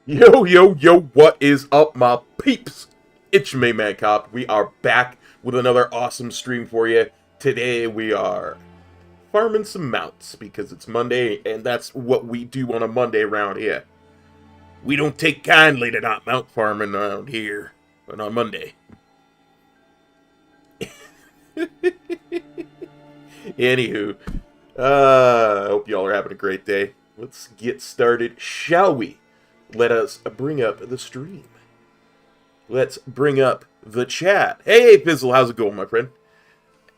Yo, yo, yo, what is up, my peeps? It's your main man, Cop. We are back with another awesome stream for you. Today we are farming some mounts because it's Monday, and that's what we do on a Monday around here. We don't take kindly to not mount farming around here, but on Monday. Anywho, I hope y'all are having a great day. Let's get started, shall we? Let us bring up the stream. Let's bring up the chat. Hey, Fizzle, how's it going, my friend?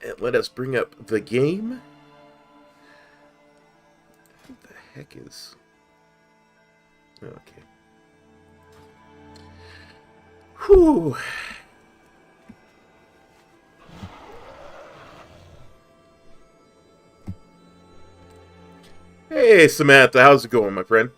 And let us bring up the game. What the heck is... Okay. Whew. Hey, Samantha, how's it going, my friend?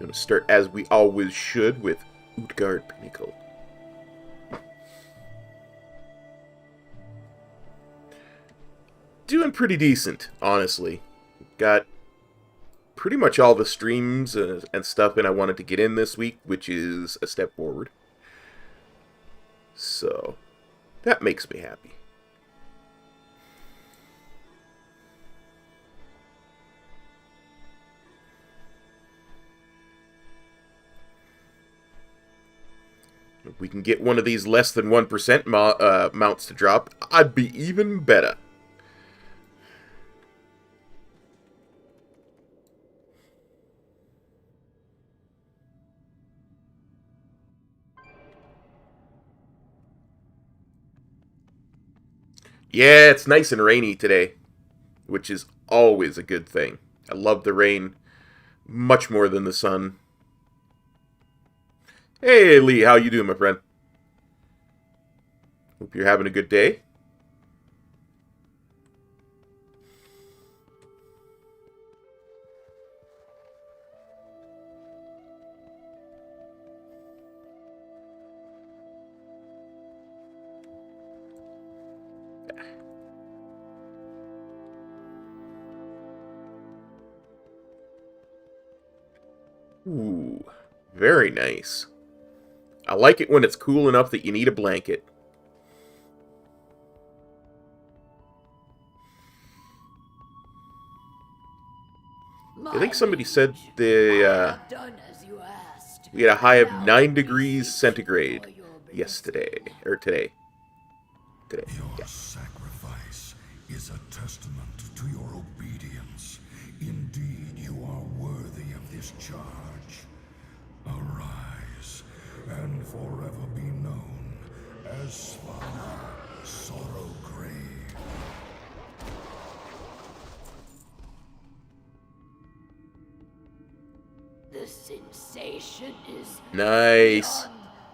Gonna start as we always should with Utgard Pinnacle. Doing pretty decent, honestly. Got pretty much all the streams and stuff and I wanted to get in this week, which is a step forward. So, that makes me happy. If we can get one of these less than 1% mounts to drop, I'd be even better. Yeah, it's nice and rainy today, which is always a good thing. I love the rain much more than the sun. Hey, Lee, how you doing, my friend? Hope you're having a good day. Ooh, very nice. I like it when it's cool enough that you need a blanket. I think somebody said the we had a high of 9 degrees centigrade yesterday, or today. Your sacrifice is a testament to your obedience. Indeed, you are worthy of this charge. Arise, and forever be known as Svala Sorrow Grave. The sensation is Nice.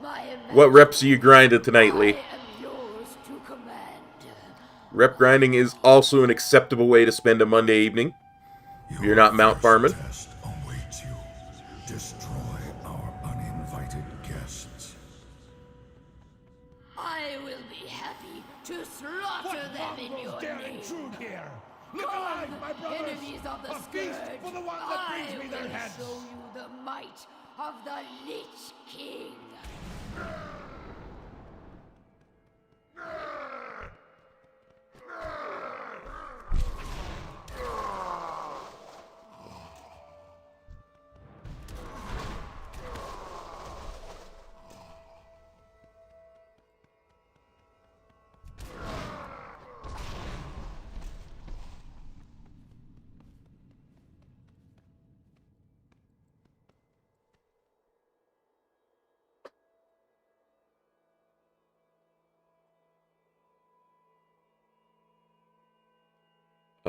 my What reps are you grinding tonight, Lee? I am yours to command. Rep grinding is also an acceptable way to spend a Monday evening. If you're not mount farming. Test awaits you. Destroy our uninvited guests. I will be happy to slaughter them in your name. Here. Look Come, alive, my brothers! enemies of the A feast scourge. for the one that brings me their I heads. will show you the might of the Lich King.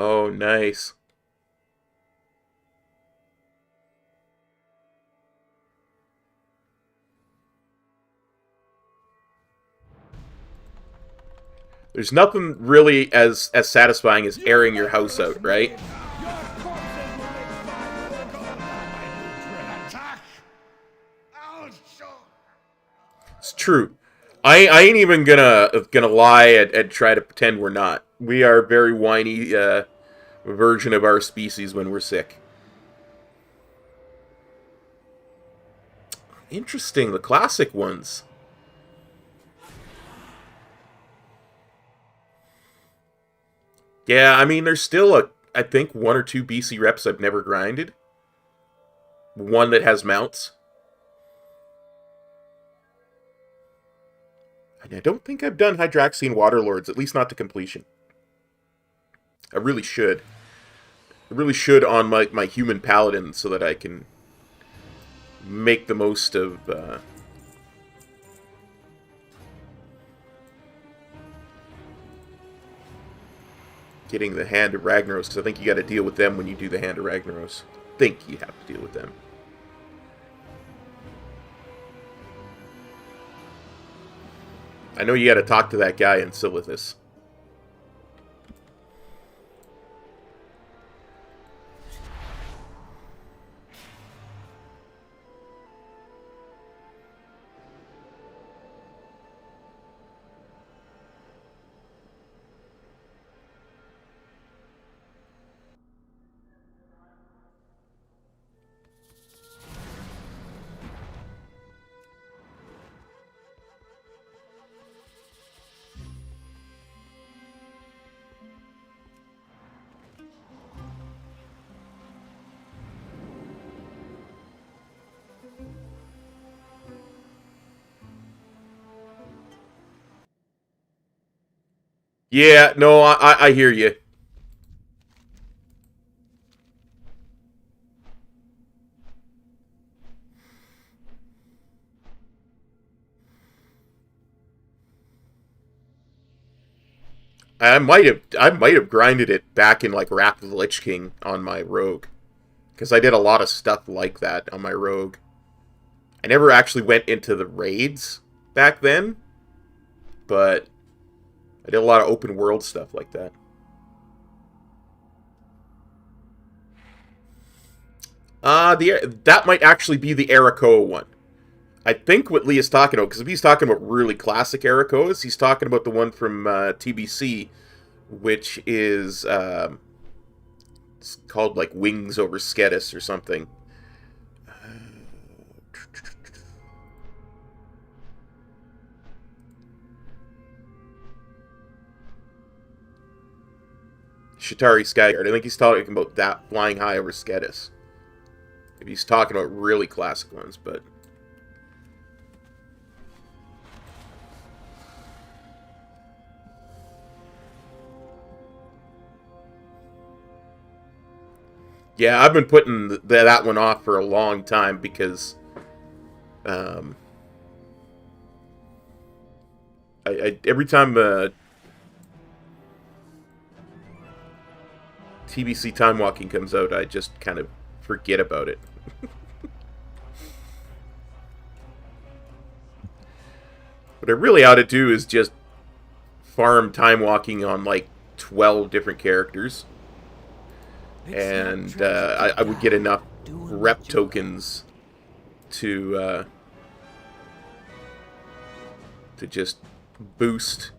Oh, nice. There's nothing really as satisfying as airing your house out, right? It's true. I ain't even gonna lie and try to pretend we're not. We are a very whiny version of our species when we're sick. Interesting, the classic ones. Yeah, I mean, there's still I think 1 or 2 BC reps I've never grinded. One that has mounts. And I don't think I've done Hydraxian Waterlords, at least not to completion. I really should. I really should on my human paladin so that I can make the most of getting the Hand of Ragnaros, because I think you got to deal with them when you do the Hand of Ragnaros. I think you have to deal with them. I know you got to talk to that guy in Silithus. Yeah, no, I hear you. I might have grinded it back in like Wrath of the Lich King on my rogue, because I did a lot of stuff like that on my rogue. I never actually went into the raids back then, but I did a lot of open world stuff like that. That might actually be the Arakoa one. I think what Lee is talking about, because if he's talking about really classic Arakoas, he's talking about the one from TBC, which is it's called like Wings Over Skedis or something. Shatari Skyguard. I think he's talking about that flying high over Skedis. If he's talking about really classic ones, but... Yeah, I've been putting that one off for a long time because... every time TBC Time Walking comes out, I just kind of forget about it. What I really ought to do is just farm Time Walking on like 12 different characters. And I would get enough rep tokens to just boost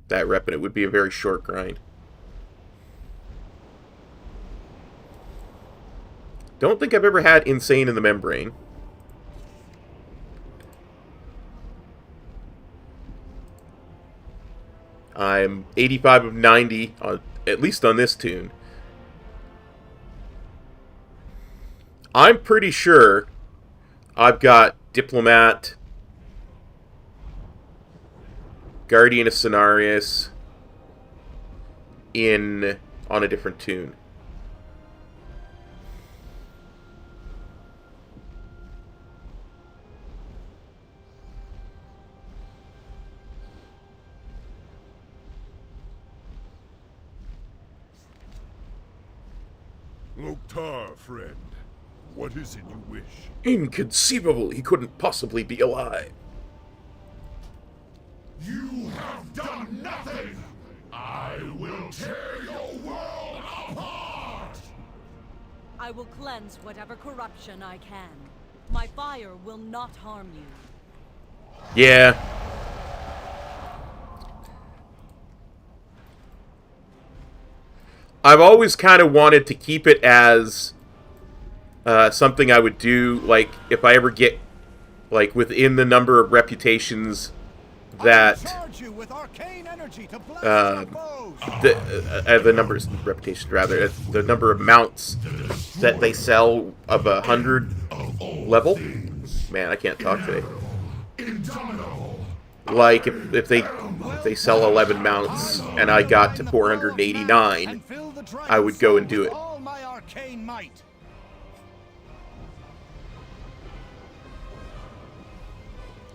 that rep, and it would be a very short grind. Don't think I've ever had Insane in the Membrane. I'm 85 of 90, at least on this tune. I'm pretty sure I've got Diplomat, Guardian of Cenarius on a different tune. Loktar, friend. What is it you wish? Inconceivable! He couldn't possibly be alive. You have done nothing! I will tear your world apart! I will cleanse whatever corruption I can. My fire will not harm you. Yeah. I've always kind of wanted to keep it as something I would do, like, if I ever get, like, within the number of reputations that the numbers of reputations, rather, the number of mounts that they sell of 100 level. Man, I can't talk today. Like, if they sell 11 mounts and I got to 489, I would go and do it.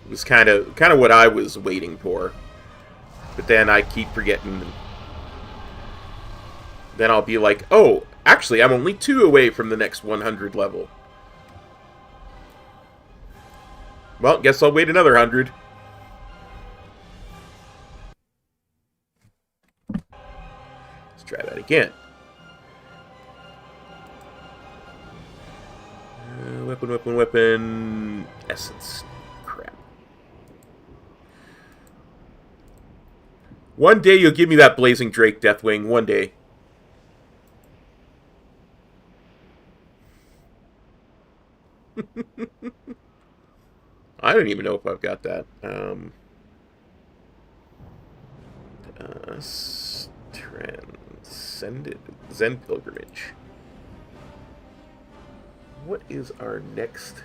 It was kind of what I was waiting for. But then I keep forgetting. Then I'll be like, oh, actually, I'm only 2 away from the next 100 level. Well, guess I'll wait another 100. Let's try that again. Weapon. Essence. Crap. One day you'll give me that Blazing Drake, Deathwing. One day. I don't even know if I've got that. Transcended Zen Pilgrimage. What is our next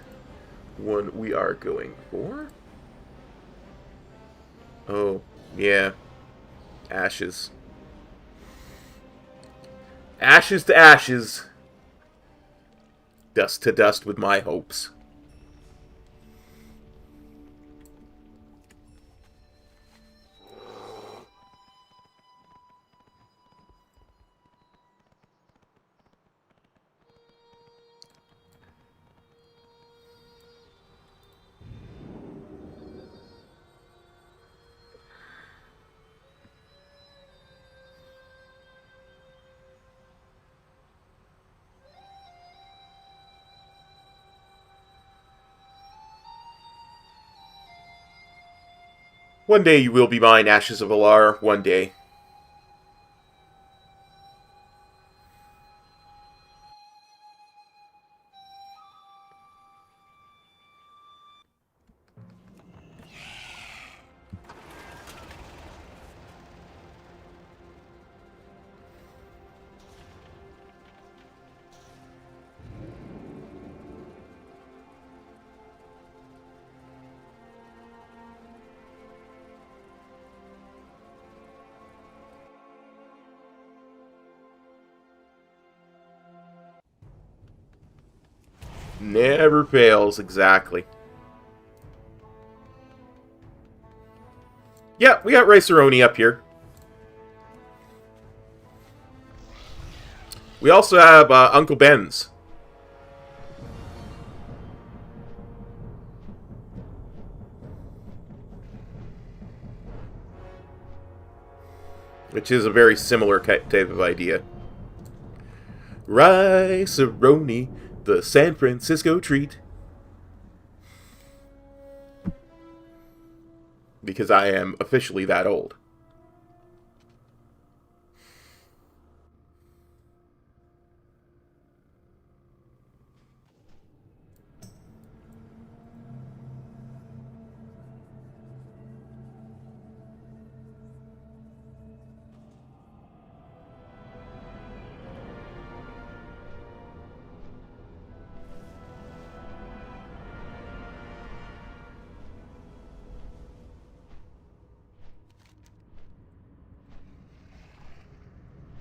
one we are going for? Oh, yeah. Ashes. Ashes to ashes. Dust to dust with my hopes. One day you will be mine, Ashes of Alar. One day. Never fails, exactly. Yeah, we got Rice-A-Roni up here. We also have Uncle Ben's. Which is a very similar type of idea. Rice-A-Roni, the San Francisco treat. Because I am officially that old.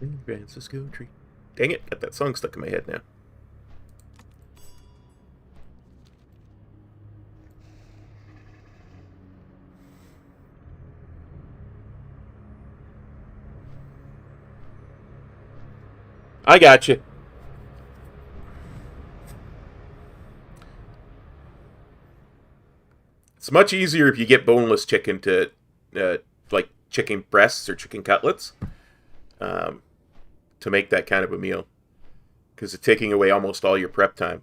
San Francisco treat. Dang it, got that song stuck in my head now. I got you. It's much easier if you get boneless chicken to, like, chicken breasts or chicken cutlets, to make that kind of a meal. Because it's taking away almost all your prep time.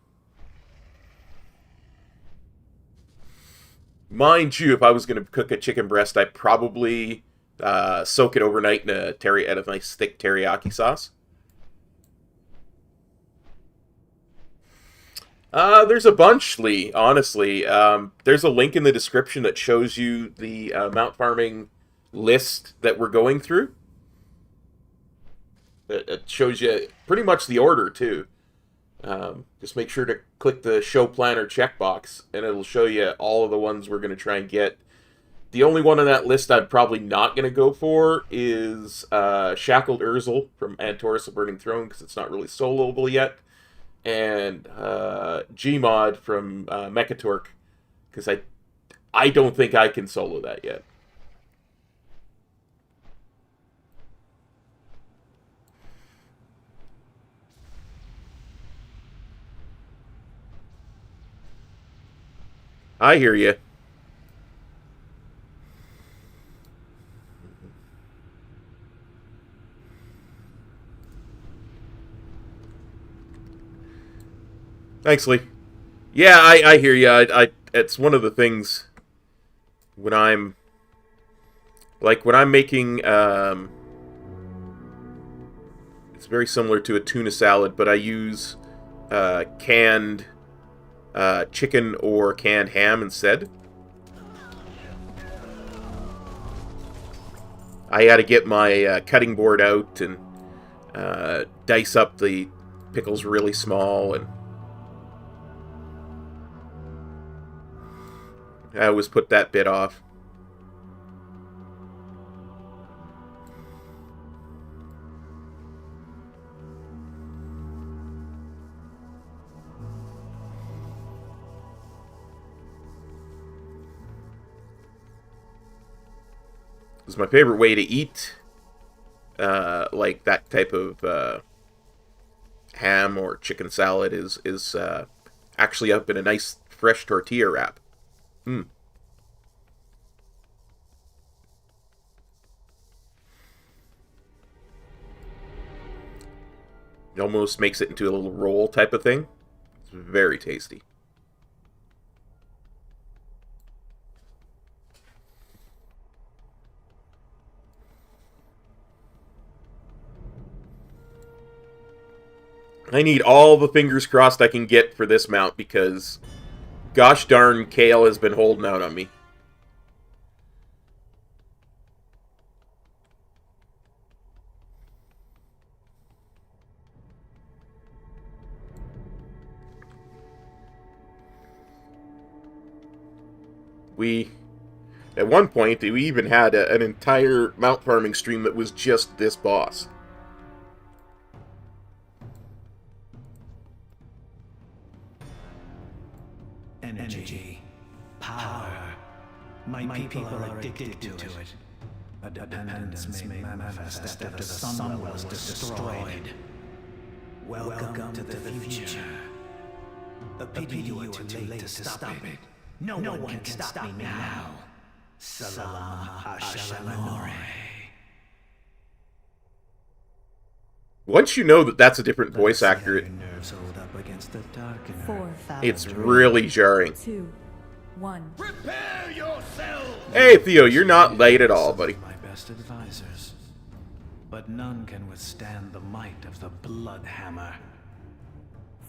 Mind you, if I was going to cook a chicken breast, I'd probably soak it overnight in a nice thick teriyaki sauce. There's a bunch, Lee, honestly. There's a link in the description that shows you the mount farming list that we're going through. It shows you pretty much the order, too. Just make sure to click the Show Planner checkbox, and it'll show you all of the ones we're going to try and get. The only one on that list I'm probably not going to go for is Shackled Urzel from Antorus the Burning Throne, because it's not really soloable yet. And Gmod from Mechatork, because I don't think I can solo that yet. I hear you. Thanks, Lee. Yeah, I hear you. It's one of the things when I'm making it's very similar to a tuna salad, but I use canned chicken or canned ham instead. I had to get my cutting board out and dice up the pickles really small, and I always put that bit off. It's my favorite way to eat like that type of ham or chicken salad is actually up in a nice fresh tortilla wrap. It almost makes it into a little roll type of thing. It's very tasty. I need all the fingers crossed I can get for this mount, because gosh darn, Kale has been holding out on me. At one point, we even had an entire mount farming stream that was just this boss. energy, power. My people are addicted to it. A dependence may manifest after the sun was destroyed. Welcome to the future. A pity you are too late to stop it. No one can stop me now. Salam Ashalamore. Once you know that that's a different voice actor, it's really jarring. 2, 1. Prepare yourself! Hey, Theo, you're not late at all, buddy. My best advisors, but none can withstand the might of the Blood Hammer.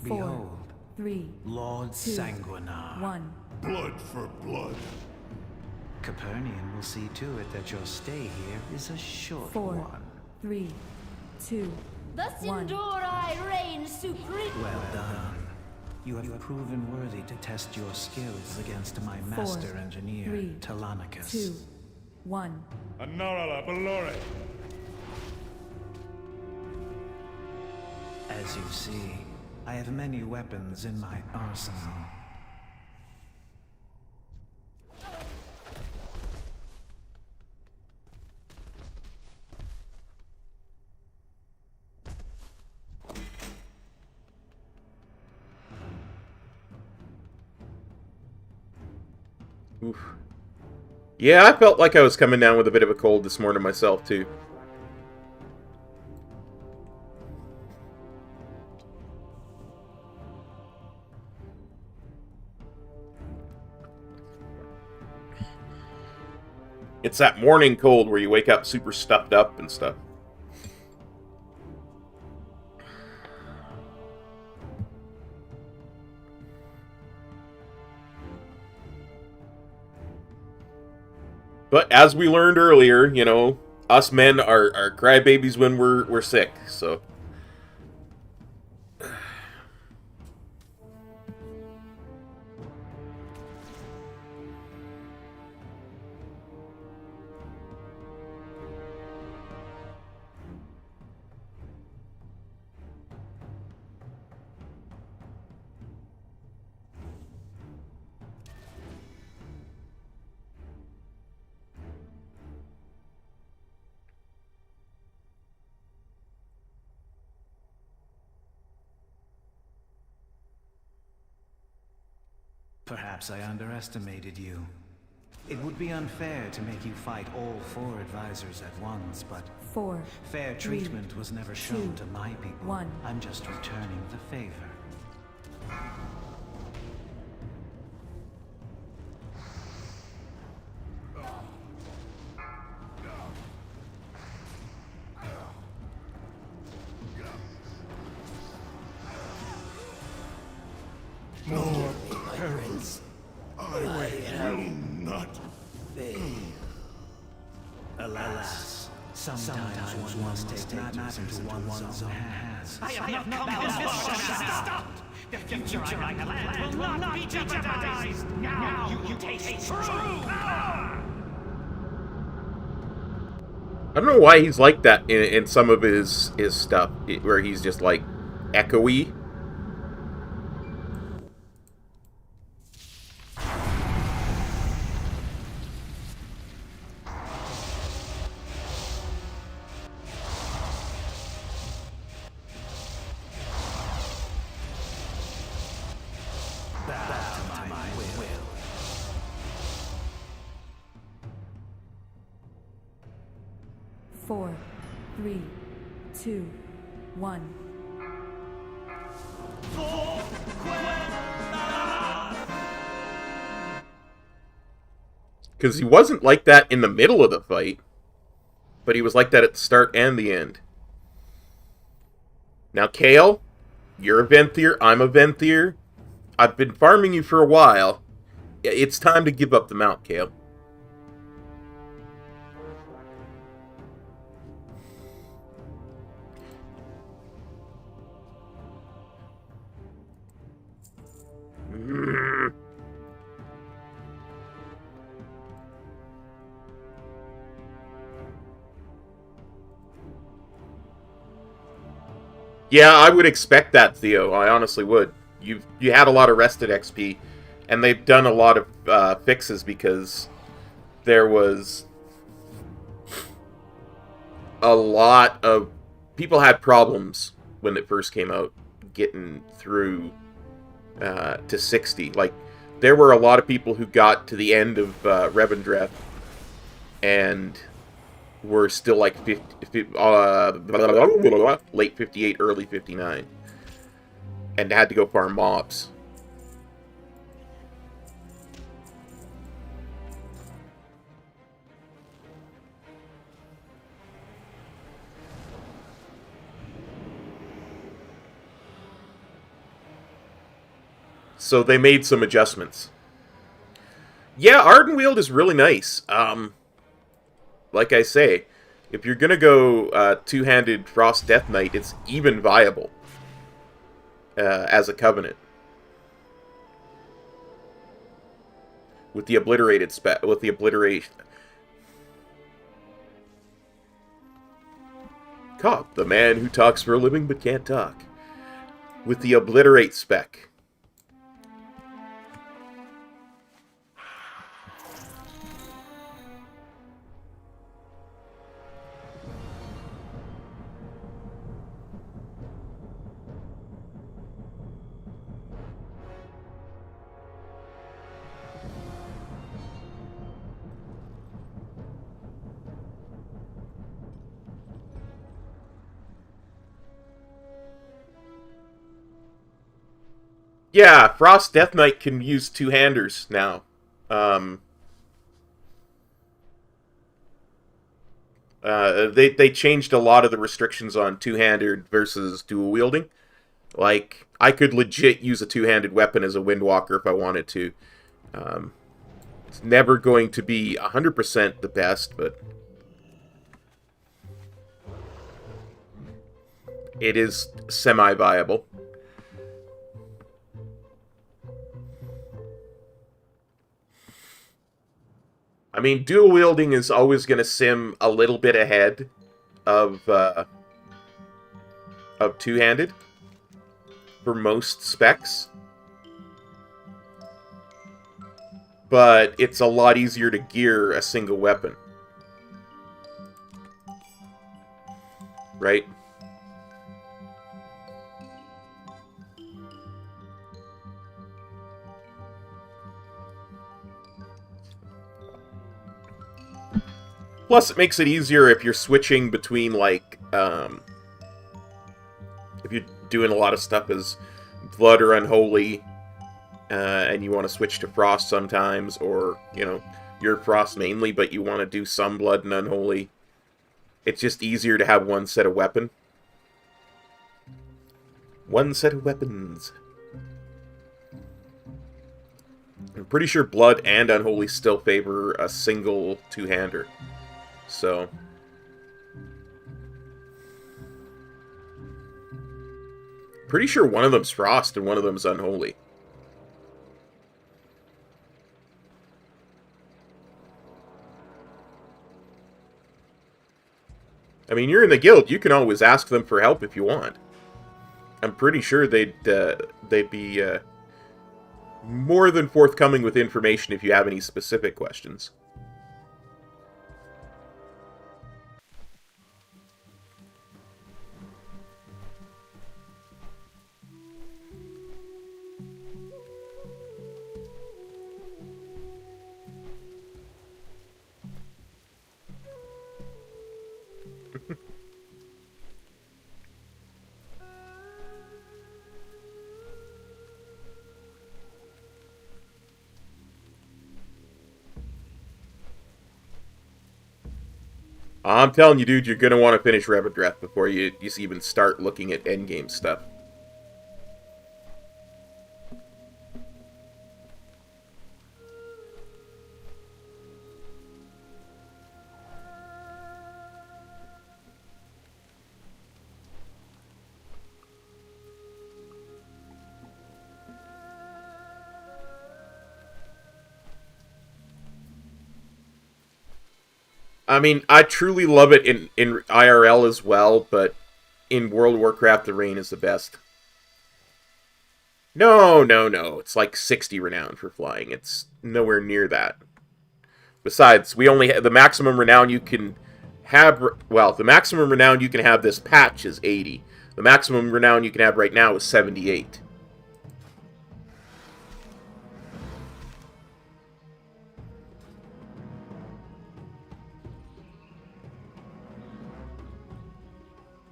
4, Behold, 3, Lord 2, Sanguinar. 1. Blood for blood. Capernian will see to it that your stay here is a short 4, one. 3, 2, Thus 1. endure I reign supreme. Well done. You have proven worthy to test your skills against my master engineer, 3, Telonicus. 2, 1. Anarala Belore! As you see, I have many weapons in my arsenal. Oof. Yeah, I felt like I was coming down with a bit of a cold this morning myself, too. It's that morning cold where you wake up super stuffed up and stuff. But as we learned earlier, you know, us men are crybabies when we're sick, so. Perhaps I underestimated you. It would be unfair to make you fight all 4 advisors at once, but 4, fair 3, treatment was never shown 2, to my people. 1. I'm just returning the favor. More perils. I will not. Alas, sometimes one must take matters into one's own hands. I have not come this far. Stop! The future I have planned will not be jeopardized. Now you taste true power. I don't know why he's like that in some of his stuff, where he's just like echoey. Four, 3, 2, 1. Because he wasn't like that in the middle of the fight, but he was like that at the start and the end. Now, Kale, you're a Venthyr, I'm a Venthyr. I've been farming you for a while. It's time to give up the mount, Kale. Yeah, I would expect that, Theo. I honestly would. You had a lot of rested XP. And they've done a lot of fixes because there was a lot of... People had problems when it first came out getting through to 60. Like, there were a lot of people who got to the end of Revendreth and were still like late 58, early 59. And had to go farm mobs. So they made some adjustments. Yeah, Ardenweald is really nice. Like I say, if you're gonna go two-handed Frost Death Knight, it's even viable as a Covenant. With the obliterated obliteration. God, the man who talks for a living but can't talk. With the obliterate spec. Yeah, Frost Death Knight can use two-handers now. They changed a lot of the restrictions on two-handed versus dual-wielding. Like, I could legit use a two-handed weapon as a Windwalker if I wanted to. It's never going to be 100% the best, but... it is semi-viable. I mean, dual wielding is always going to sim a little bit ahead of two-handed for most specs, but it's a lot easier to gear a single weapon, right? Plus, it makes it easier if you're switching between, like, if you're doing a lot of stuff as Blood or Unholy, and you want to switch to Frost sometimes, or, you know, you're Frost mainly, but you want to do some Blood and Unholy. It's just easier to have one set of weapon. One set of weapons. I'm pretty sure Blood and Unholy still favor a single two-hander. So, pretty sure one of them's Frost and one of them's Unholy. I mean, you're in the guild. You can always ask them for help if you want. I'm pretty sure they'd be more than forthcoming with information if you have any specific questions. I'm telling you, dude, you're going to want to finish Revendreth before you even start looking at endgame stuff. I mean, I truly love it in IRL as well, but in World of Warcraft, the rain is the best. No, no, no. It's like 60 renown for flying. It's nowhere near that. Besides, we only have the maximum renown you can have. Well, the maximum renown you can have this patch is 80. The maximum renown you can have right now is 78.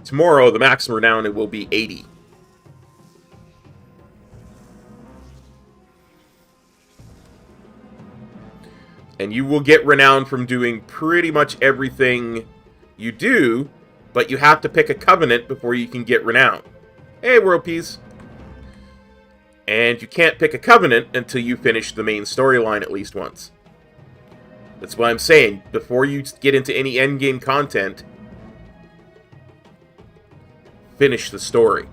Tomorrow, the maximum renown it will be 80. And you will get renown from doing pretty much everything you do, but you have to pick a covenant before you can get renown. Hey, World Peace. And you can't pick a covenant until you finish the main storyline at least once. That's what I'm saying. Before you get into any endgame content, finish the story.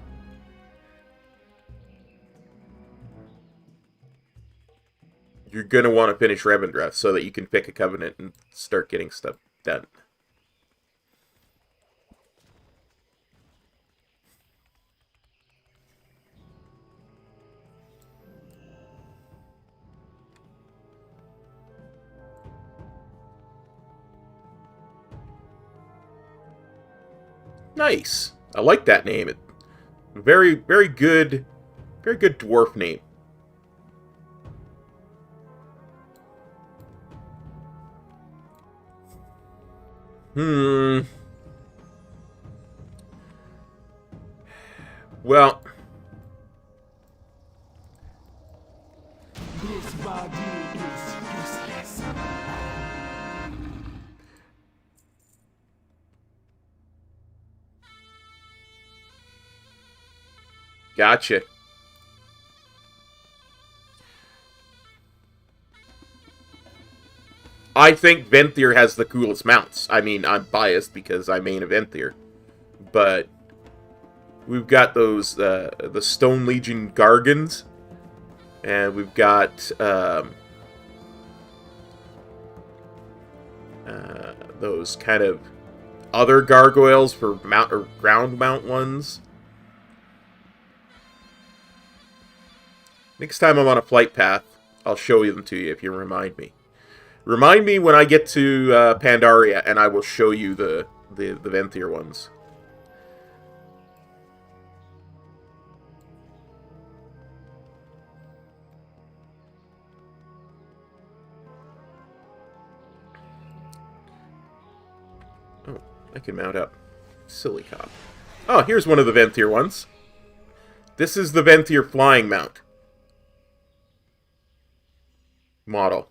You're going to want to finish Revendreth so that you can pick a covenant and start getting stuff done. Nice. I like that name. Very, very good dwarf name. Well, This body is useless. gotcha. I think Venthyr has the coolest mounts. I mean, I'm biased because I main a Venthyr. But we've got those, the Stone Legion Gargans. And we've got, those kind of other gargoyles for mount or ground mount ones. Next time I'm on a flight path, I'll show them to you if you remind me. Remind me when I get to Pandaria, and I will show you the Venthyr ones. Oh, I can mount up. Silly cop. Oh, here's one of the Venthyr ones. This is the Venthyr flying mount model.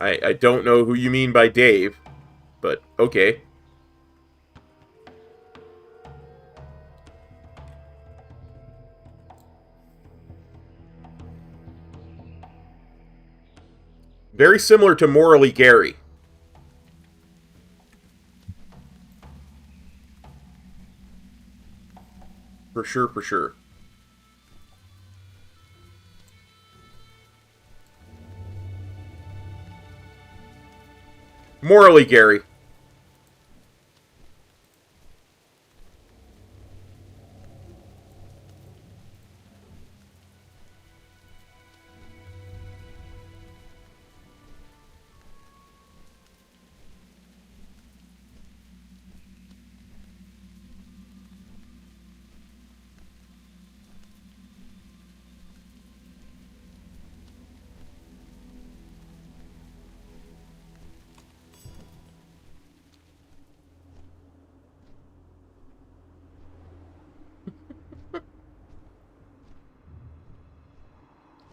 I don't know who you mean by Dave, but okay. Very similar to Morally Gary. For sure, for sure. Morally Gary.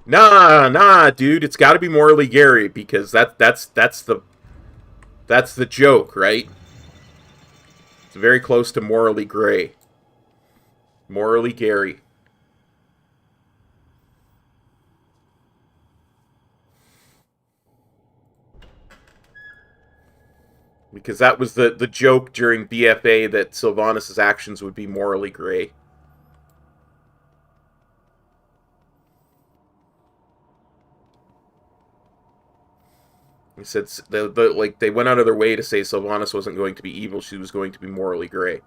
Nah, dude. It's got to be Morally Gary because that's the joke, right? It's very close to Morally Gray. Morally Gary. Because that was the joke during BFA that Sylvanas' actions would be morally gray. He said like they went out of their way to say Sylvanas wasn't going to be evil; she was going to be morally gray.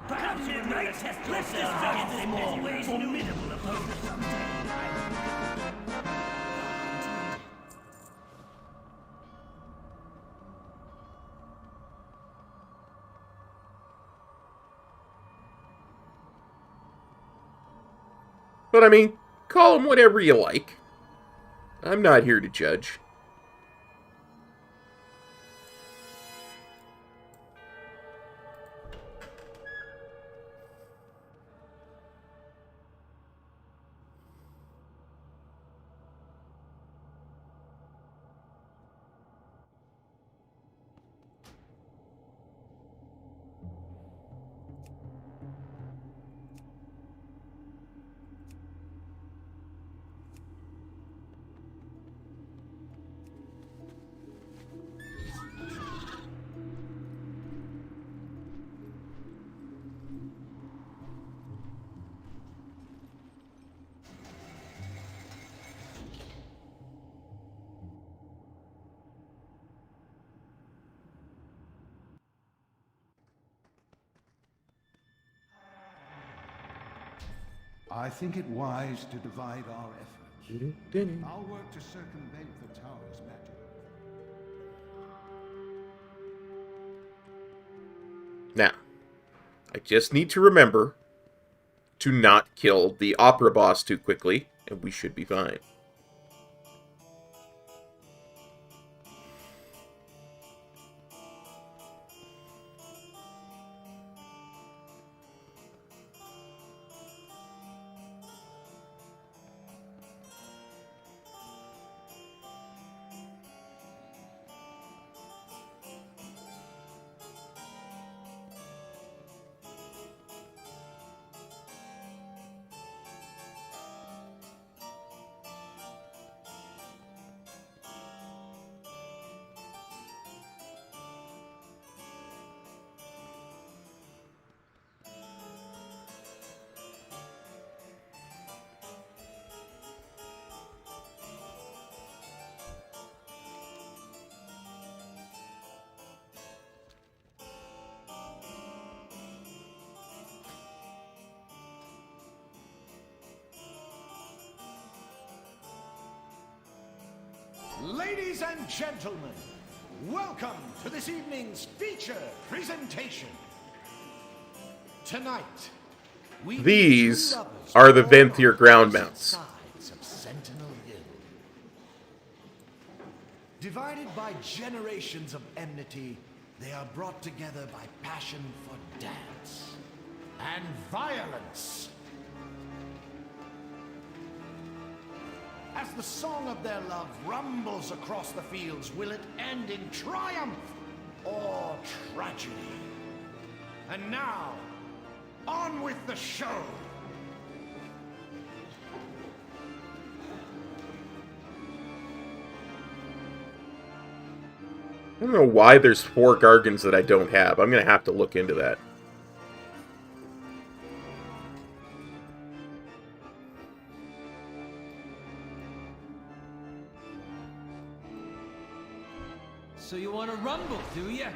Perhaps you might test yourself against a more formidable opponent someday. But I mean, call him whatever you like. I'm not here to judge. I think it wise to divide our efforts. I'll work to circumvent the tower's magic. Now, I just need to remember to not kill the opera boss too quickly, and we should be fine. Ladies and gentlemen, welcome to this evening's feature presentation. Tonight, These are the Venthyr ground mounts. sides of Sentinel Hill. Divided by generations of enmity, they are brought together by passion for dance and violence. As the song of their love rumbles across the fields, will it end in triumph or tragedy? And now, on with the show! I don't know why there's 4 Gargans that I don't have. I'm going to have to look into that. So you want to rumble, do ya?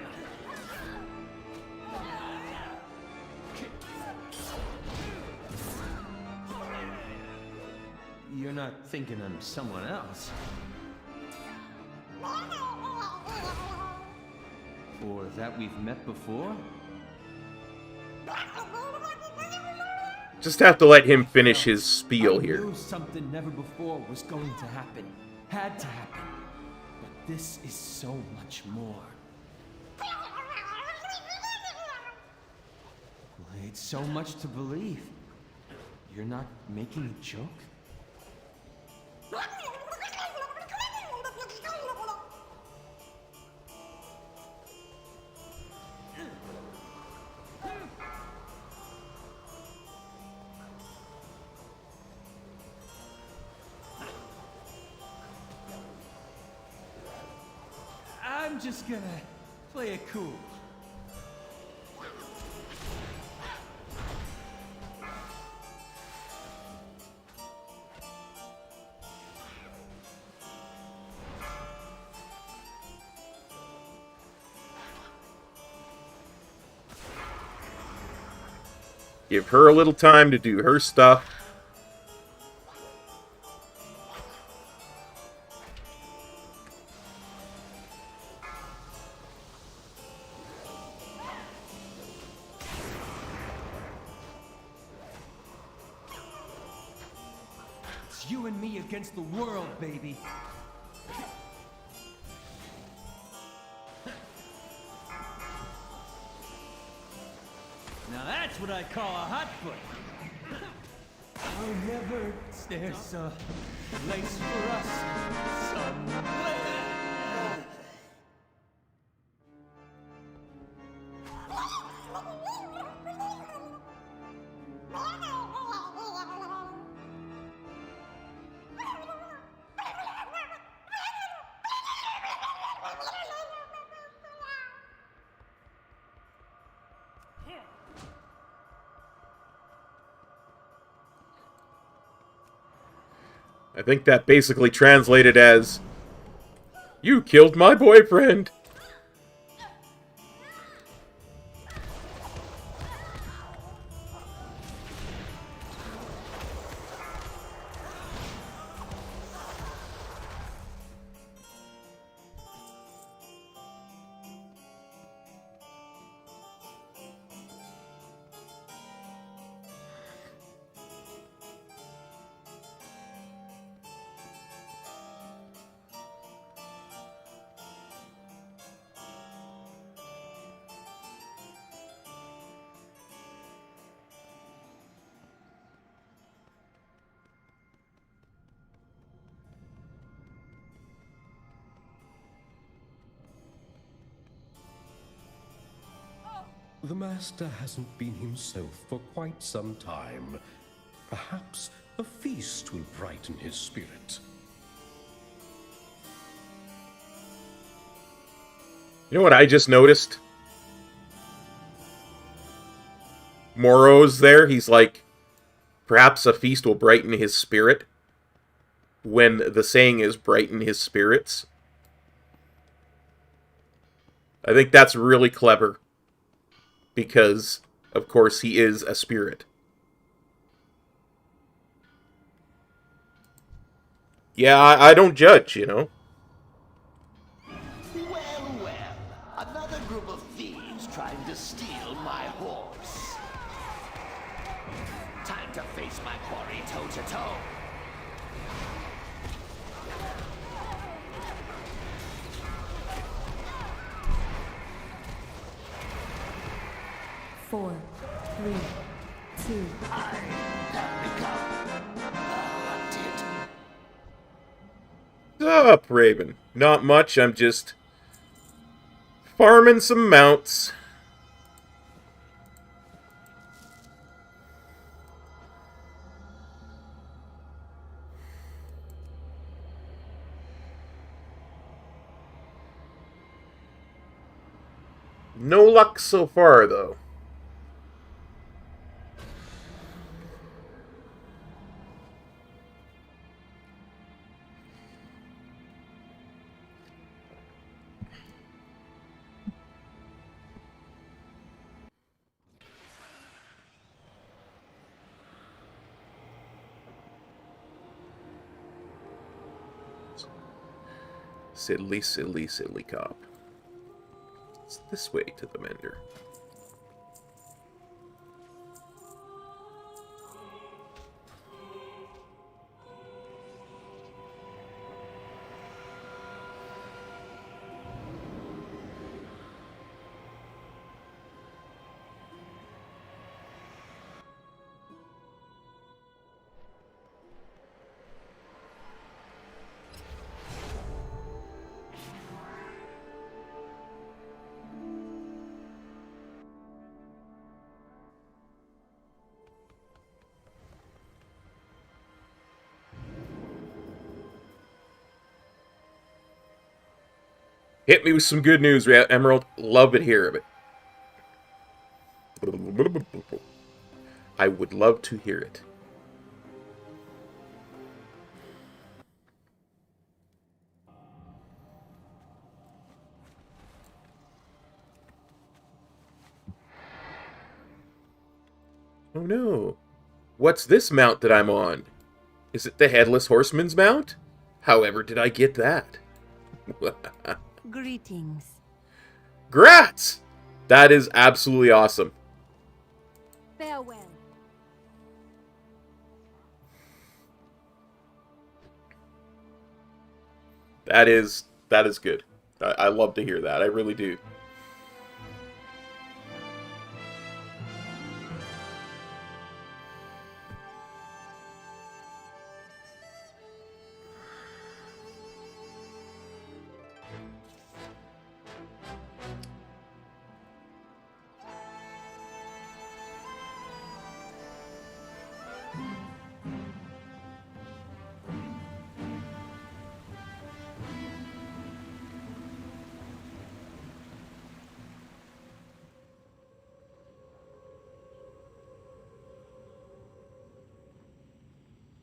You're not thinking I'm someone else. Or that we've met before? Just have to let him finish his spiel I here. knew something never before was going to happen. Had to happen. But this is so much more. It's so much to believe. You're not making a joke? I'm just gonna play it cool. Give her a little time to do her stuff. It's you and me against the world, baby. Now that's what I call a hot foot. Oh, never there's a place for us somewhere. I think that basically translated as, "You killed my boyfriend!" The Master hasn't been himself for quite some time. Perhaps a feast will brighten his spirit. You know what I just noticed? Moro's there. He's like, perhaps a feast will brighten his spirit. When the saying is brighten his spirits. I think that's really clever. Because, of course, he is a spirit. Yeah, I don't judge, you know. Well, well, another group of thieves trying to steal my horse. Time to face my quarry toe-to-toe. Four, three, two. I have become hunted. Up, Raven. Not much, I'm just farming some mounts. No luck so far, though. Silly, silly, silly cop. It's this way to the mender. Hit me with some good news, Emerald. Love to hear of it. I would love to hear it. Oh no. What's this mount that I'm on? Is it the Headless Horseman's mount? However did I get that? Greetings. Grats! That is absolutely awesome. Farewell. That is good. I love to hear that. I really do.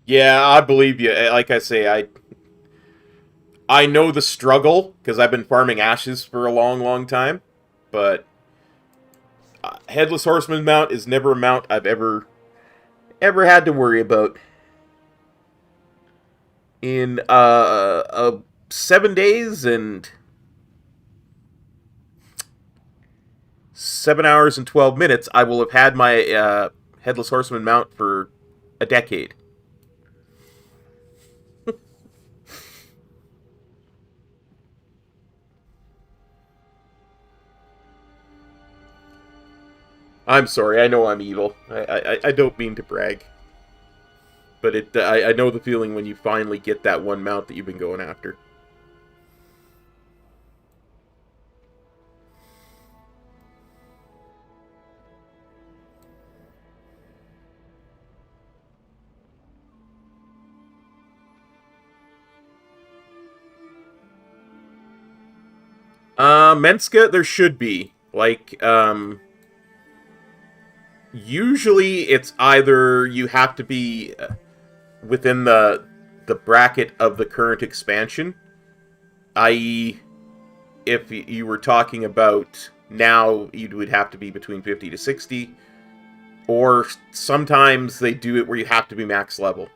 Yeah, I believe you. Like I say, I know the struggle because I've been farming ashes for a long, long time. But Headless Horseman mount is never a mount I've ever had to worry about. In 7 days and 7 hours and 12 minutes, I will have had my Headless Horseman mount for a decade. I'm sorry, I know I'm evil. I don't mean to brag. But I know the feeling when you finally get that one mount that you've been going after. Menska, there should be. Like, usually it's either you have to be within the bracket of the current expansion, i.e., if you were talking about now, you would have to be between 50 to 60, or sometimes they do it where you have to be max level.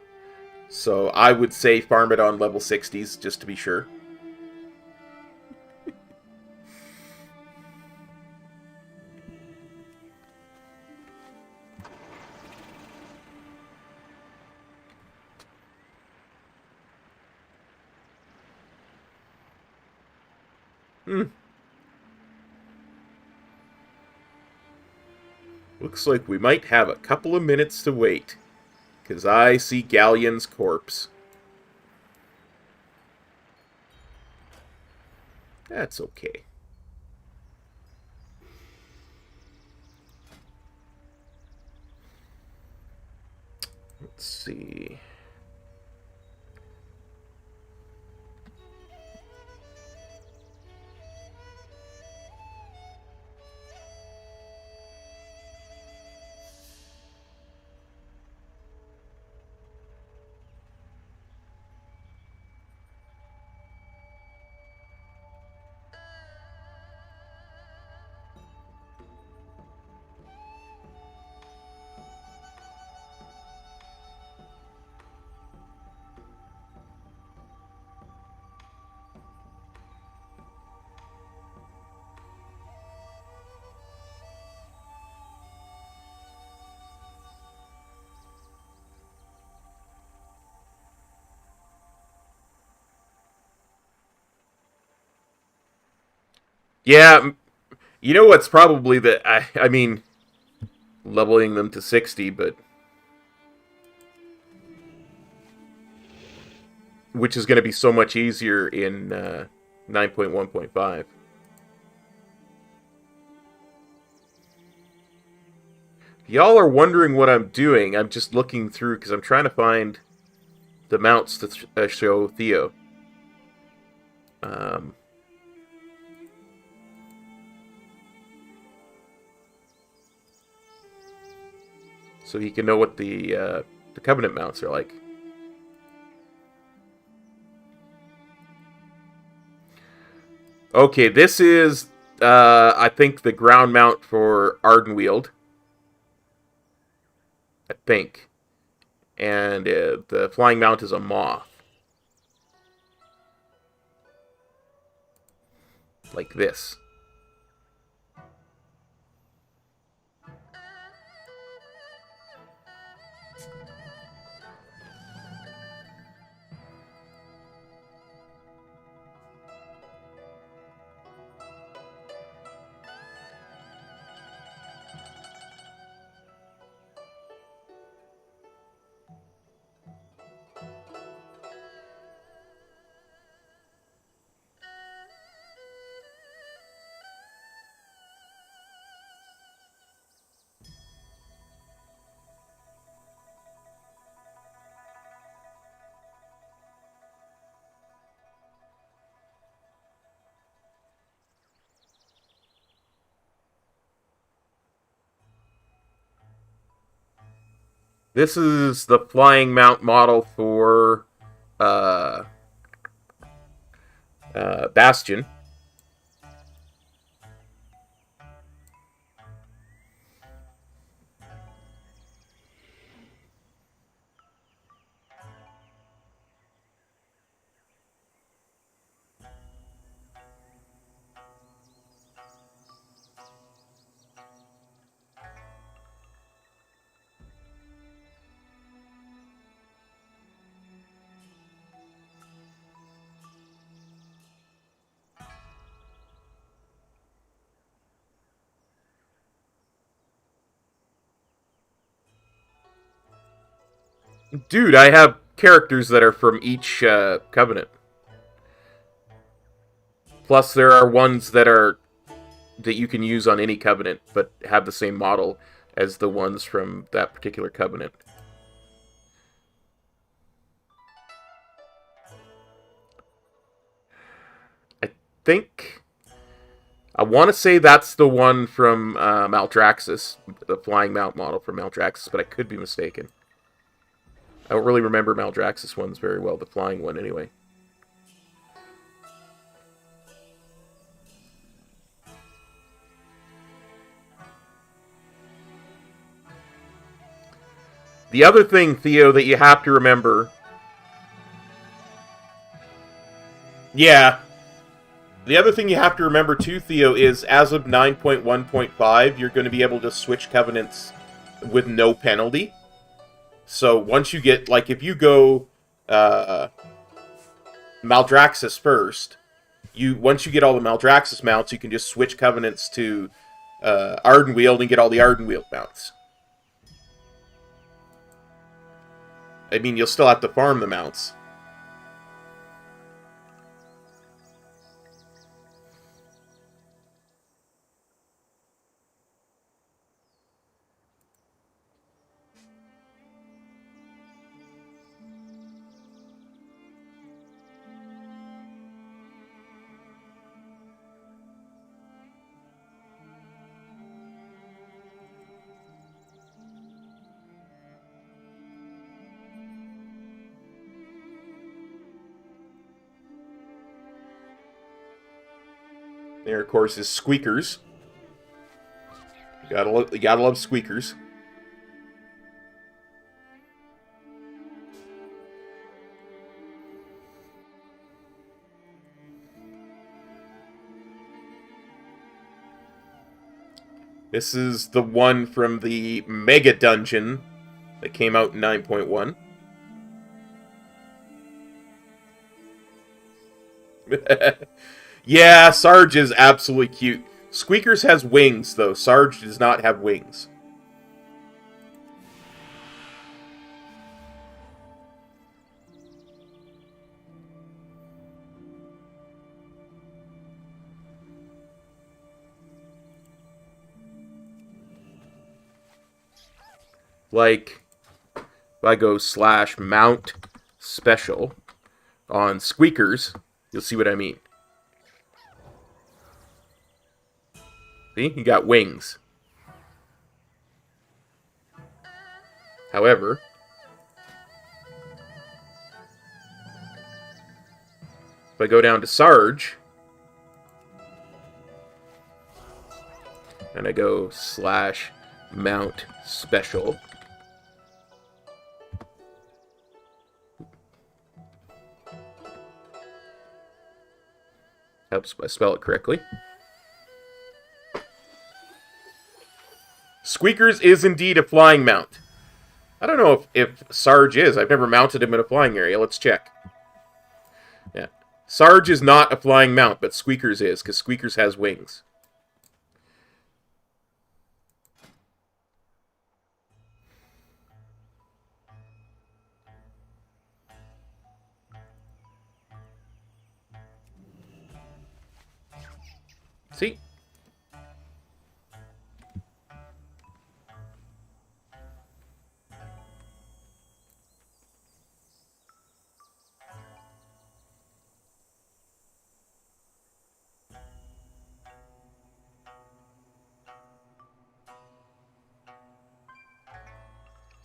So I would say farm it on level 60s, just to be sure. Looks like we might have a couple of minutes to wait, because I see Galleon's corpse. That's okay. Let's see. Yeah, you know what's probably I mean, leveling them to 60, but which is going to be so much easier in 9.1.5. Y'all are wondering what I'm doing. I'm just looking through because I'm trying to find the mounts to show Theo. so he can know what the Covenant mounts are like. Okay, this is, I think, the ground mount for Ardenweald. I think. And the flying mount is a moth. Like this. This is the flying mount model for Bastion. Dude, I have characters that are from each Covenant. Plus, there are ones that you can use on any Covenant, but have the same model as the ones from that particular Covenant. I want to say that's the one from Maldraxxus, the flying mount model from Maldraxxus, but I could be mistaken. I don't really remember Maldraxxus ones very well, the flying one anyway. The other thing, Theo, that you have to remember... Yeah. The other thing you have to remember too, Theo, is as of 9.1.5, you're going to be able to switch Covenants with no penalty. So once you get, like, if you go Maldraxxus first, once you get all the Maldraxxus mounts, you can just switch Covenants to Ardenweald and get all the Ardenweald mounts. I mean, you'll still have to farm the mounts. There, of course, is Squeakers. You gotta love Squeakers. This is the one from the Mega Dungeon that came out in 9.1. Yeah, Sarge is absolutely cute. Squeakers has wings, though. Sarge does not have wings. Like, if I go /mount special on Squeakers, you'll see what I mean. See? He got wings. However, if I go down to Sarge, and I go /mount special, helps I spell it correctly. Squeakers is indeed a flying mount. I don't know if Sarge is. I've never mounted him in a flying area. Let's check. Yeah. Sarge is not a flying mount, but Squeakers is, because Squeakers has wings. See?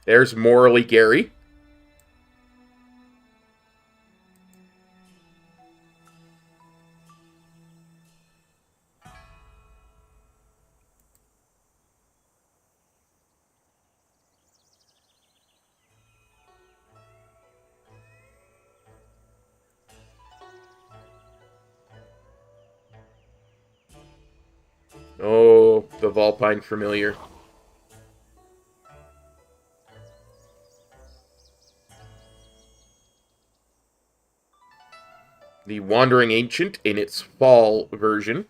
There's Morally Gary. Oh, the Vulpine Familiar. The Wandering Ancient in its fall version.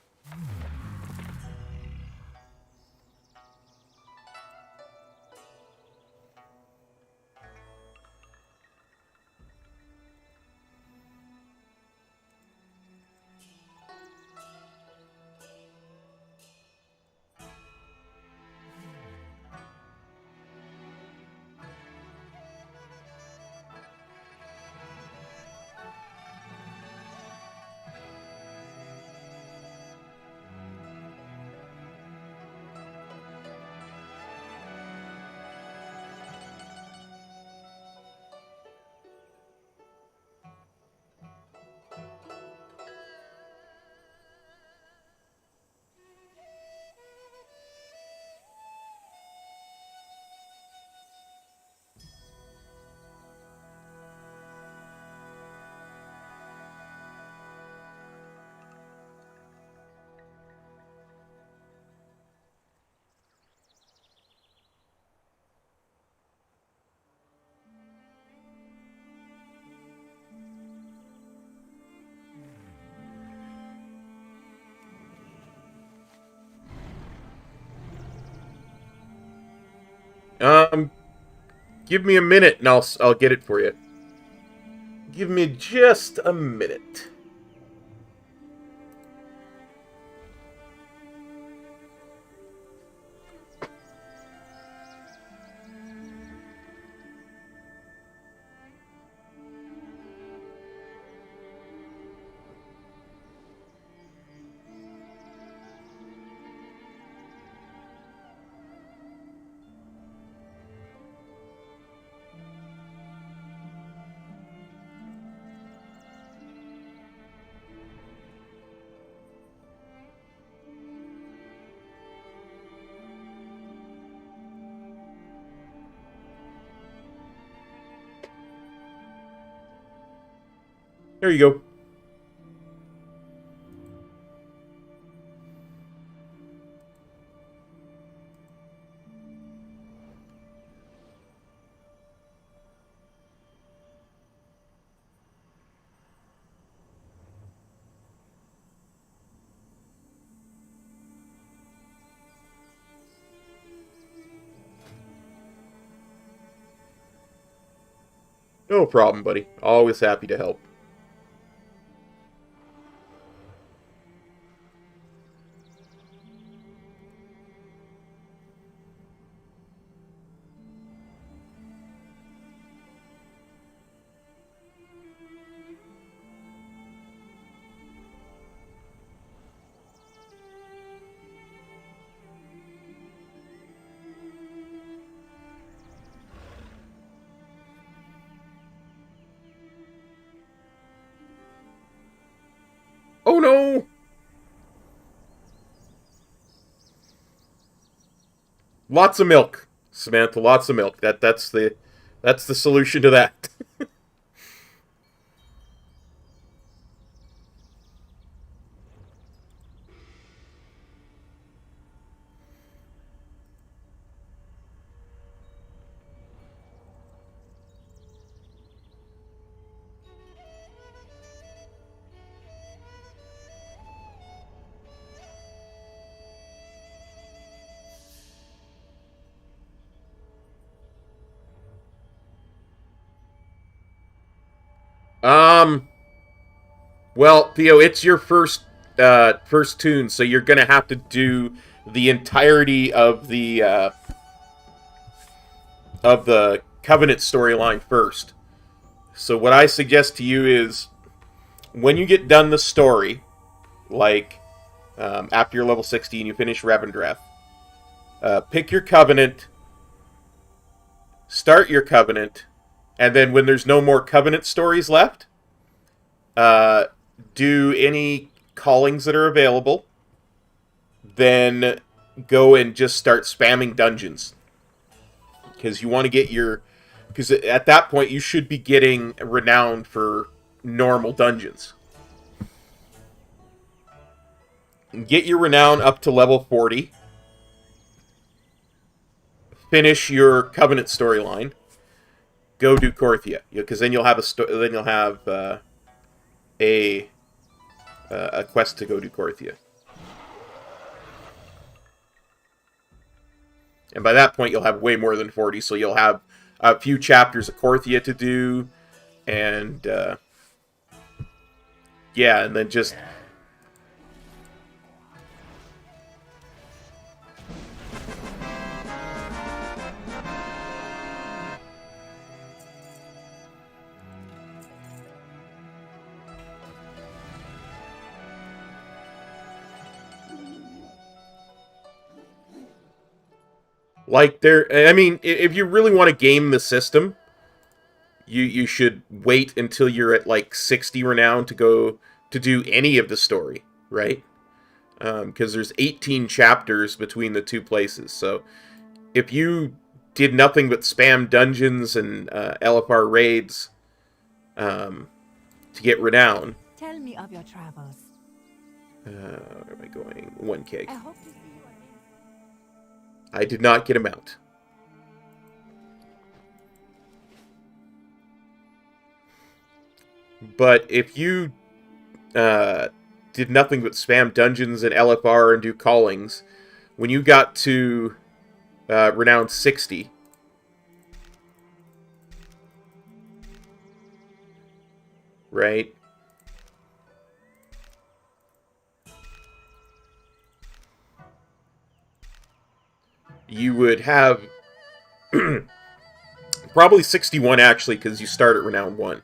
Give me a minute and I'll get it for you. Give me just a minute. There you go. No problem, buddy. Always happy to help. Lots of milk, Samantha. Lots of milk. That's the solution to that. Well, Theo, it's your first tune, so you're gonna have to do the entirety of the Covenant storyline first. So what I suggest to you is, when you get done the story, like after you're level 60 and you finish Revendreth, pick your Covenant, start your Covenant, and then when there's no more Covenant stories left, do any callings that are available, then go and just start spamming dungeons. Because you want to get your... Because at that point, you should be getting renowned for normal dungeons. Get your renown up to level 40. Finish your Covenant storyline. Go do Korthia, because then you'll have a quest to go do Korthia. And by that point, you'll have way more than 40, so you'll have a few chapters of Korthia to do, and yeah, and then just... Like, I mean, if you really want to game the system, you should wait until you're at, like, 60 renown to go to do any of the story, right? Because there's 18 chapters between the two places, so if you did nothing but spam dungeons and LFR raids to get renown... Tell me of your travels. Where am I going? 1K. I hope to see you. I did not get him out. But if you did nothing but spam dungeons and LFR and do callings, when you got to Renown 60, right? You would have probably 61 actually, because you start at Renown 1.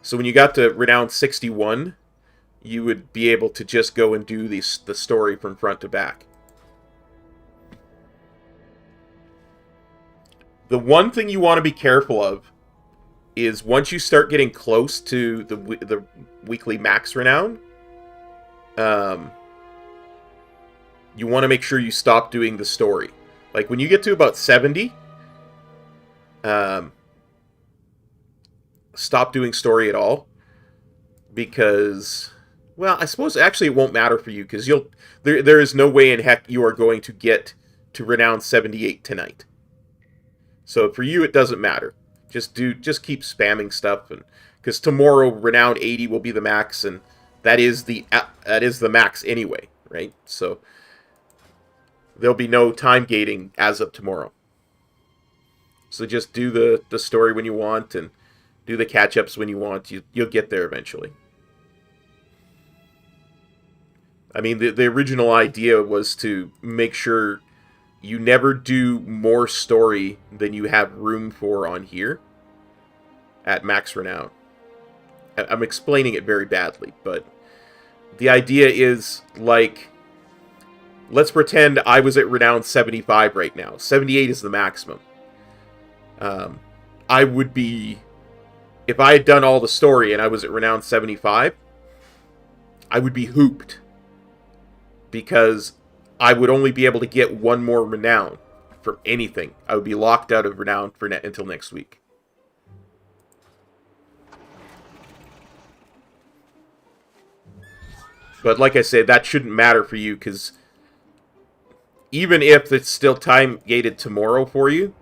So when you got to Renown 61, you would be able to just go and do the story from front to back. The one thing you want to be careful of is once you start getting close to the weekly max Renown, you want to make sure you stop doing the story. Like, when you get to about 70, stop doing story at all. Because, well, I suppose actually it won't matter for you, because there is no way in heck you are going to get to Renown 78 tonight. So for you, it doesn't matter. Just keep spamming stuff, and because tomorrow Renown 80 will be the max, and that is the max anyway, right? So there'll be no time gating as of tomorrow. So just do the story when you want, and do the catch-ups when you want. You'll get there eventually. I mean, the original idea was to make sure you never do more story than you have room for on here at max Renown. I'm explaining it very badly, but the idea is, like, let's pretend I was at Renown 75 right now. 78 is the maximum. I would be... If I had done all the story and I was at Renown 75, I would be hooped. Because I would only be able to get one more Renown. from anything. I would be locked out of Renown for until next week. But like I said, that shouldn't matter for you, because even if it's still time-gated tomorrow for you,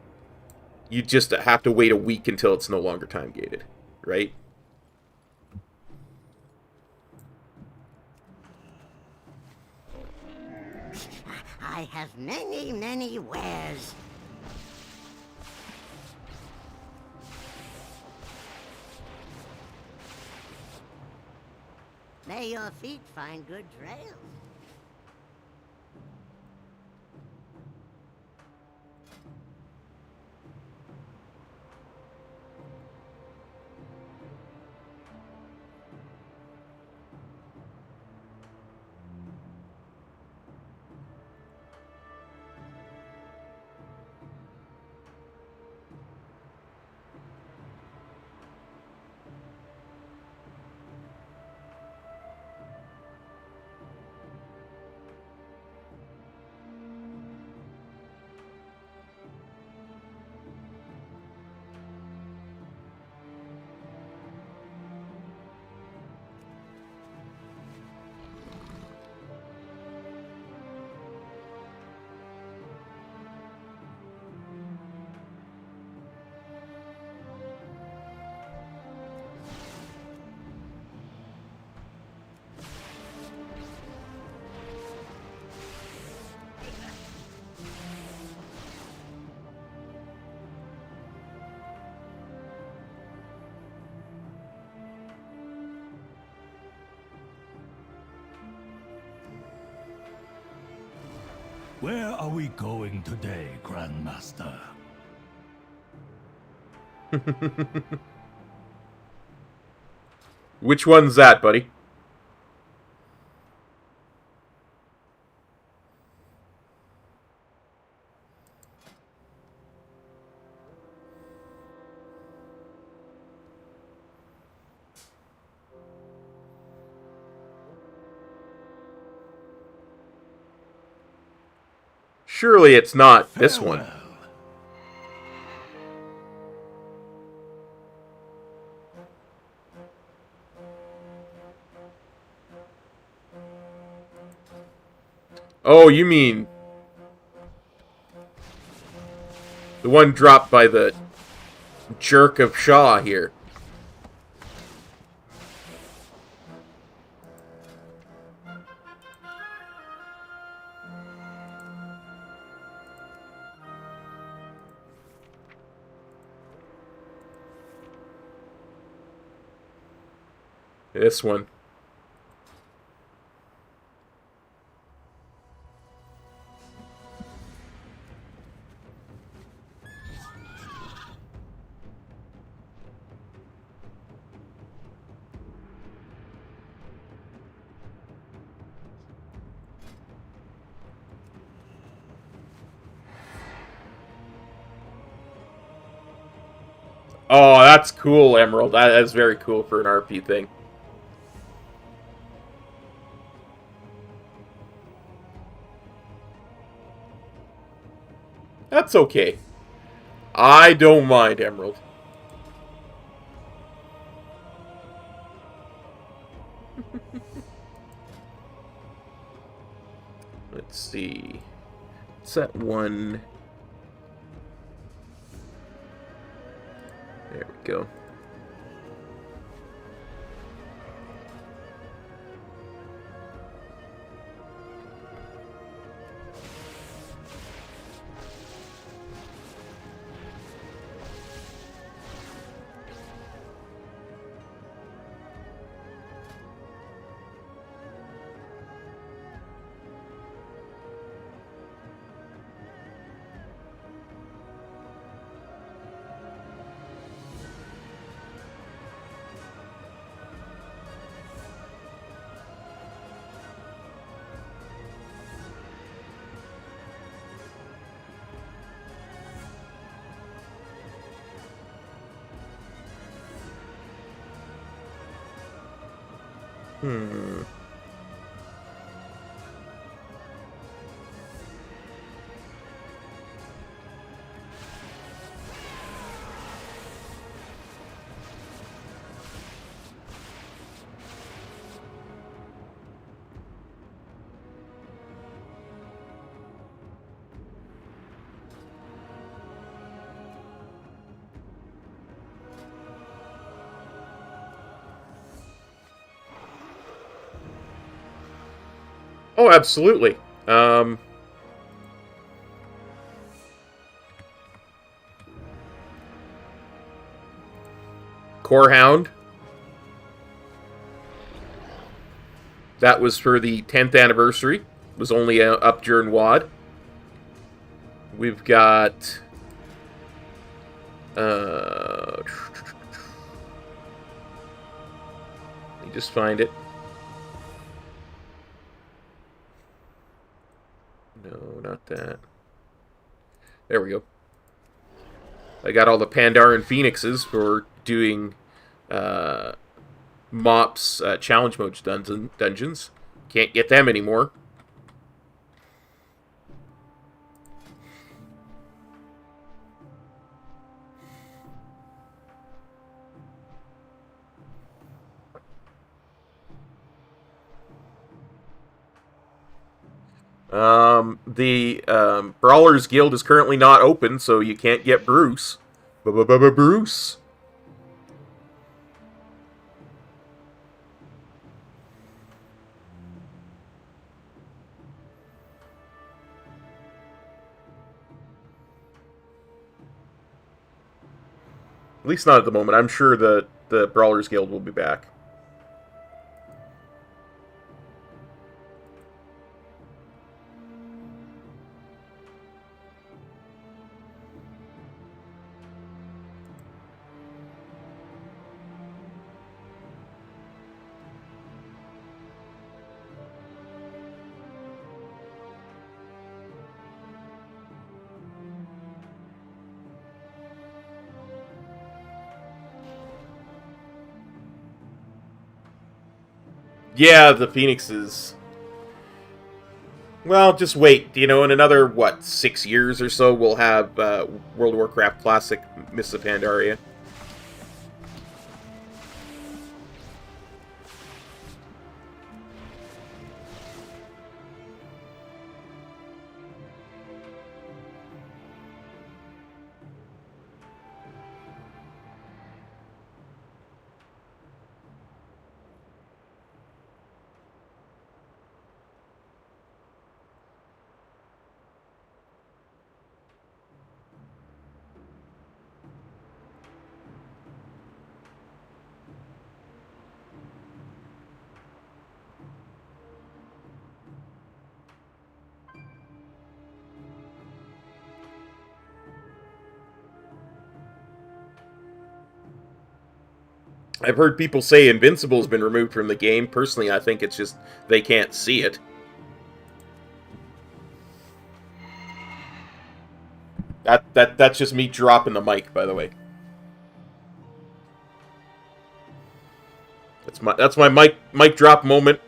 you just have to wait a week until it's no longer time-gated, right? I have many, many wares. May your feet find good trails. Where are we going today, Grandmaster? Which one's that, buddy? Surely it's not this one. Oh, you mean the one dropped by the jerk of Shaw here. This one. Oh, that's cool, Emerald. That is very cool for an RP thing. That's okay. I don't mind, Emerald. Let's see. What's that one? There we go. Oh, absolutely. Corehound. That was for the 10th anniversary. It was only up during WAD. We've got... let me just find it. No, not that. There we go. I got all the Pandaren Phoenixes for doing Mop's challenge mode dungeons. Can't get them anymore. The Brawlers Guild is currently not open, so you can't get Bruce. Bruce. At least not at the moment. I'm sure the Brawlers Guild will be back. Yeah, the Phoenixes. Well, just wait. You know, in another, what, 6 years or so, we'll have World of Warcraft Classic Mists of Pandaria. I've heard people say Invincible's been removed from the game. Personally, I think it's just they can't see it. That's just me dropping the mic, by the way. That's my mic drop moment.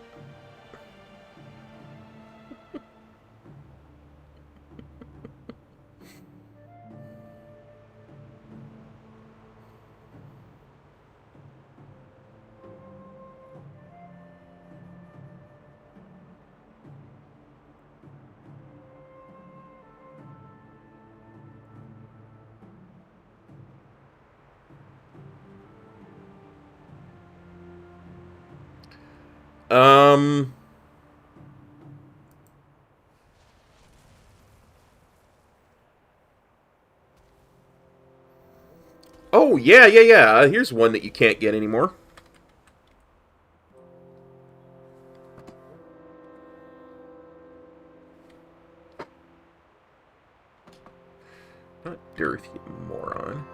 Oh, yeah. Here's one that you can't get anymore. Not Dearth, you moron.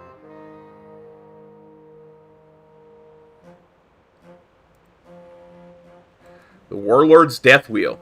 The Warlord's Death Wheel.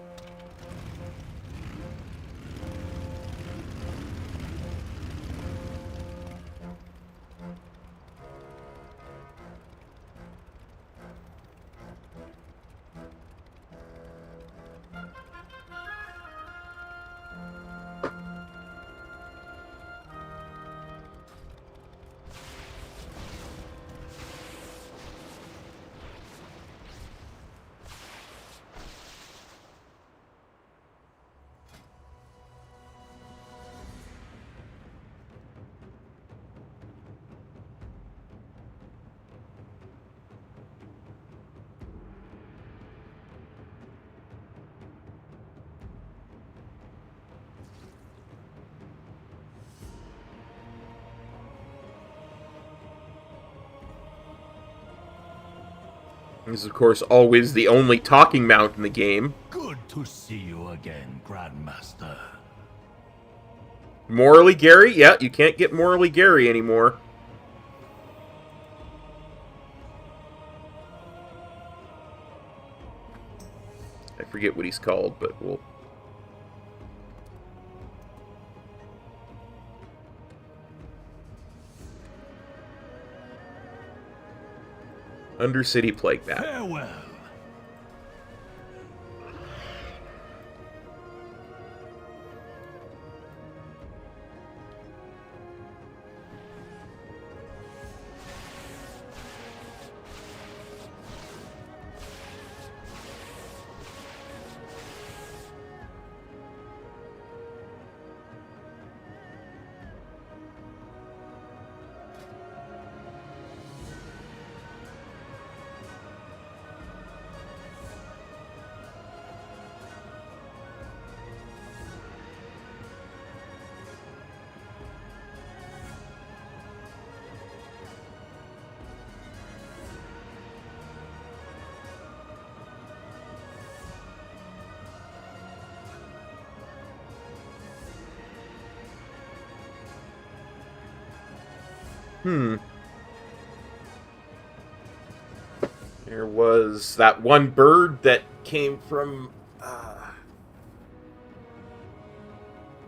He's, of course, always the only talking mount in the game. Good to see you again, Grandmaster. Morally Gary? Yeah, you can't get Morally Gary anymore. I forget what he's called, but we'll... Undercity Plague Bat. Farewell. There was that one bird that came from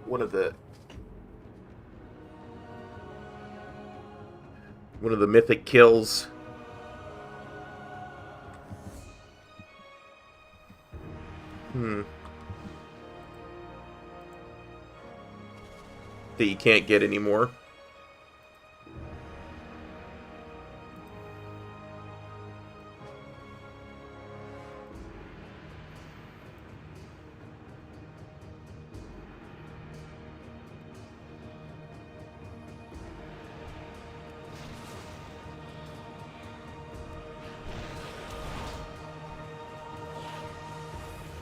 one of the mythic kills. That you can't get anymore.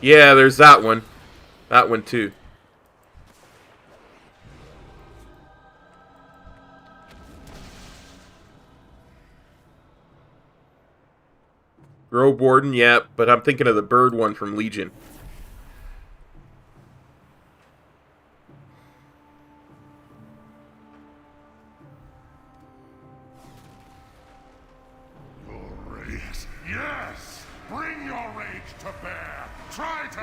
Yeah, there's that one. That one, too. Grove Warden, yeah, but I'm thinking of the bird one from Legion. Yes, yes! Bring your rage to bear! Try to...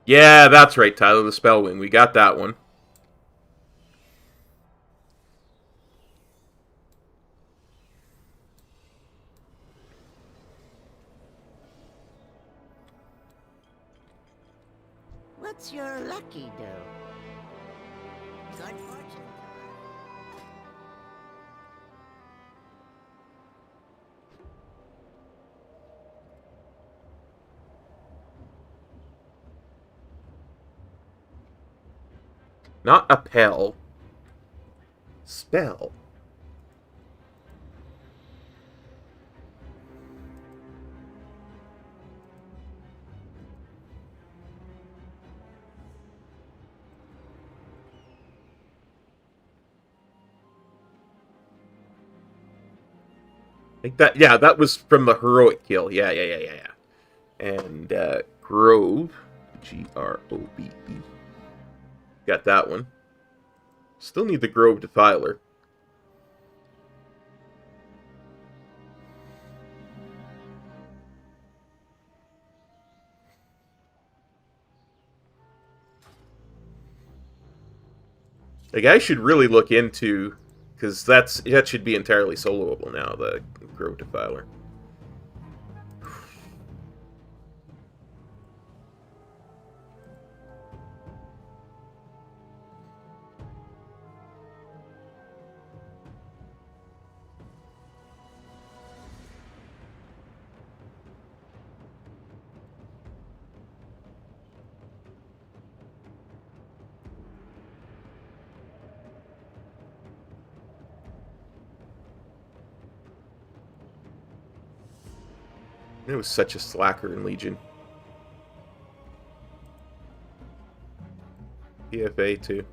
Yeah, that's right, Tyler, the Spellwing. We got that one. What's your lucky do? Good fortune. Not appel. Spell. Like that, yeah, that was from the heroic kill. Yeah. And Grove, G-R-O-V-E. Got that one. Still need the Grove Defiler. Like, I should really look into, because that should be entirely soloable now, the Grove Defiler. It was such a slacker in Legion. PFA too.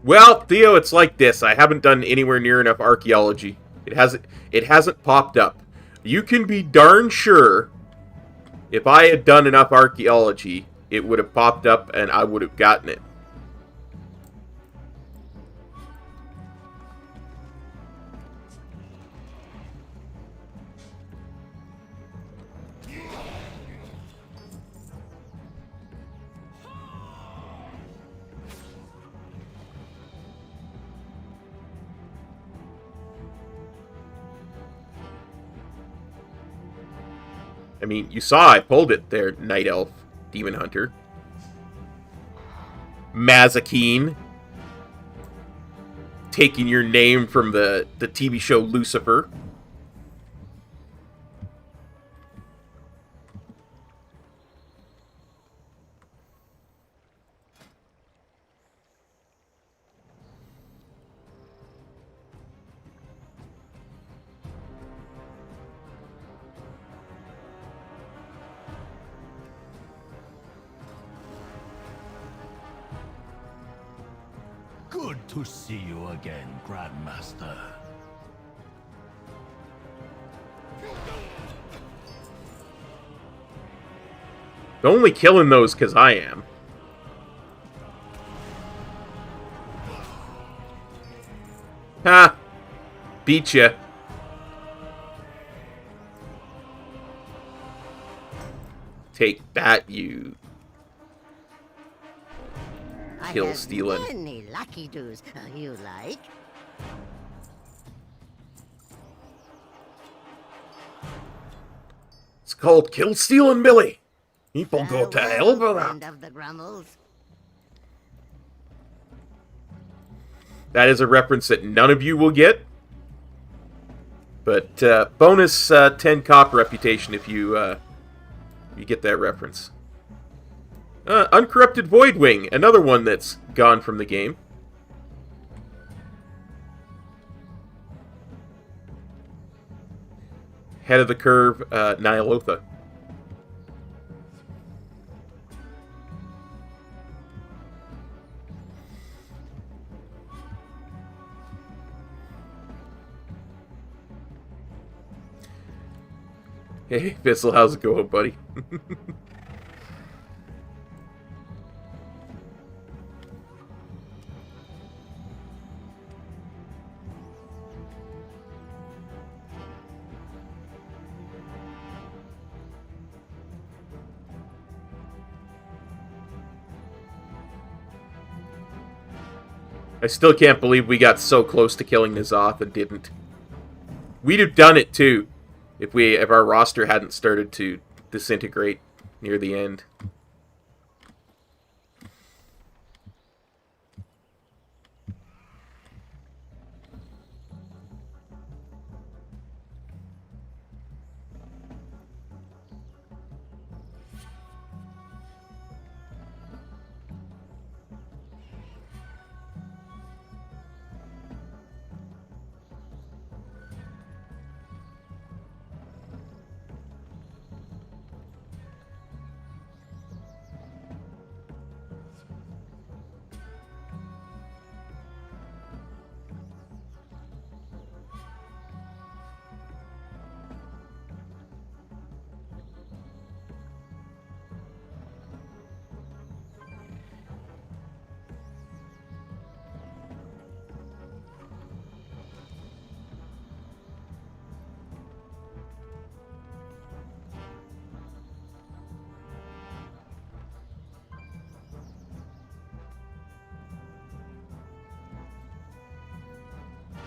Well, Theo, it's like this. I haven't done anywhere near enough archaeology. It hasn't popped up. You can be darn sure if I had done enough archaeology, it would have popped up and I would have gotten it. I mean, you saw I pulled it there, Night Elf, Demon Hunter. Mazakeen. Taking your name from the TV show Lucifer. Good to see you again, Grandmaster. Only killing those because I am. Ha! Beat ya. Take that, you kill stealing. Any lucky doos you like? It's called kill stealing, Billy. People go to hell for that. Of the Grummels. That is a reference that none of you will get. But bonus 10 cop reputation if you get that reference. Uncorrupted Voidwing, another one that's gone from the game. Head of the curve, Nyalotha. Hey, Bissell, how's it going, buddy? I still can't believe we got so close to killing N'Zoth and didn't. We'd have done it too if our roster hadn't started to disintegrate near the end.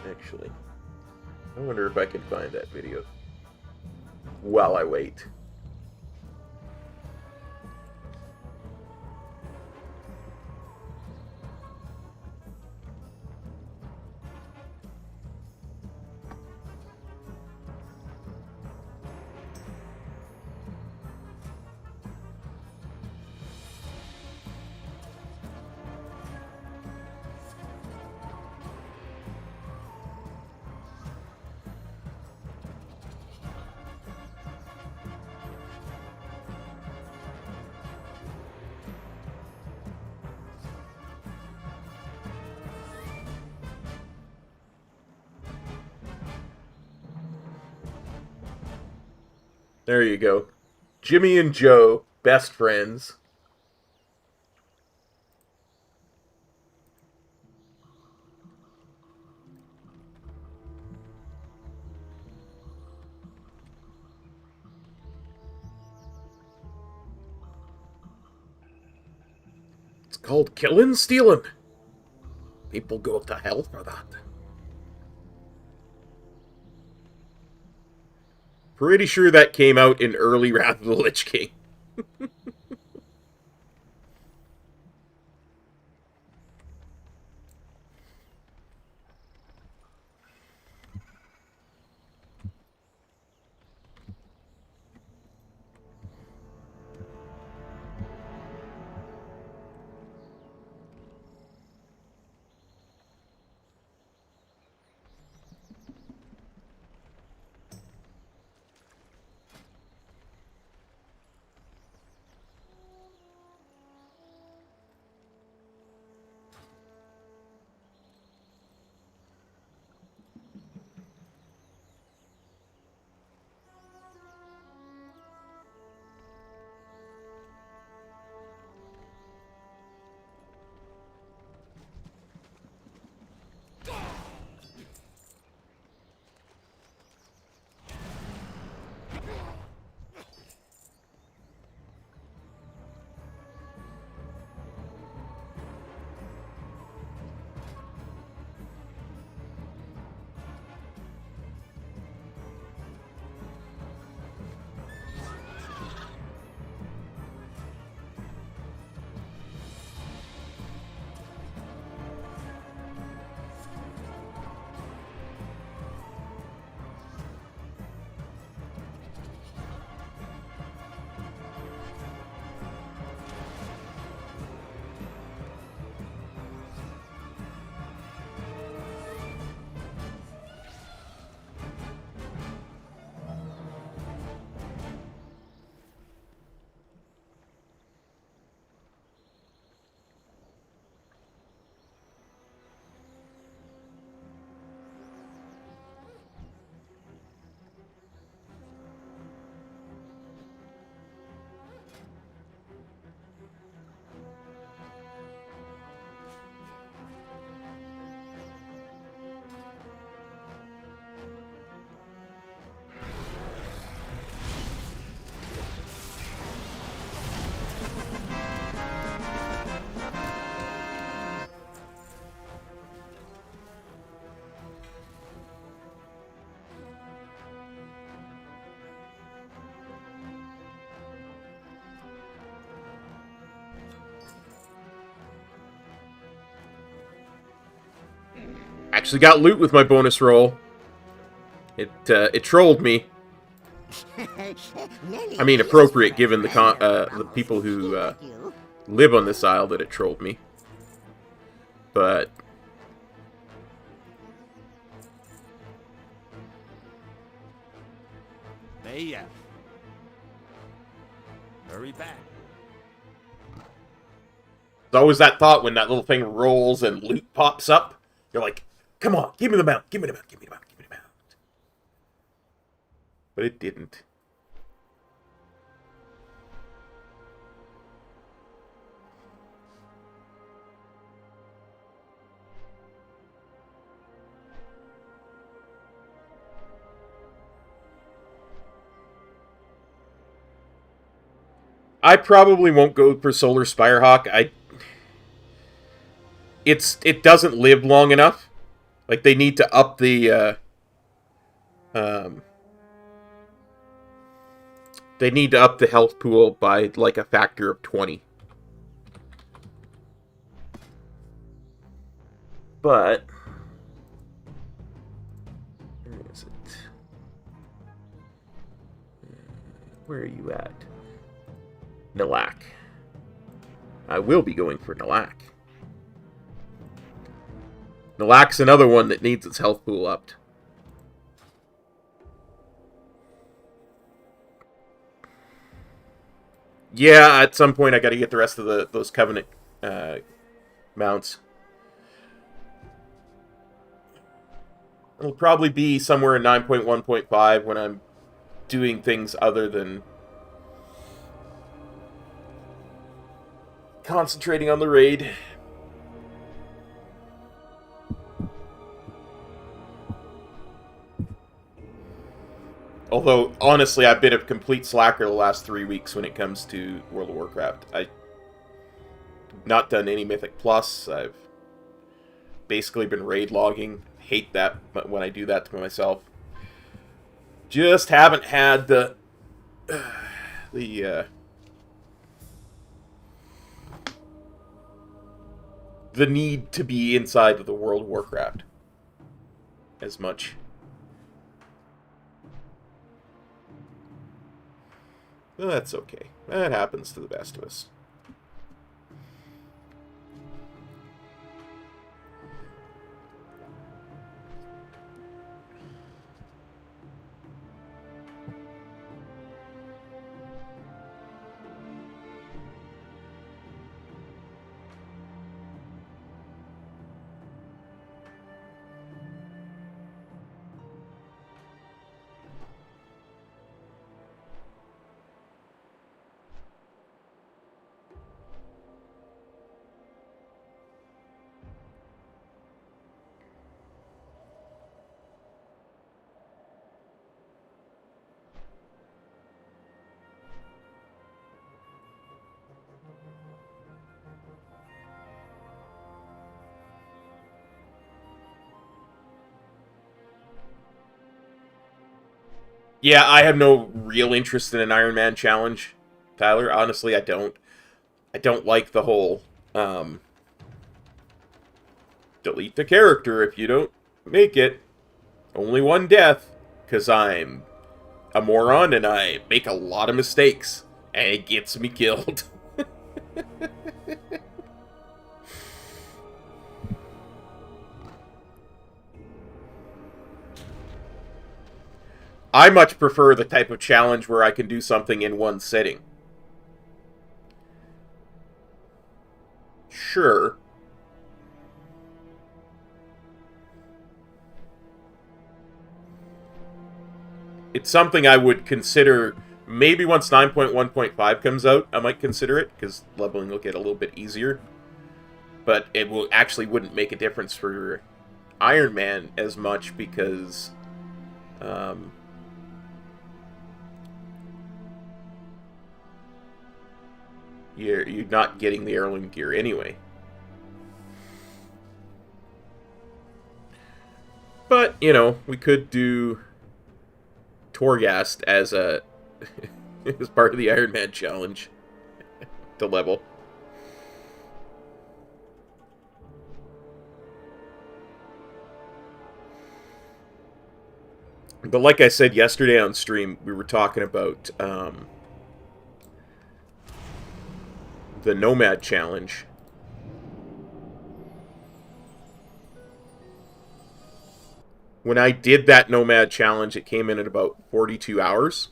Actually, I wonder if I can find that video while I wait. There you go. Jimmy and Joe, best friends. It's called killing, stealing. People go to hell for that. Pretty sure that came out in early Wrath of the Lich King. Actually got loot with my bonus roll. It trolled me. I mean, appropriate given the people who live on this isle that it trolled me. But Hey, yeah. Hurry back. there's always that thought when that little thing rolls and loot pops up. You're like, come on, give me the mount, give me the mount, give me the mount, give me the mount. But it didn't. I probably won't go for Solar Spirehawk. It doesn't live long enough. Like, they need to up the they need to up the health pool by like a factor of 20. But where is it? Where are you at? Nalak. I will be going for Nalak. Nalak's another one that needs its health pool upped. Yeah, at some point I gotta get the rest of those Covenant mounts. It'll probably be somewhere in 9.1.5 when I'm doing things other than concentrating on the raid. Although, honestly, I've been a complete slacker the last 3 weeks when it comes to World of Warcraft. I've not done any Mythic Plus. I've basically been raid logging. Hate that when I do that to myself. Just haven't had the need to be inside of the World of Warcraft as much. Well, that's okay. That happens to the best of us. Yeah, I have no real interest in an Iron Man challenge, Tyler. Honestly, I don't. I don't like the whole, delete the character if you don't make it. Only one death, because I'm a moron and I make a lot of mistakes, and it gets me killed. I much prefer the type of challenge where I can do something in one sitting. Sure. It's something I would consider, maybe once 9.1.5 comes out, I might consider it, because leveling will get a little bit easier. But it will actually wouldn't make a difference for Iron Man as much, because you're not getting the heirloom gear anyway. But, you know, we could do Torghast as a as part of the Iron Man challenge to level. But like I said yesterday on stream, we were talking about the Nomad challenge. When I did that Nomad challenge, it came in at about 42 hours.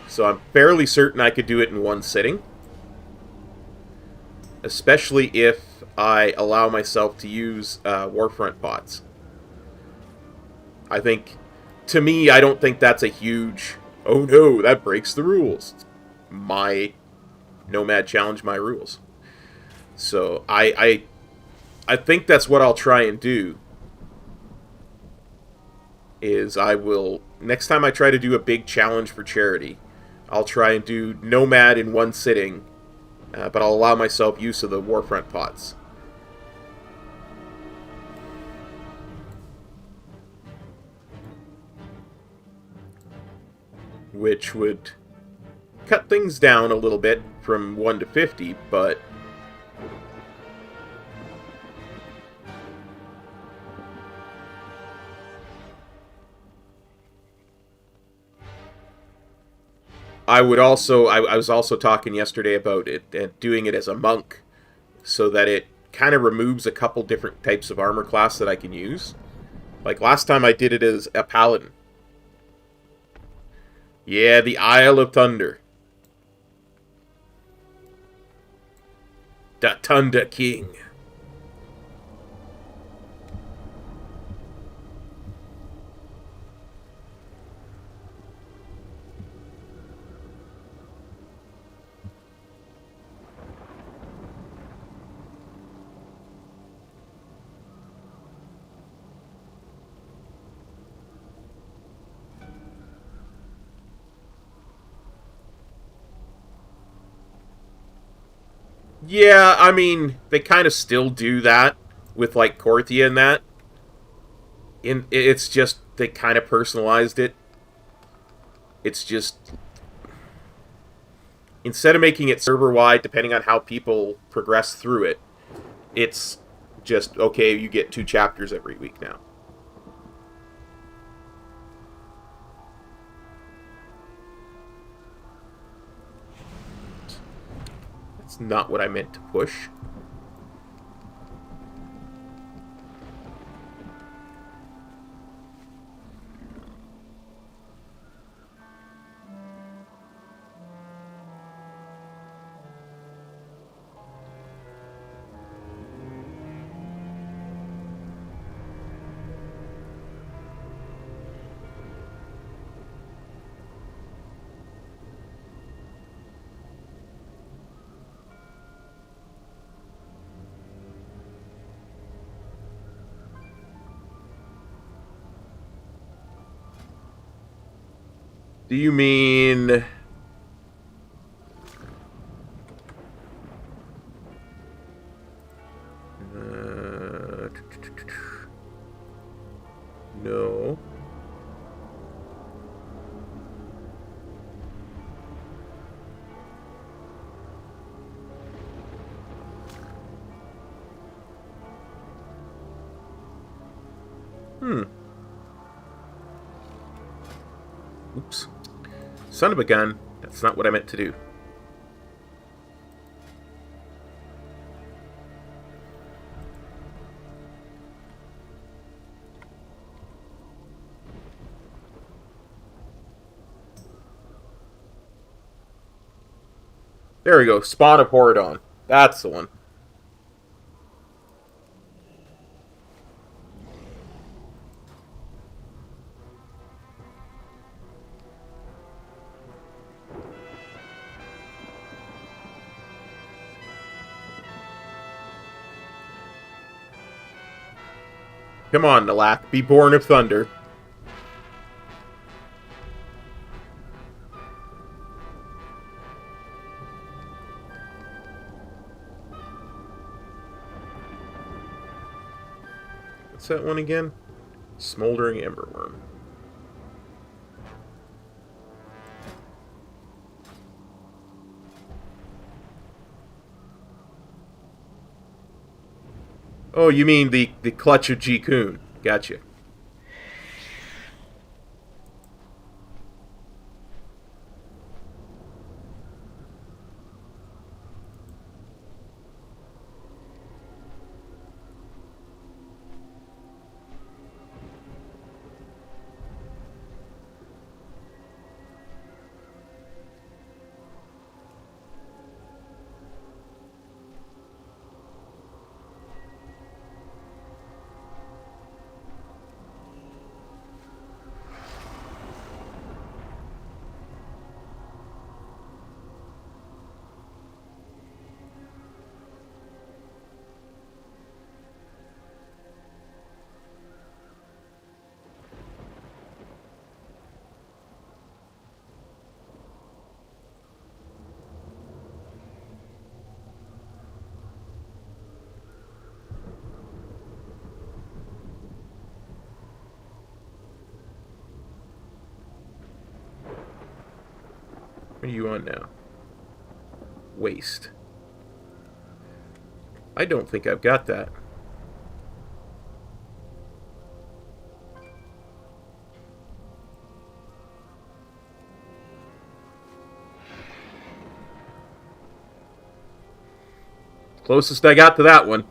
So I'm fairly certain I could do it in one sitting. Especially if I allow myself to use Warfront bots. I think, to me, I don't think that's a huge, oh no, that breaks the rules. My Nomad challenge, my rules. So I think that's what I'll try and do. Is I will, next time I try to do a big challenge for charity, I'll try and do Nomad in one sitting, but I'll allow myself use of the Warfront pots. Which would cut things down a little bit from 1 to 50, but I would also, I was also talking yesterday about it, doing it as a monk, so that it kind of removes a couple different types of armor class that I can use. Like last time I did it as a paladin. Yeah, the Isle of Thunder. The Thunder King. Yeah, I mean, they kind of still do that with, like, Korthia and that. It's just, they kind of personalized it. It's just, instead of making it server-wide, depending on how people progress through it, it's just, okay, you get 2 chapters every week now. That's not what I meant to push. Do you mean... No. Oops. Son of a gun. That's not what I meant to do. There we go. Spawn of Horadon. That's the one. Come on, Nalak. Be born of thunder. What's that one again? Smoldering Emberworm. Oh, you mean the Clutch of Ji-Kun. Gotcha. What are you on now? Waste. I don't think I've got that. Closest I got to that one.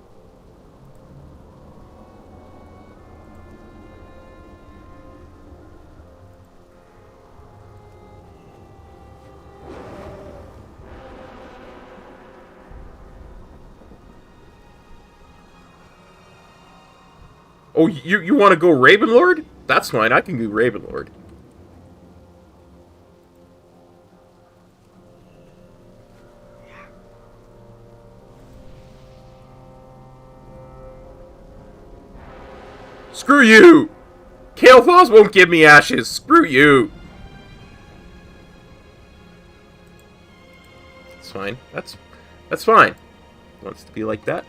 Oh, you want to go Ravenlord? That's fine, I can do Ravenlord. Screw you! Kael'thas won't give me ashes. Screw you! That's fine. That's fine. Wants to be like that.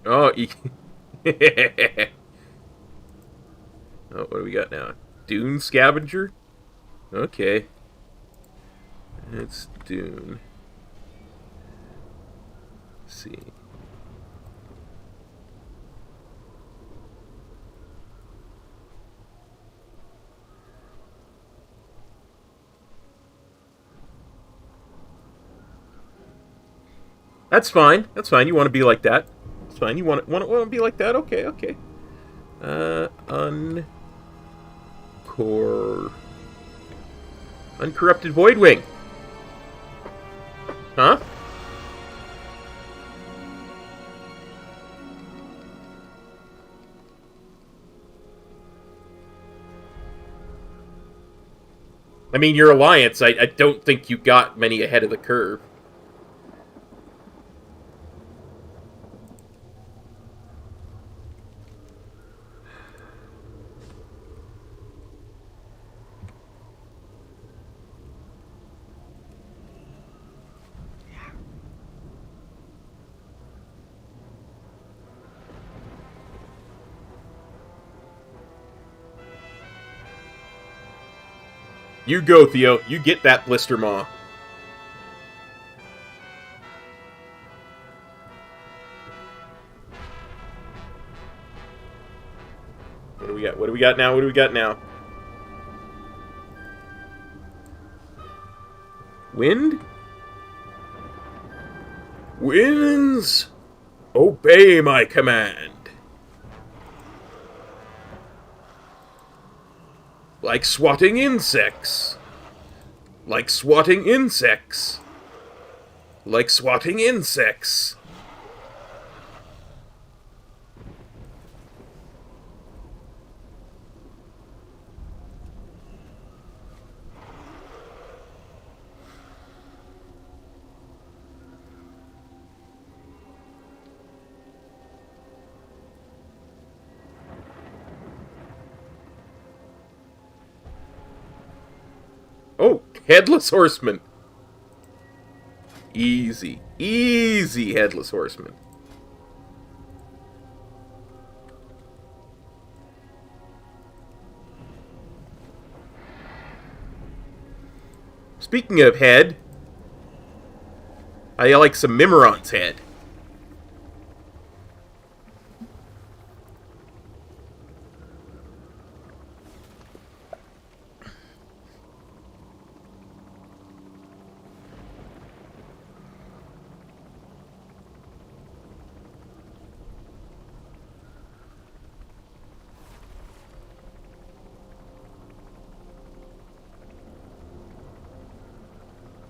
Oh, oh, what do we got now? Dune Scavenger? Okay. It's Dune. Let's see. That's fine. That's fine. You want to be like that. It's fine. You want to be like that? Okay, okay. Uncorrupted Voidwing. Huh? I mean, your alliance, I don't think you got many ahead of the curve. You go, Theo. You get that Blister Maw. What do we got? What do we got now? What do we got now? Wind? Winds, obey my command. Like swatting insects. Like swatting insects. Like swatting insects. Oh, Headless Horseman. Easy. Easy Headless Horseman. Speaking of head, I like some Mimiron's head.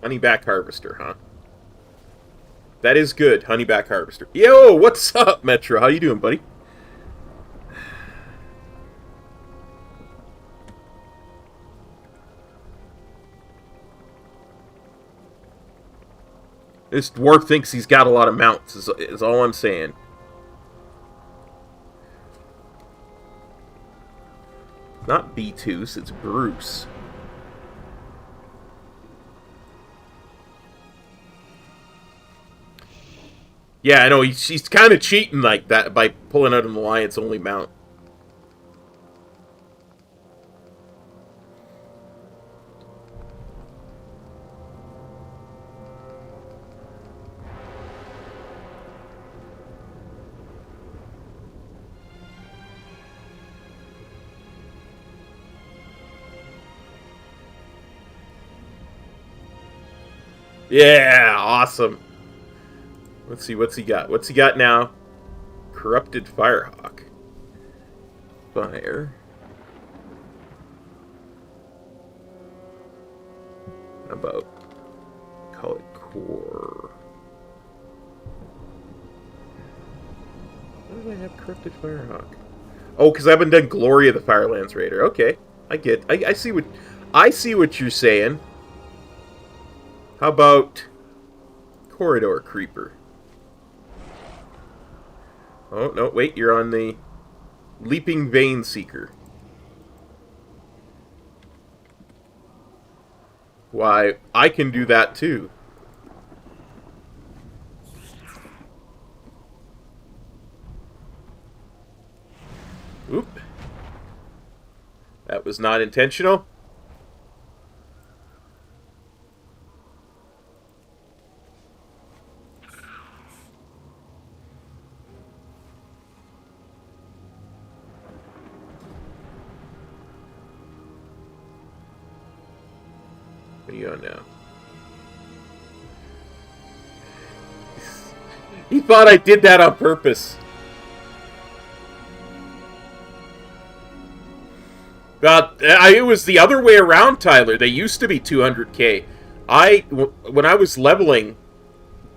Honeyback Harvester, huh? That is good, Honeyback Harvester. Yo, what's up, Metro? How you doing, buddy? This dwarf thinks he's got a lot of mounts, is all I'm saying. Not Beatus, it's Bruce. Yeah, I know, he's kind of cheating like that by pulling out an alliance-only mount. Yeah, awesome. Let's see, what's he got? What's he got now? Corrupted Firehawk. Fire. How about call it core? Why do I have Corrupted Firehawk? Oh, because I haven't done Glory of the Firelands Raider. Okay, I see what you're saying. How about Corridor Creeper? Oh no, wait, you're on the Leaping Vein Seeker. Why, I can do that too. Oop. That was not intentional. What are you on now? He thought I did that on purpose. It was the other way around, Tyler. They used to be 200k. When I was leveling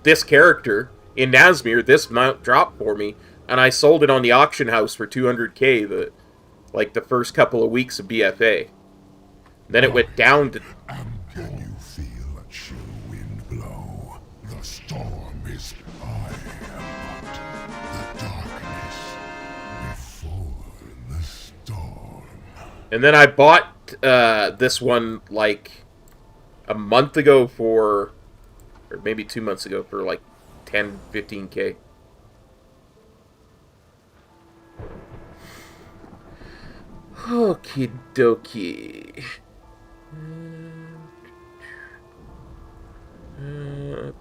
this character in Nazmir, this mount dropped for me, and I sold it on the auction house for 200k. The first couple of weeks of BFA. Then it went down to. Can you feel a chill wind blow? The storm is I am not the darkness before the storm. And then I bought this one like a month ago or maybe 2 months ago for like 10, 15k. Okie dokie.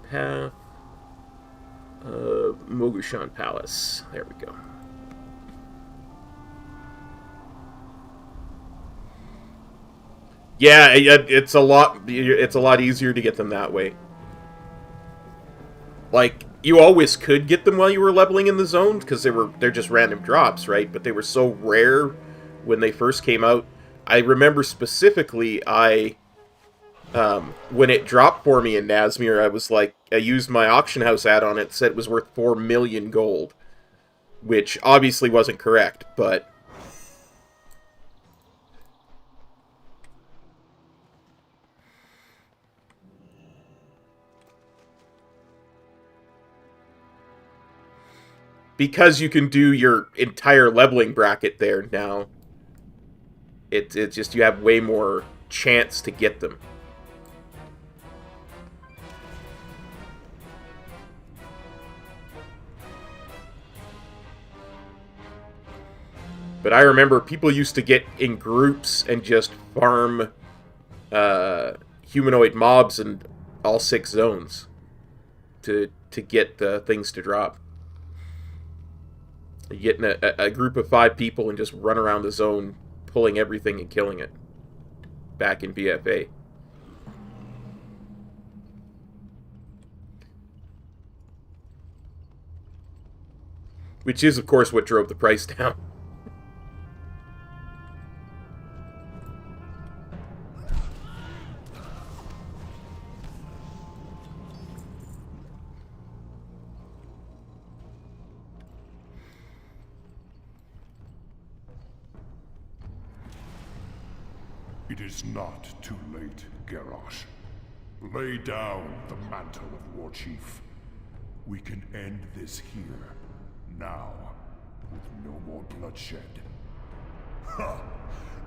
Path of Mogushan Palace. There we go. Yeah, it's a lot easier to get them that way. Like, you always could get them while you were leveling in the zone because they're just random drops, right? But they were so rare when they first came out. I remember specifically when it dropped for me in Nazmir, I used my auction house add-on. It said it was worth 4 million gold, which obviously wasn't correct, but because you can do your entire leveling bracket there now, it's just you have way more chance to get them. But I remember people used to get in groups and just farm humanoid mobs in all 6 zones to get things to drop. You get in a group of 5 people and just run around the zone pulling everything and killing it. Back in BFA. Which is, of course, what drove the price down. It is not too late, Garrosh. Lay down the mantle of War Chief. We can end this here, now, with no more bloodshed. Ha!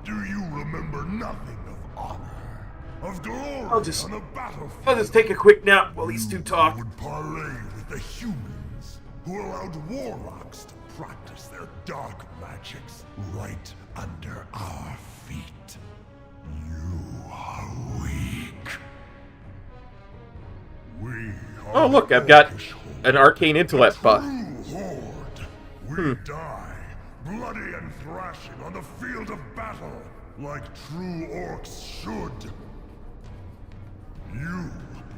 Do you remember nothing of honor, of glory on the battlefield? I'll just take a quick nap while these two talk. You would parley with the humans who allowed warlocks to practice their dark magics right under our feet. You are weak. Oh, look, I've got an arcane intellect buff. We die, bloody and thrashing on the field of battle, like true orcs should. You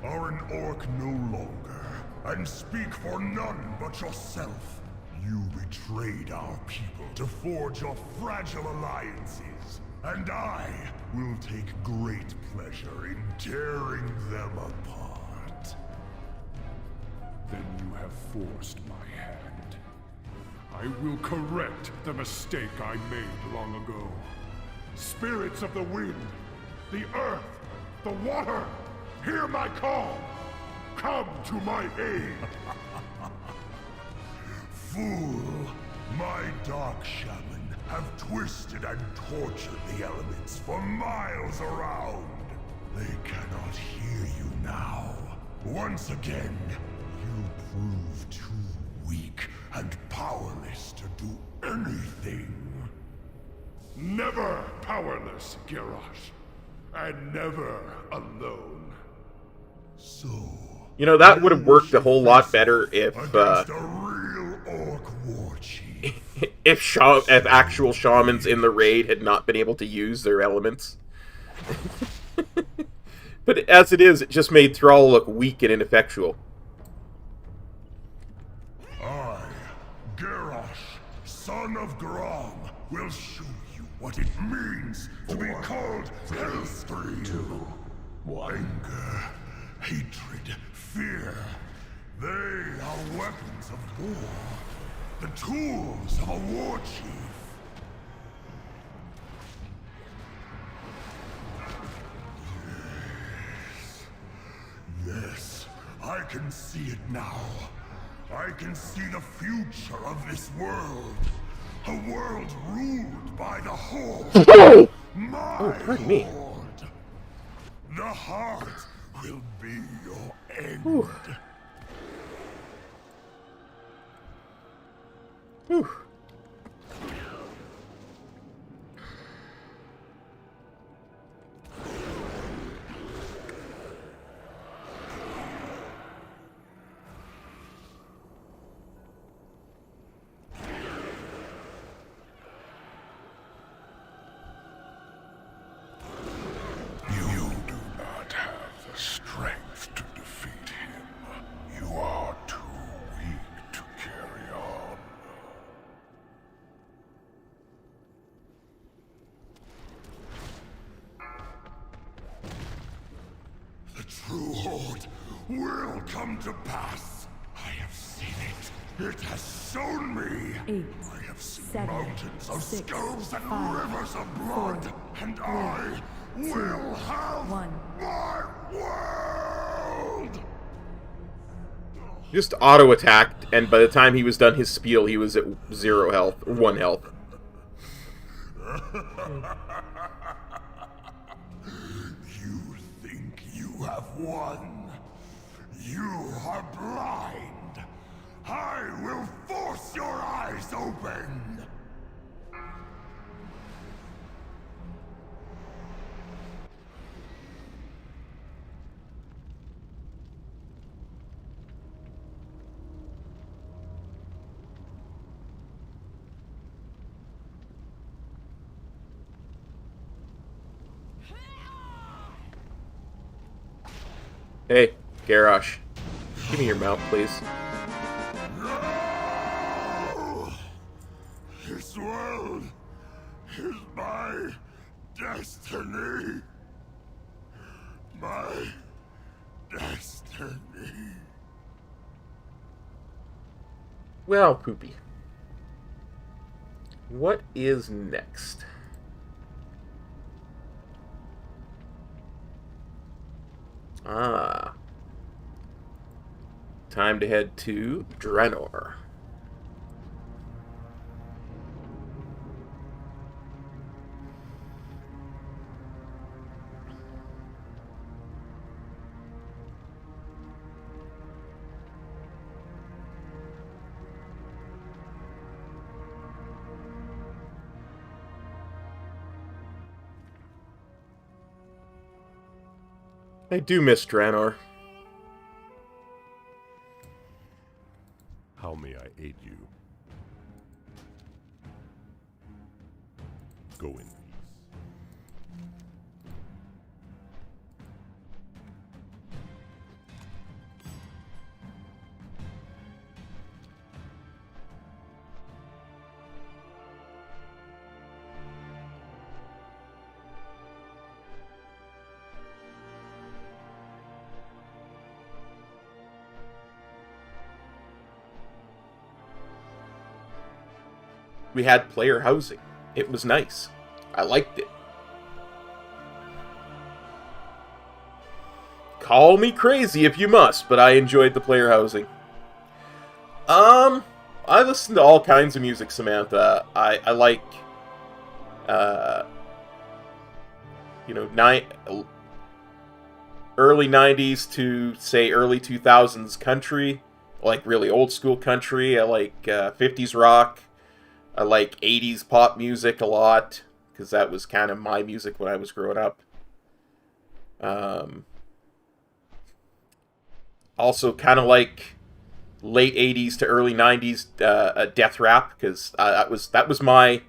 are an orc no longer, and speak for none but yourself. You betrayed our people to forge your fragile alliances, And I will take great pleasure in tearing them apart. Then you have forced my hand. I will correct the mistake I made long ago. Spirits of the wind, the earth, the water, hear my call! Come to my aid! Fool! My dark shaman have twisted and tortured the elements for miles around. They cannot hear you now. Once again, you prove too weak and powerless to do anything. Never powerless, Garrosh. And never alone. So... You know, that would have worked a whole lot better if, if actual shamans in the raid had not been able to use their elements. But as it is, it just made Thrall look weak and ineffectual. I, Garrosh, son of Grom, will show you what it means to be called Hellscream. Anger, hatred, fear. They are weapons of war. The tools of a war chief. Yes, I can see it now. I can see the future of this world. A world ruled by the Horde. My Horde. The heart will be your end. Whew. Whew. True Horde will come to pass. I have seen it. It has shown me. I have seen mountains of skulls and rivers of blood. And I will have my world! Just auto-attacked, and by the time he was done his spiel, he was at 0 health, or 1 health. You have won. You are blind. I will force your eyes open. Hey, Garrosh. Give me your mount, please. No! This world is my destiny. My destiny. Well, Poopy. What is next? Ah. Time to head to Draenor. I do miss Draenor. How may I aid you? Go in. we had player housing. It was nice. I liked it. Call me crazy if you must, but I enjoyed the player housing. I listen to all kinds of music, Samantha. I like, you know, early 90s to, say, early 2000s country. I like really old school country. I like 50s rock. I like 80s pop music a lot, because that was kind of my music when I was growing up. Also kind of like late 80s to early 90s death rap, because that was my,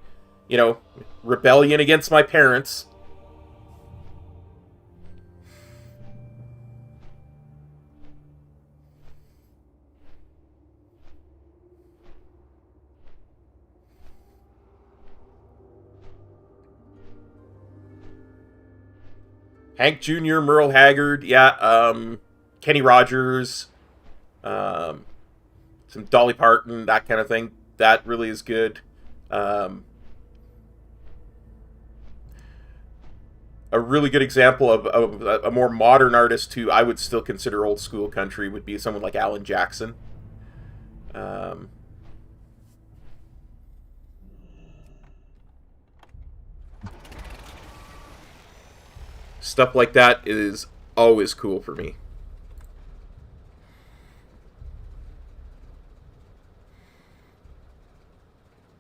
you know, rebellion against my parents. Hank Jr., Merle Haggard, yeah, Kenny Rogers, some Dolly Parton, that kind of thing. That really is good. A really good example of a more modern artist who I would still consider old school country would be someone like Alan Jackson. Stuff like that is always cool for me.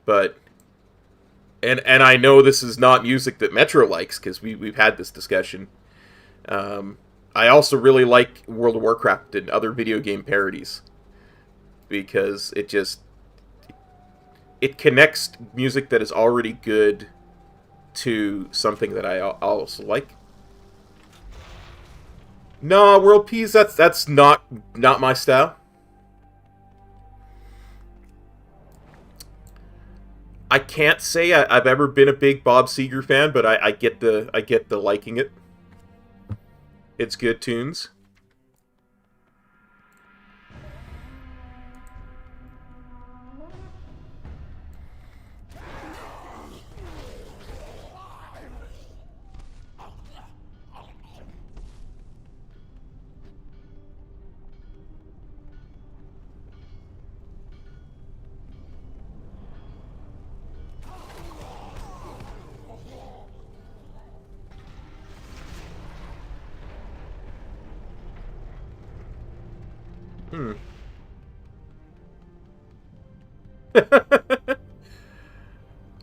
But and I know this is not music that Metro likes, because we've had this discussion. I also really like World of Warcraft and other video game parodies, because it connects music that is already good to something that I also like. No, World Peas, that's not my style. I can't say I've ever been a big Bob Seger fan, but I get the liking it. It's good tunes.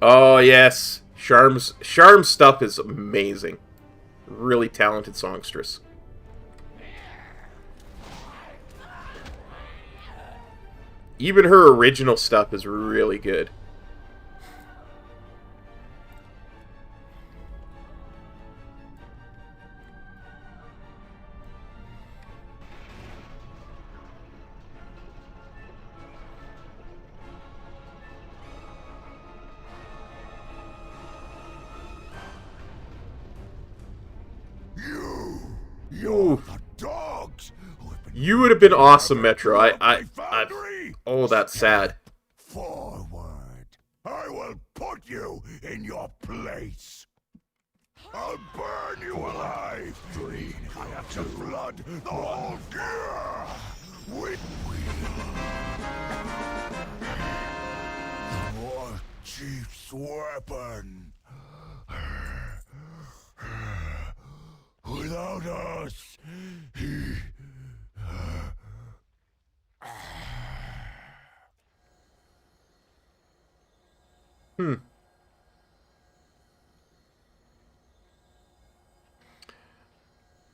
Oh yes, Charm's stuff is amazing. Really talented songstress. Even her original stuff is really good. You're the dogs. You would have been awesome, Metro. Oh, that's sad. Forward. I will put you in your place. I'll burn you alive. I have to flood the whole gear with the War Chief's weapon. Without us, he...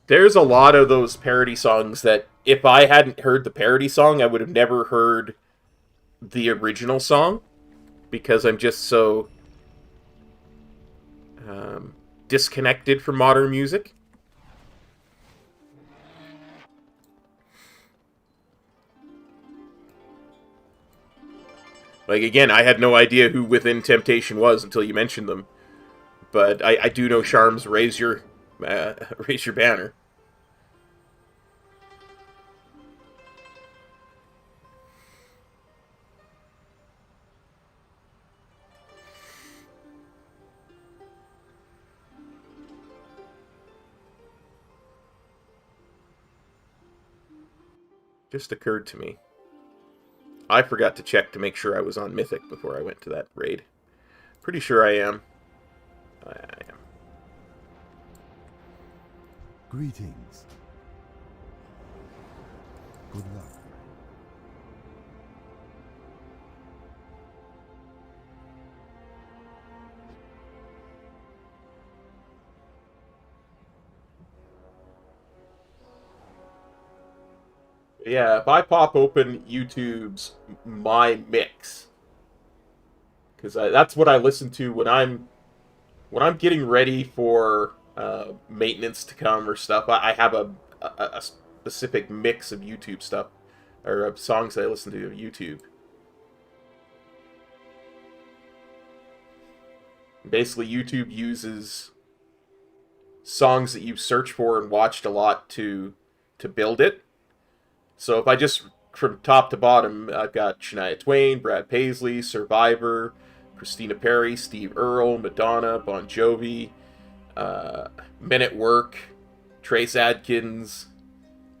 There's a lot of those parody songs that if I hadn't heard the parody song, I would have never heard the original song, because I'm just so disconnected from modern music. Like, again, I had no idea who Within Temptation was until you mentioned them. But I do know Charm's Raise Your Banner. Just occurred to me. I forgot to check to make sure I was on Mythic before I went to that raid. Pretty sure I am. I am. Greetings. Good luck. Yeah, if I pop open YouTube's My Mix, because that's what I listen to when I'm getting ready for maintenance to come or stuff. I have a specific mix of YouTube stuff, or of songs that I listen to on YouTube. Basically, YouTube uses songs that you've searched for and watched a lot to build it. So if I just, from top to bottom, I've got Shania Twain, Brad Paisley, Survivor, Christina Perri, Steve Earle, Madonna, Bon Jovi, Men at Work, Trace Adkins,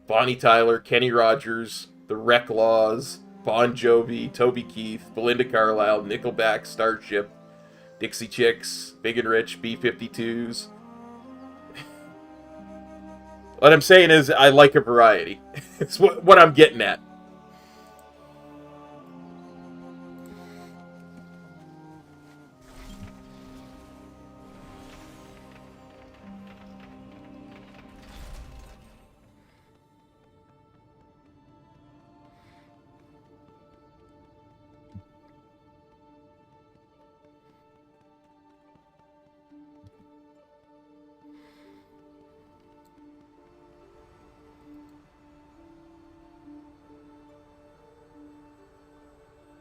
Bonnie Tyler, Kenny Rogers, The Recklaws, Bon Jovi, Toby Keith, Belinda Carlisle, Nickelback, Starship, Dixie Chicks, Big and Rich, B-52s. What I'm saying is I like a variety. It's what I'm getting at.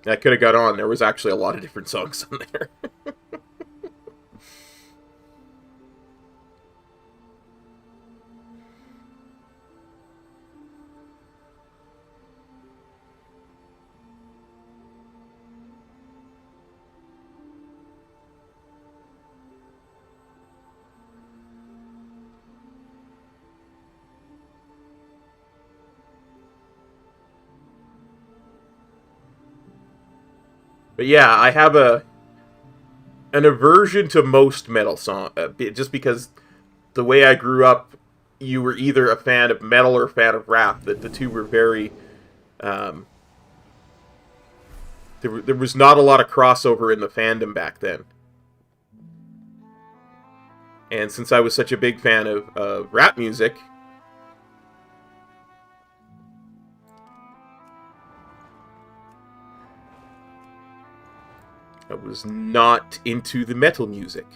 I could have got on. There was actually a lot of different songs on there. But yeah, I have an aversion to most metal song, just because the way I grew up, you were either a fan of metal or a fan of rap. That the two were very. There was not a lot of crossover in the fandom back then. And since I was such a big fan of rap music, I was not into the metal music.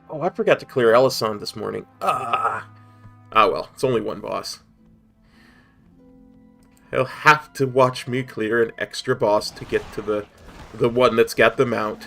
Oh, I forgot to clear Ellison this morning. Ah well, it's only one boss. He'll have to watch me clear an extra boss to get to the one that's got the mount.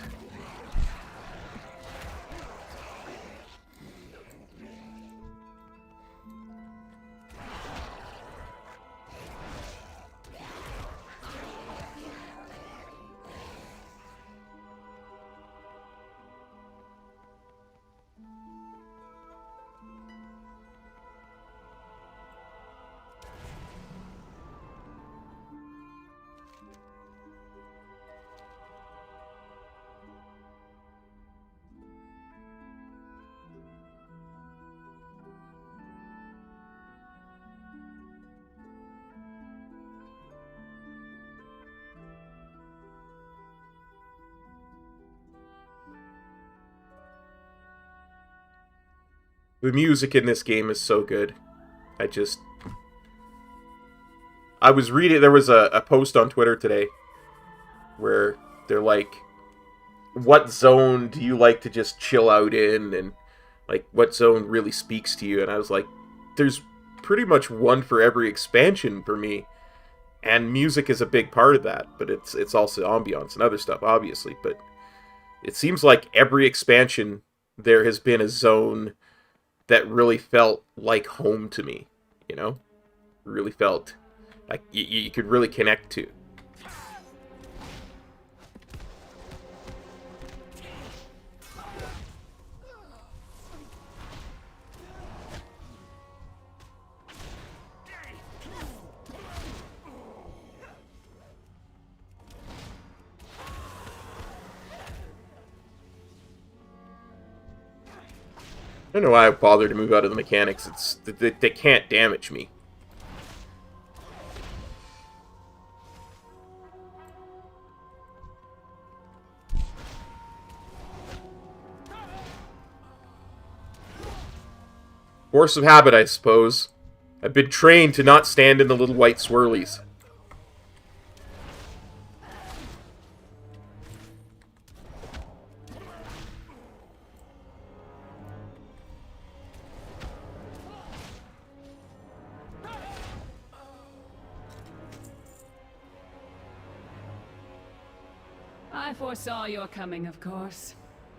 The music in this game is so good. I was reading, there was a post on Twitter today where they're like, what zone do you like to just chill out in? And like, what zone really speaks to you? And I was like, there's pretty much one for every expansion for me. And music is a big part of that, but it's also ambiance and other stuff, obviously. But it seems like every expansion there has been a zone that really felt like home to me, you know? Really felt like you could really connect to. I don't know why I bother to move out of the mechanics. It's they can't damage me. Force of habit, I suppose. I've been trained to not stand in the little white swirlies. I foresaw your coming, of course.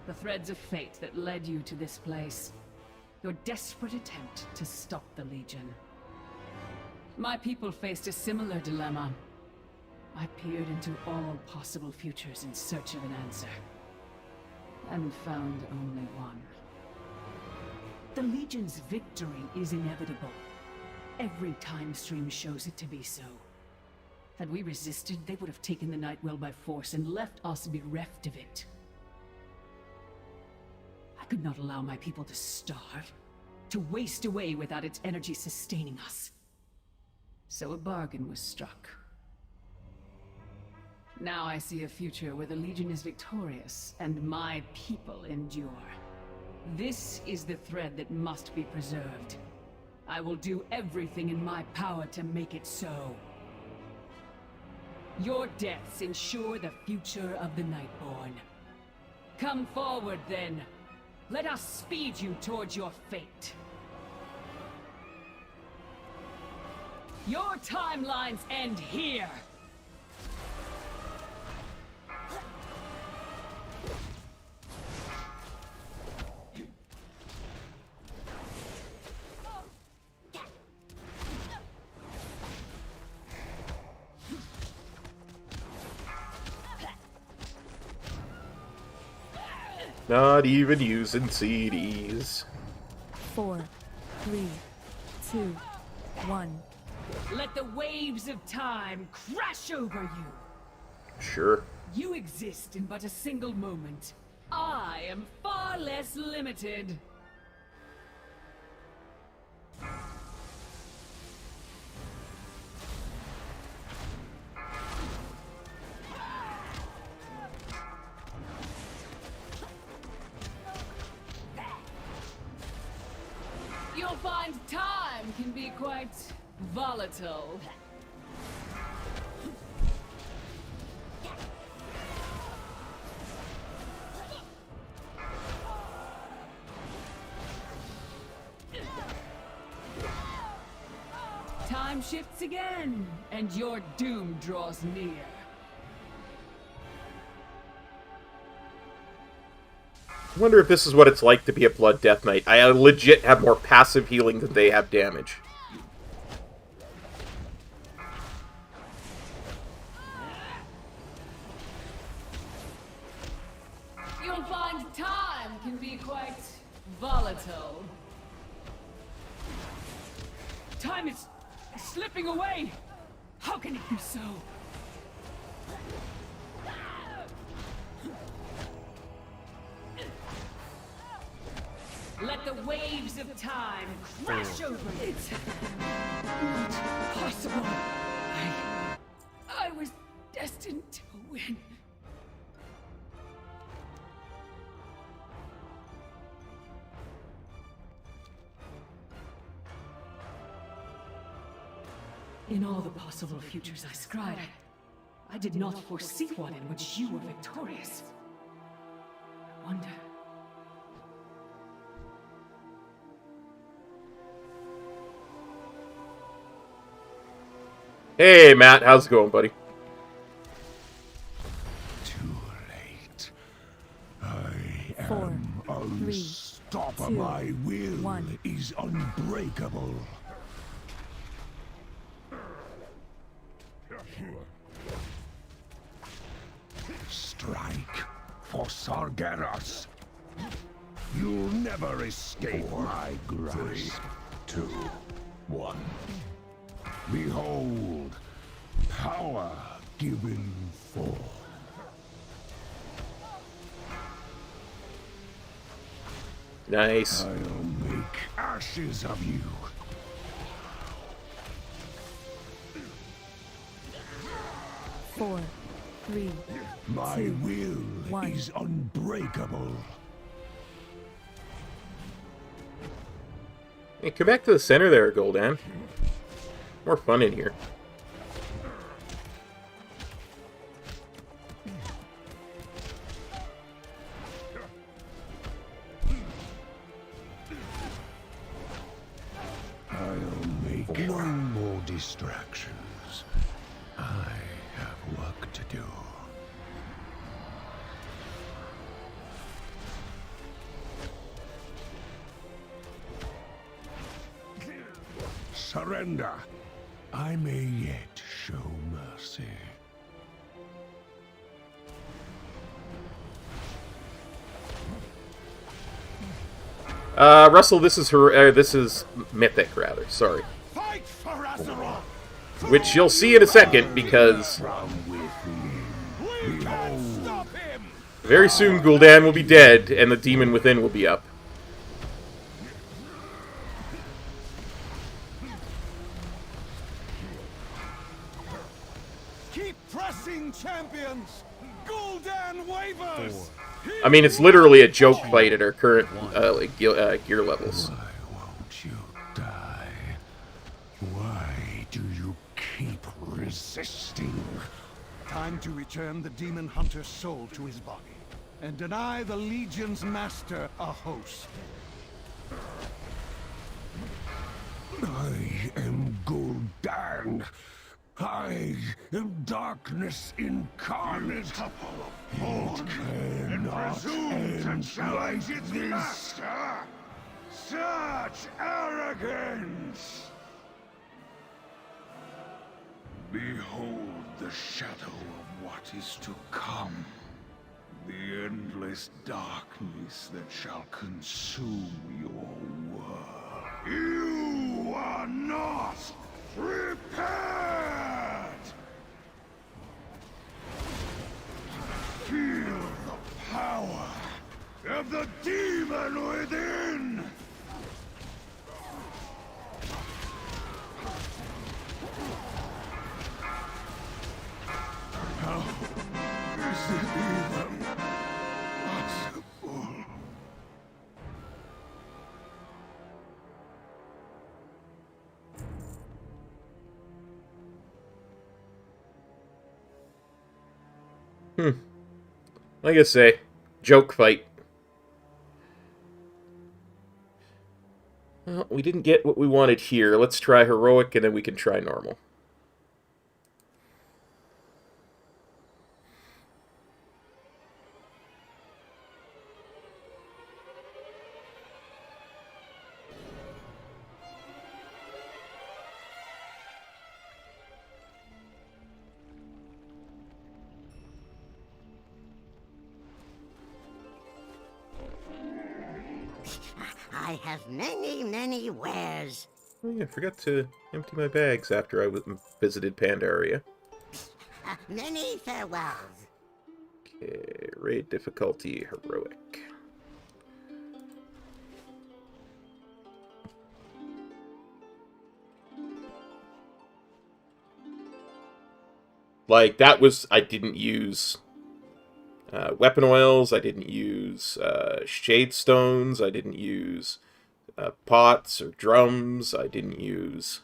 The threads of fate that led you to this place. Your desperate attempt to stop the Legion. My people faced a similar dilemma. I peered into all possible futures in search of an answer. And found only one. The Legion's victory is inevitable. Every time stream shows it to be so. Had we resisted, they would have taken the Nightwell by force and left us bereft of it. I could not allow my people to starve, to waste away without its energy sustaining us. So a bargain was struck. Now I see a future where the Legion is victorious, and my people endure. This is the thread that must be preserved. I will do everything in my power to make it so. Your deaths ensure the future of the Nightborn. Come forward, then. Let us speed you towards your fate. Your timelines end here! Not even using CDs. 4, 3, 2, 1. Let the waves of time crash over you! Sure. You exist in but a single moment. I am far less limited. You'll find time can be quite volatile. Time shifts again, and your doom draws near. I wonder if this is what it's like to be a Blood Death Knight. I legit have more passive healing than they have damage. You'll find time can be quite volatile. Time is slipping away! How can it be so? Let the waves of time crash over you. It's not possible. I was destined to win. In all the possible futures I scried, I did not foresee one in which you were victorious. I wonder... Hey, Matt. How's it going, buddy? Too late. I 4, am 3, unstoppable. 2, My will 1. is unbreakable. Strike for Sargeras. You'll never escape my grasp. 3, 2, 1. Behold, power given forth. Nice. I'll ashes of you. 4, 3, My 2, will 1. is unbreakable. Hey, come back to the center there, Gul'dan. More fun in here. I'll make no more distractions. I have work to do. Surrender. I may yet show mercy. Russell, this is her. This is Mythic, rather. Sorry. Fight for Azeroth! Which you'll see in a second, because very soon Gul'dan will be dead, and the demon within will be up. Keep pressing, champions! Gul'dan wavers! I mean, it's literally a joke fight at our current gear levels. Why won't you die? Why do you keep resisting? Time to return the demon hunter's soul to his body, and deny the Legion's master a host. I am Gul'dan. I am darkness incarnate. It cannot end like this. Such arrogance! Behold the shadow of what is to come. The endless darkness that shall consume your world. You are not prepared! Feel the power of the demon within! How is it even possible? Like I say, joke fight. Well, we didn't get what we wanted here. Let's try heroic, and then we can try normal. I have many, many wares. Oh yeah, I forgot to empty my bags after I visited Pandaria. Many farewells. Okay, raid difficulty, heroic. Like, that was, I didn't use weapon oils, I didn't use shade stones, I didn't use pots or drums, I didn't use,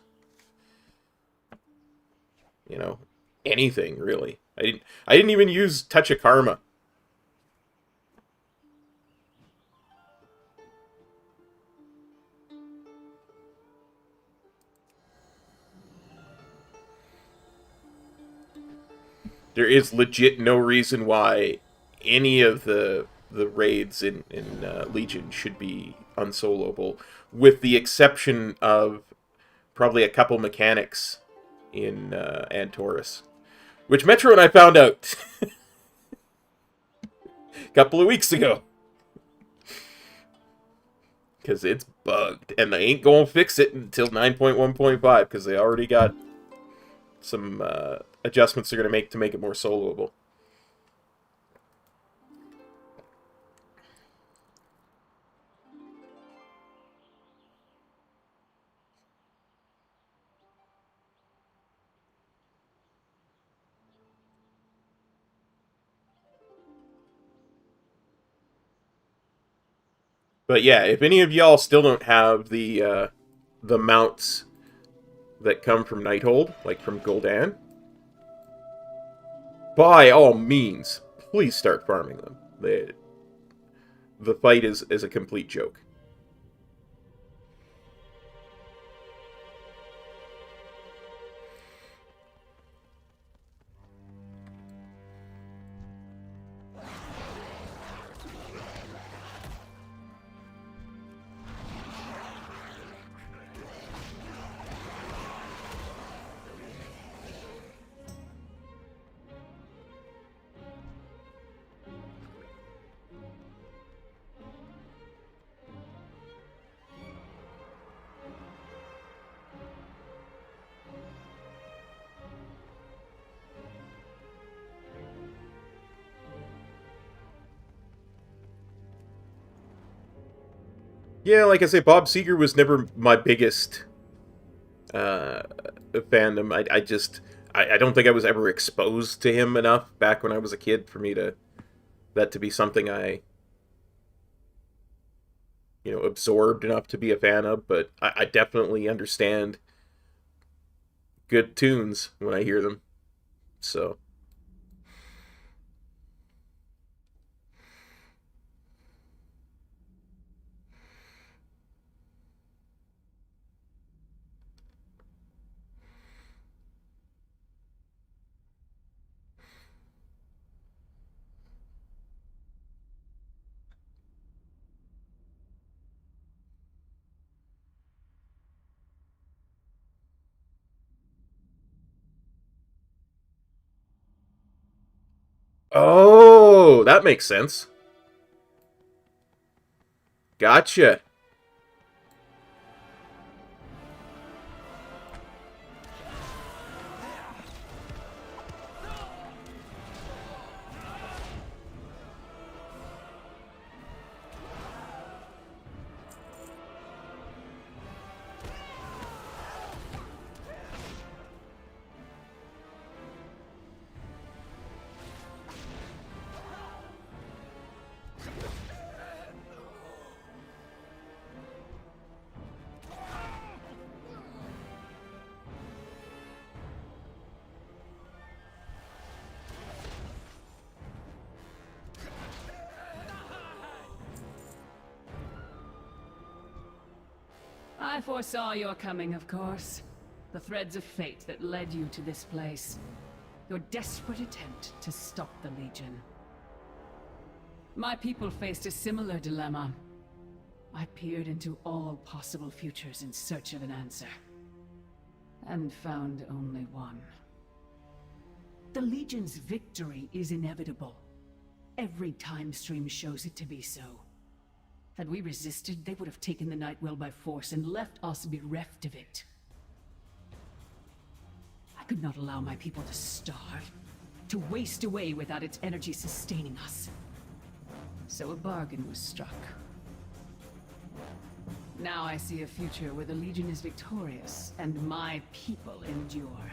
you know, anything really. I didn't even use Touch of Karma. There is legit no reason why any of the raids in Legion should be unsoloable, with the exception of probably a couple mechanics in Antorus, which Metro and I found out a couple of weeks ago. Because it's bugged, and they ain't gonna fix it until 9.1.5, because they already got some adjustments they're going to make it more soloable. But yeah, if any of y'all still don't have the mounts that come from Nighthold, like from Gul'dan, by all means, please start farming them. The fight is a complete joke. Yeah, like I say, Bob Seger was never my biggest fandom. I don't think I was ever exposed to him enough back when I was a kid for me to be something I absorbed enough to be a fan of. But I definitely understand good tunes when I hear them. So. Oh, that makes sense. Gotcha. I foresaw your coming, of course. The threads of fate that led you to this place. Your desperate attempt to stop the Legion. My people faced a similar dilemma. I peered into all possible futures in search of an answer. And found only one. The Legion's victory is inevitable. Every time stream shows it to be so. Had we resisted, they would have taken the Nightwell by force and left us bereft of it. I could not allow my people to starve, to waste away without its energy sustaining us. So a bargain was struck. Now I see a future where the Legion is victorious, and my people endure.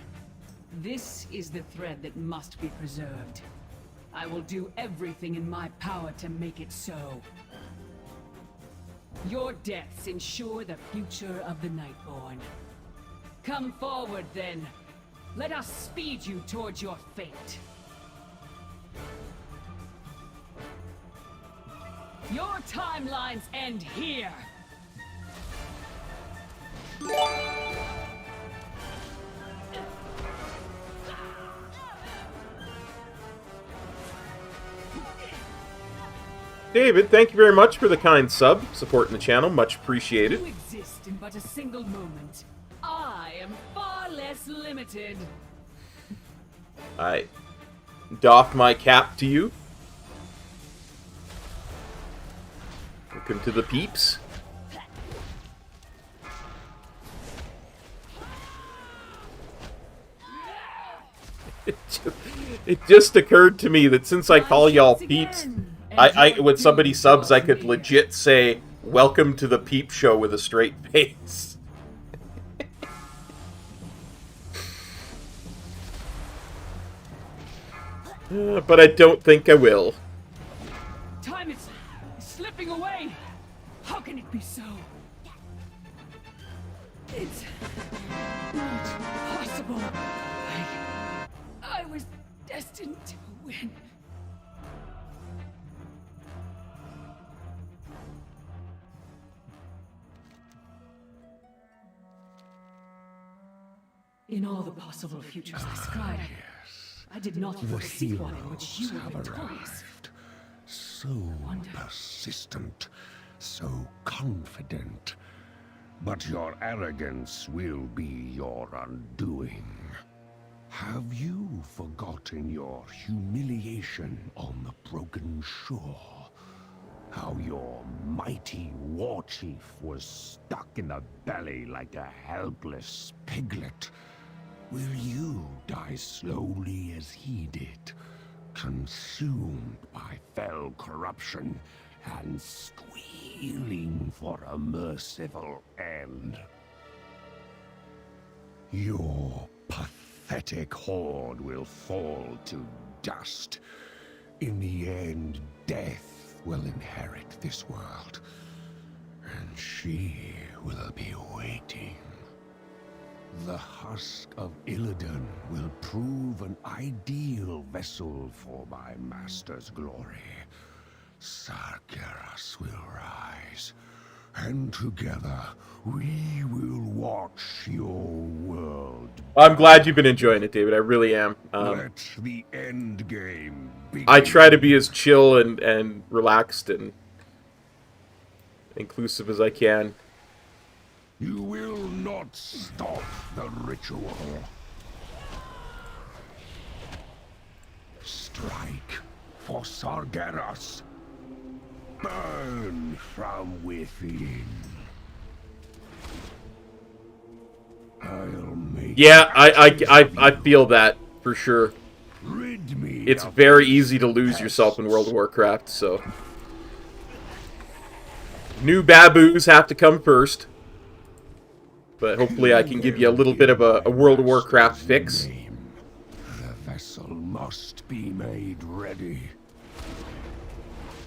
This is the thread that must be preserved. I will do everything in my power to make it so. Your deaths ensure the future of the Nightborn. Come forward, then. Let us speed you towards your fate. Your timelines end here! David, thank you very much for the kind sub, supporting the channel, much appreciated. You exist in but a single moment. I am far less limited. I doff my cap to you. Welcome to the peeps. It just occurred to me that since I call y'all peeps, when somebody subs, I could legit say, "Welcome to the Peep Show" with a straight face. But I don't think I will. Time is slipping away. can it be so? It's not possible. I was destined to win. In all the possible futures I scried, I did not foresee one in which you were victorious. So persistent, so confident. But your arrogance will be your undoing. Have you forgotten your humiliation on the broken shore? How your mighty war chief was stuck in the belly like a helpless piglet? Will you die slowly as he did, consumed by fell corruption and squealing for a merciful end? Your pathetic horde will fall to dust. In the end, death will inherit this world, and she will be waiting. The husk of Illidan will prove an ideal vessel for my master's glory. Sargeras will rise, and together we will watch your world. I'm glad you've been enjoying it, David. I really am. Let the end game begin. I try to be as chill and relaxed and inclusive as I can. You will not stop the ritual. Strike for Sargeras. Burn from within. I'll make. Yeah, I feel that for sure. Rid me. It's very easy to lose yourself in World of Warcraft, so new baboos have to come first. But hopefully I can give you a little bit of a World of Warcraft fix. The vessel must be made ready.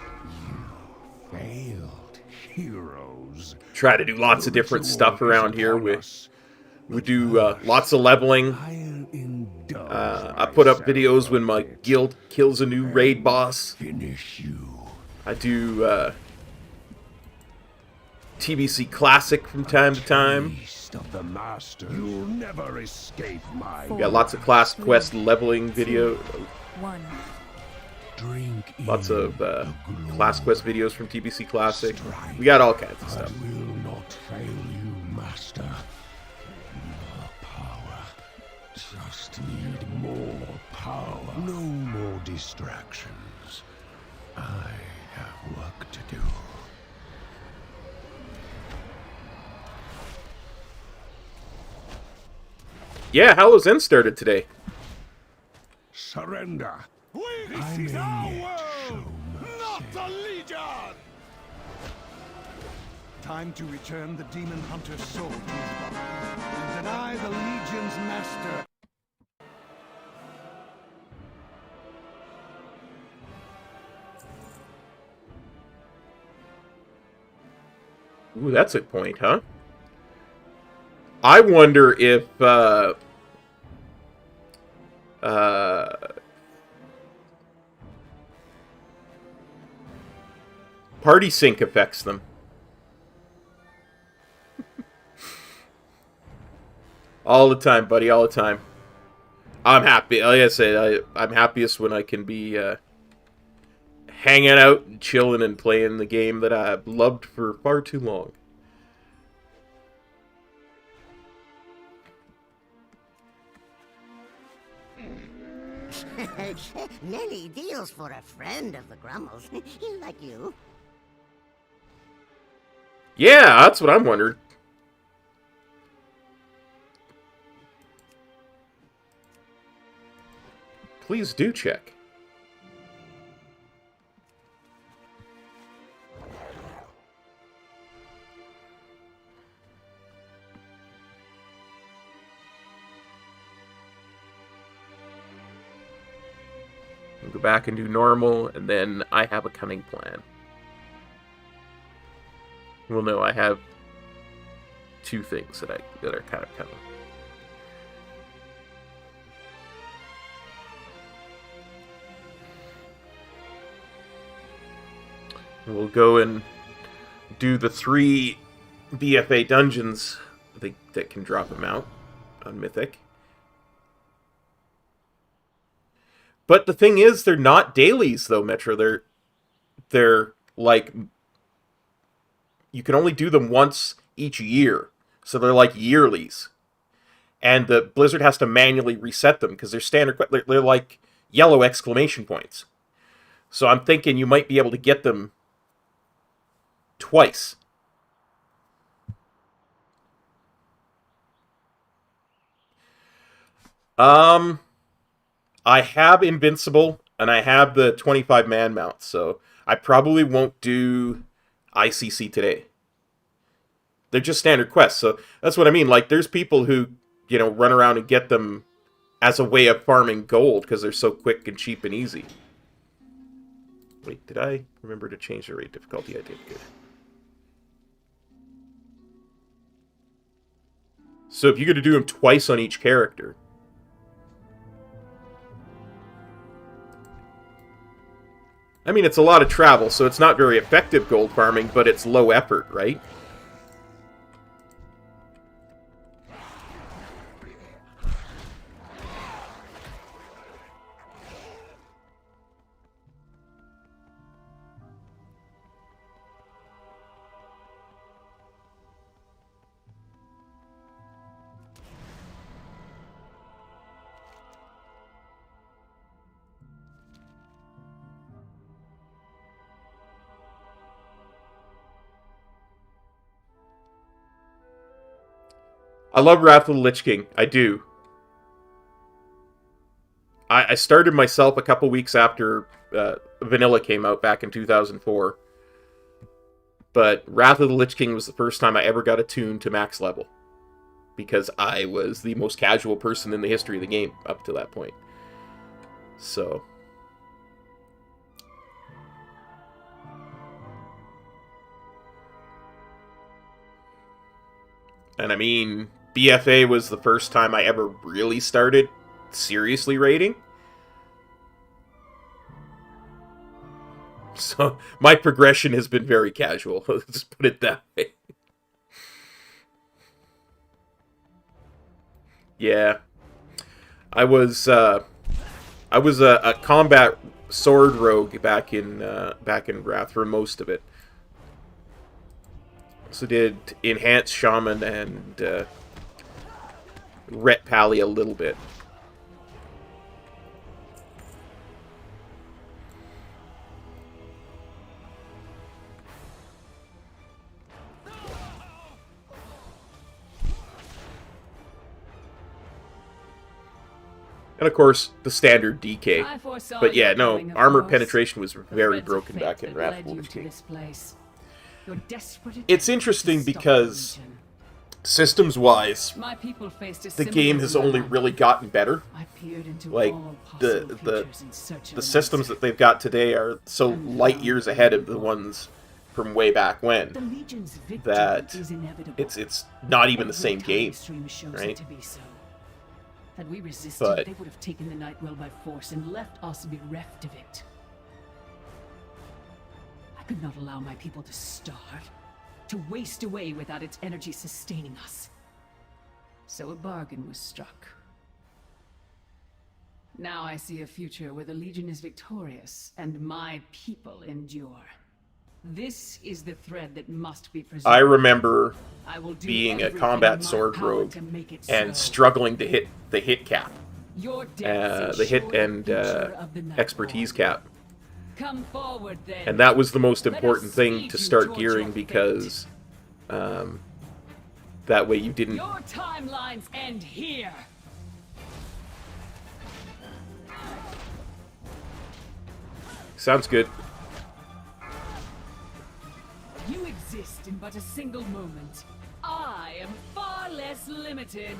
You failed, heroes. Try to do lots of different stuff around here. We do lots of leveling. I put up videos when my guild kills a new raid boss. Finish you. I do TBC Classic from time to time. Of the master, you'll never escape my. We got lots of class quest leveling video. Lots of class quest videos from TBC Classic. We got all kinds of stuff. I will not fail you, master. More power. Just need more power. No more distractions. I have work to do. Yeah, Hallow's End started today. Surrender. This is our world, not the Legion! Time to return the Demon Hunter's soul to his body and deny the Legion's master. Ooh, that's a point, huh? I wonder if party sync affects them. All the time, buddy, all the time. I'm happy. Like I said, I'm happiest when I can be hanging out and chilling and playing the game that I've loved for far too long. Many deals for a friend of the Grummels. Like you. Yeah, that's what I'm wondering. Please do check. We'll go back and do normal, and then I have a cunning plan. Well, no, I have two things that are kind of coming. We'll go and do the 3 BFA dungeons that can drop them out on Mythic. But the thing is, they're not dailies, though, Metro. They're like... You can only do them once each year. So they're like yearlies. And the Blizzard has to manually reset them because they're standard... They're like yellow exclamation points. So I'm thinking you might be able to get them twice. I have Invincible, and I have the 25-man mount, so I probably won't do ICC today. They're just standard quests, so that's what I mean. Like, there's people who, you know, run around and get them as a way of farming gold, because they're so quick and cheap and easy. Wait, did I remember to change the rate difficulty? I did, good. So if you're going to do them twice on each character... I mean, it's a lot of travel, so it's not very effective gold farming, but it's low effort, right? I love Wrath of the Lich King. I do. I started myself a couple weeks after Vanilla came out back in 2004. But Wrath of the Lich King was the first time I ever got attuned to max level. Because I was the most casual person in the history of the game up to that point. So... And I mean, BFA was the first time I ever really started seriously raiding. So, my progression has been very casual. Let's put it that way. Yeah. I was a combat sword rogue back in Wrath for most of it. Also did Enhanced Shaman and Ret Pally a little bit. And of course, the standard DK. But yeah, no, armor penetration was very broken back in Wrath of the Lich King. It's interesting because, systems-wise, the game has only really gotten better. Like, the systems that they've got today are so light years ahead of the ones from way back when that it's not even the same game, right? Had we resisted, they would have taken the Nightwell by force and left us bereft of it. I could not allow my people to starve, to waste away without its energy sustaining us. So a bargain was struck. Now I see a future where the Legion is victorious and my people endure. This is the thread that must be preserved. I remember being a combat sword rogue and struggling to hit the hit cap. The hit and expertise cap. Come forward, then. And that was the most important thing to start gearing because that way you didn't... Your timelines end here. Sounds good. You exist in but a single moment. I am far less limited.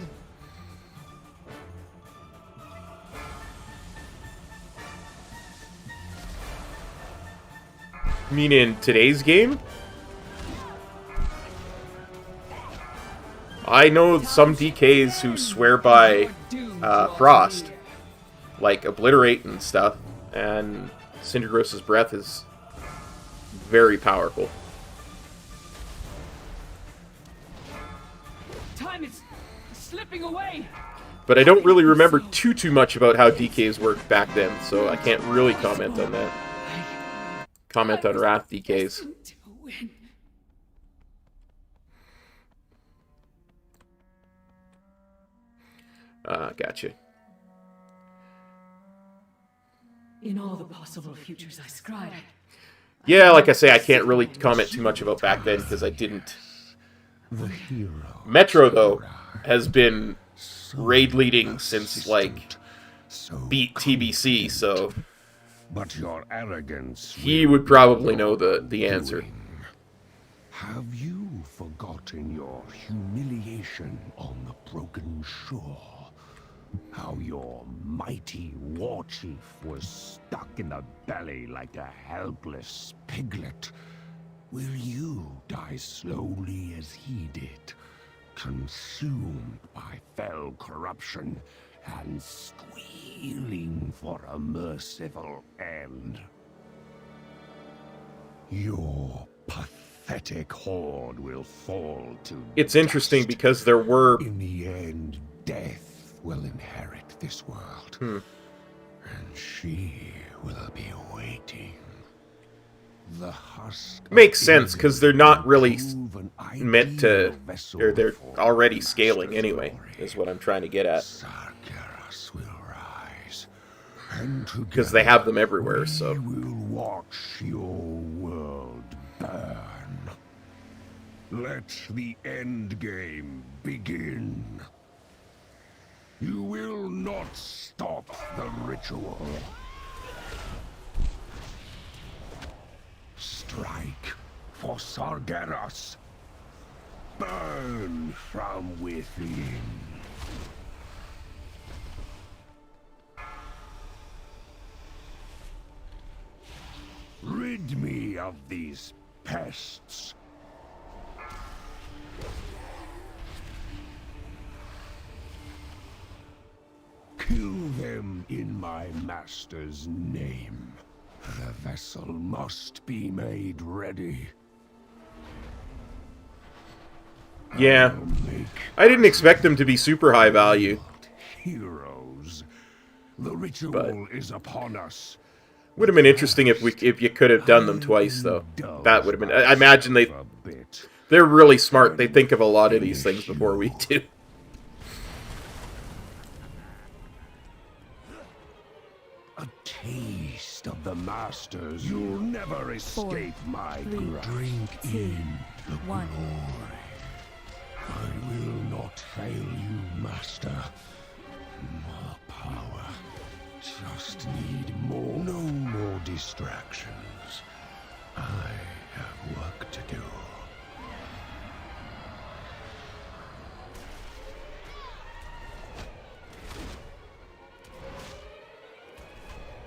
You mean in today's game? I know some DKs who swear by Frost, like Obliterate and stuff, and Cindergross's Breath is very powerful. Time is slipping away. But I don't really remember too much about how DKs worked back then, so I can't really comment on that. Comment on Wrath DKs. Gotcha. In all the possible futures I scried. Yeah, like I say, I can't really comment too much about back then because I didn't. Metro, though, has been raid leading since, like, beat TBC, so but your arrogance he would probably know the answer. Have you forgotten your humiliation on the broken shore? How your mighty war chief was stuck in the belly like a helpless piglet? Will you die slowly as he did, consumed by fell corruption and squealing for a merciful end? Your pathetic horde will fall to It's interesting because there were... In the end, death will inherit this world. And she will be waiting. The husk makes sense, because they're not really meant to... They're already scaling anyway, is what I'm trying to get at. Because they have them everywhere, so... We will watch your world burn. Let the end game begin. You will not stop the ritual. Strike for Sargeras. Burn from within. Rid me of these pests. Kill them in my master's name. The vessel must be made ready. Yeah. I didn't expect them to be super high value. Heroes. The ritual is upon us. Would have been interesting if you could have done them twice, though. That would have been... I imagine they're really smart. They think of a lot of these things before we do. A taste of the masters. You'll never escape my grasp. Drink in the glory. I will not fail you, master. More power. Just need more. No more distractions. I have work to do.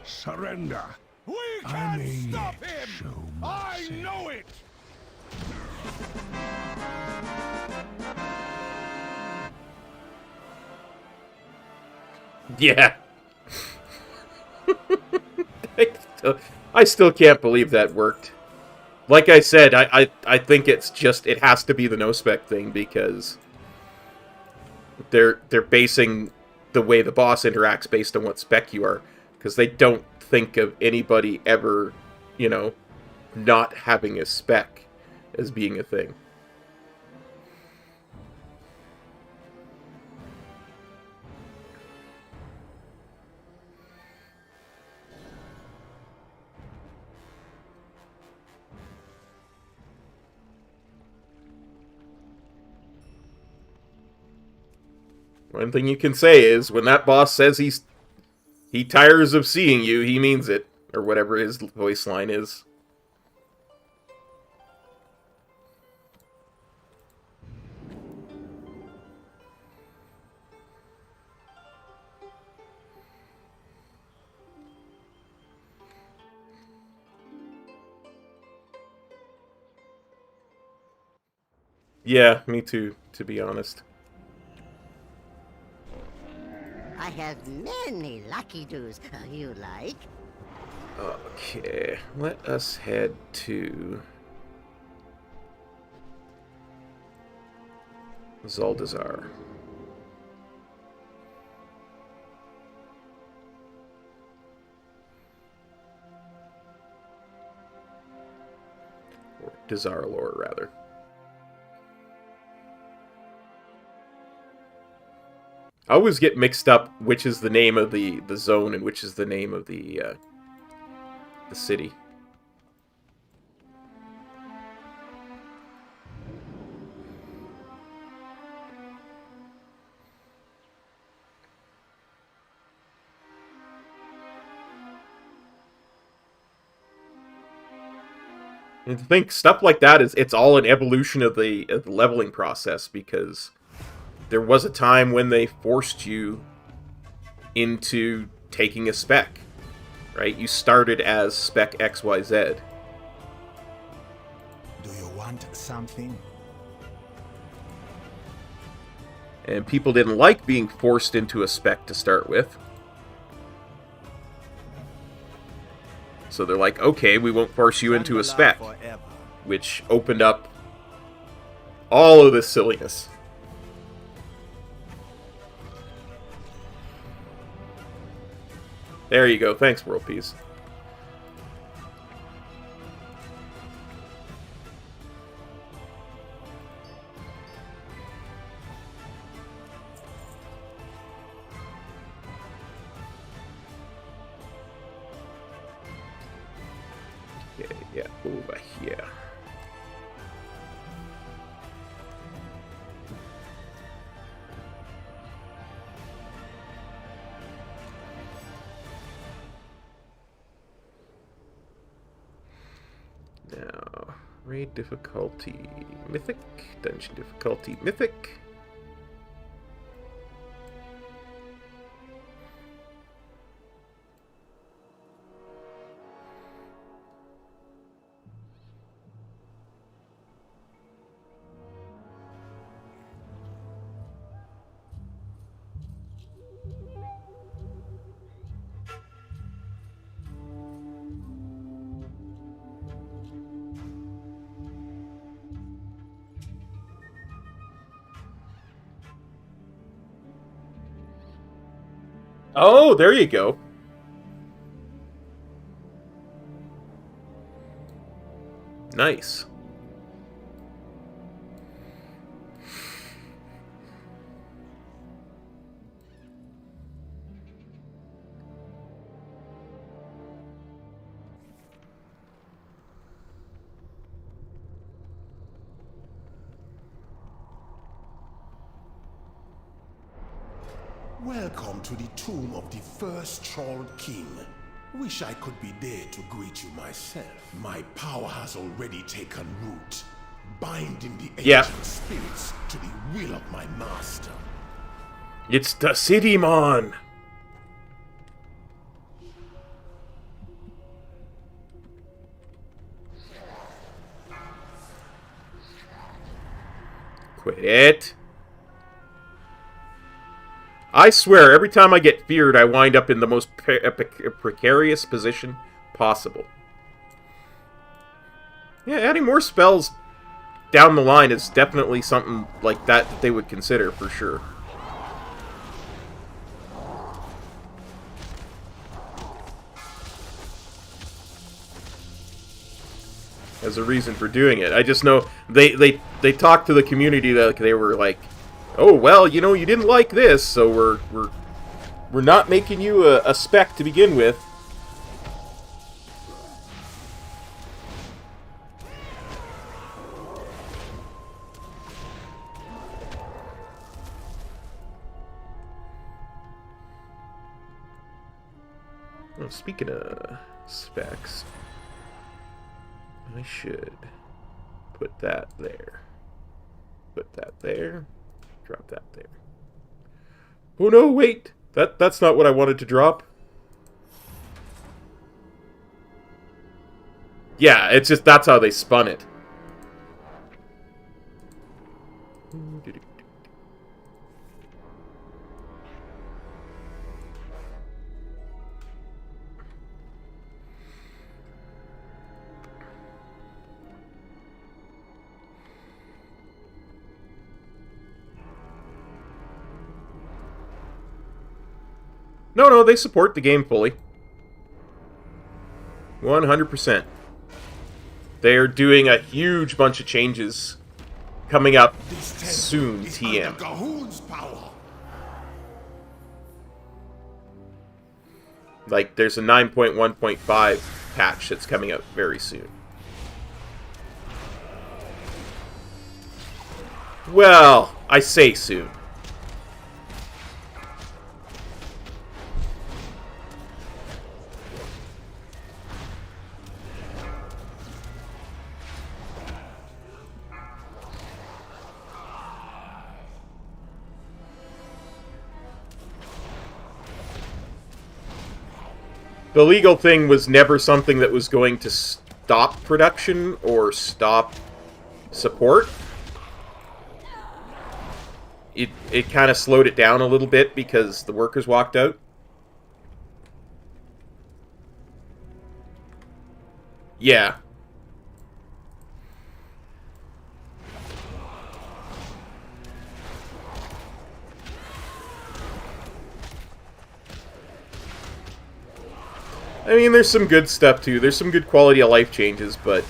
Surrender. We can't stop him! I know it! Yeah. I still can't believe that worked. Like I said, I think it's just, it has to be the no-spec thing, because they're basing the way the boss interacts based on what spec you are, because they don't think of anybody ever, you know, not having a spec as being a thing. One thing you can say is, when that boss says he tires of seeing you, he means it. Or whatever his voice line is. Yeah, me too, to be honest. I have many lucky doos. You like? Okay, let us head to Zuldazar. Or Dazarlor, rather. I always get mixed up which is the name of the zone and which is the name of the city. And to think stuff like that it's all an evolution of the leveling process, because there was a time when they forced you into taking a spec, right? You started as spec XYZ. Do you want something? And people didn't like being forced into a spec to start with. So they're like, okay, we won't force you into a spec. Which opened up all of this silliness. There you go. Thanks, World Peace. Okay, yeah, over here. Now, raid difficulty mythic, dungeon difficulty mythic. Oh, there you go. Nice. Welcome to the tomb of the first Troll King. Wish I could be there to greet you myself. My power has already taken root, binding the ancient spirits to the will of my master. It's the city, man. Quit it. I swear, every time I get feared, I wind up in the most precarious position possible. Yeah, adding more spells down the line is definitely something like that they would consider, for sure. As a reason for doing it. I just know they talked to the community that they were like, oh, well, you know, you didn't like this, so we're not making you a spec to begin with. Well, speaking of specs, I should put that there. Put that there. Drop that there. Oh no, wait! That's not what I wanted to drop. Yeah, it's just that's how they spun it. No, they support the game fully. 100%. They're doing a huge bunch of changes coming up soon, TM. Like, there's a 9.1.5 patch that's coming out very soon. Well, I say soon. The legal thing was never something that was going to stop production or stop support. It kind of slowed it down a little bit because the workers walked out. Yeah. I mean, there's some good stuff, too. There's some good quality of life changes, but...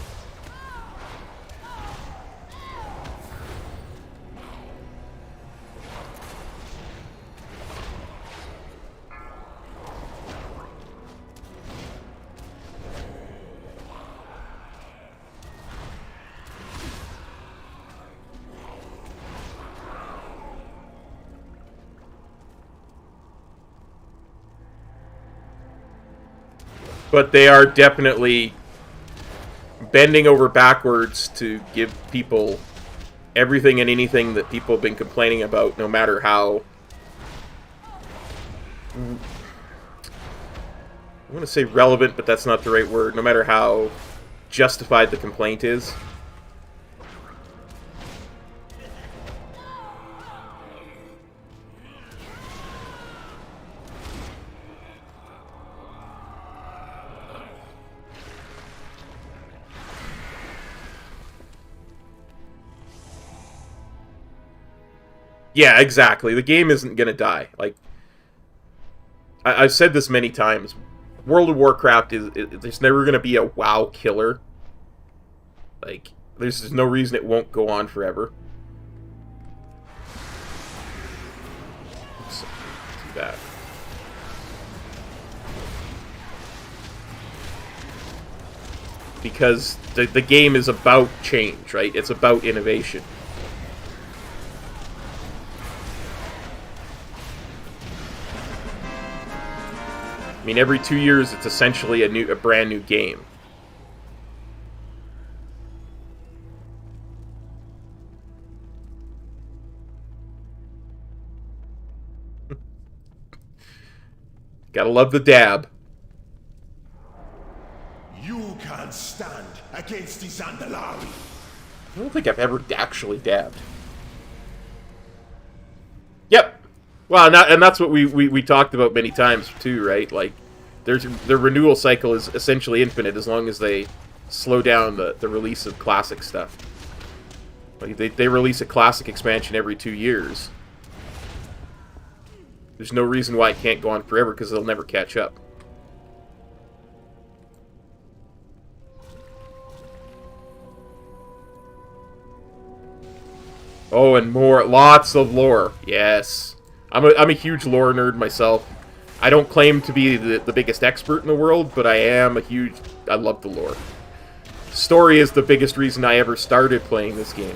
But they are definitely bending over backwards to give people everything and anything that people have been complaining about, no matter how... I want to say relevant, but that's not the right word. No matter how justified the complaint is. Yeah, exactly. The game isn't gonna die. Like, I've said this many times. World of Warcraft there's never gonna be a WoW killer. Like, there's no reason it won't go on forever. Oops, too bad. Because the game is about change, right? It's about innovation. I mean, every 2 years, it's essentially a brand new game. Gotta love the dab. You can't stand against the Zandalari. I don't think I've ever actually dabbed. Yep. Well, and that's what we talked about many times too, right? Like, their renewal cycle is essentially infinite as long as they slow down the release of classic stuff. Like, they release a classic expansion every 2 years. There's no reason why it can't go on forever, because they'll never catch up. Oh, and more, lots of lore. Yes. I'm a huge lore nerd myself. I don't claim to be the biggest expert in the world, but I am I love the lore. Story is the biggest reason I ever started playing this game.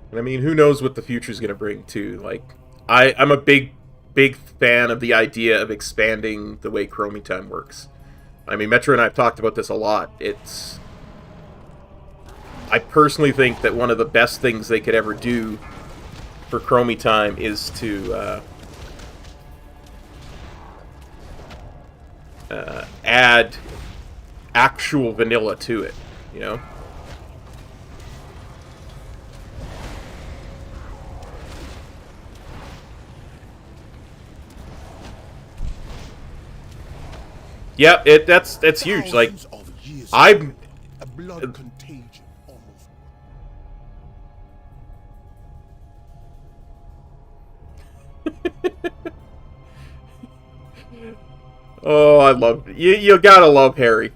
And I mean, who knows what the future's gonna bring, too. Like, I'm a big fan of the idea of expanding the way Chromie Time works. I mean, Metro and I have talked about this a lot. I personally think that one of the best things they could ever do for Chromie Time is to add actual vanilla to it, you know? Yeah, that's huge. Like, I'm a blood contagion almost. Oh, I love you. You gotta love Harry.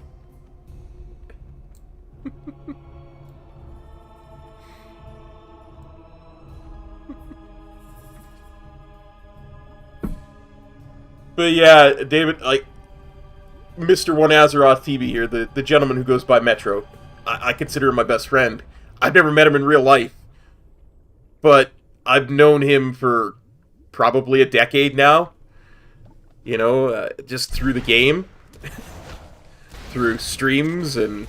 But yeah, David, like, Mr. One Azeroth TV here, the gentleman who goes by Metro, I consider him my best friend. I've never met him in real life, but I've known him for probably a decade now. You know, just through the game, through streams, and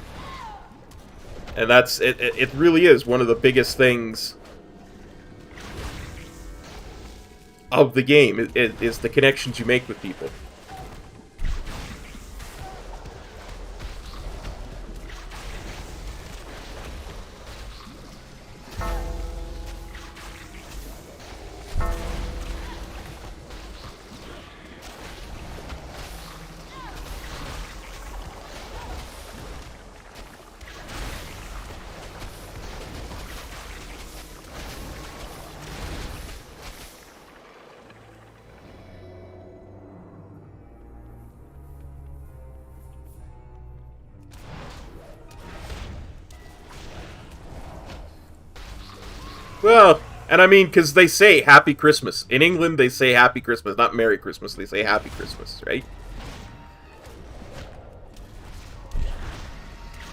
that's it. It really is one of the biggest things of the game is the connections you make with people. Well, and I mean, because they say Happy Christmas. In England, they say Happy Christmas, not Merry Christmas. They say Happy Christmas, right?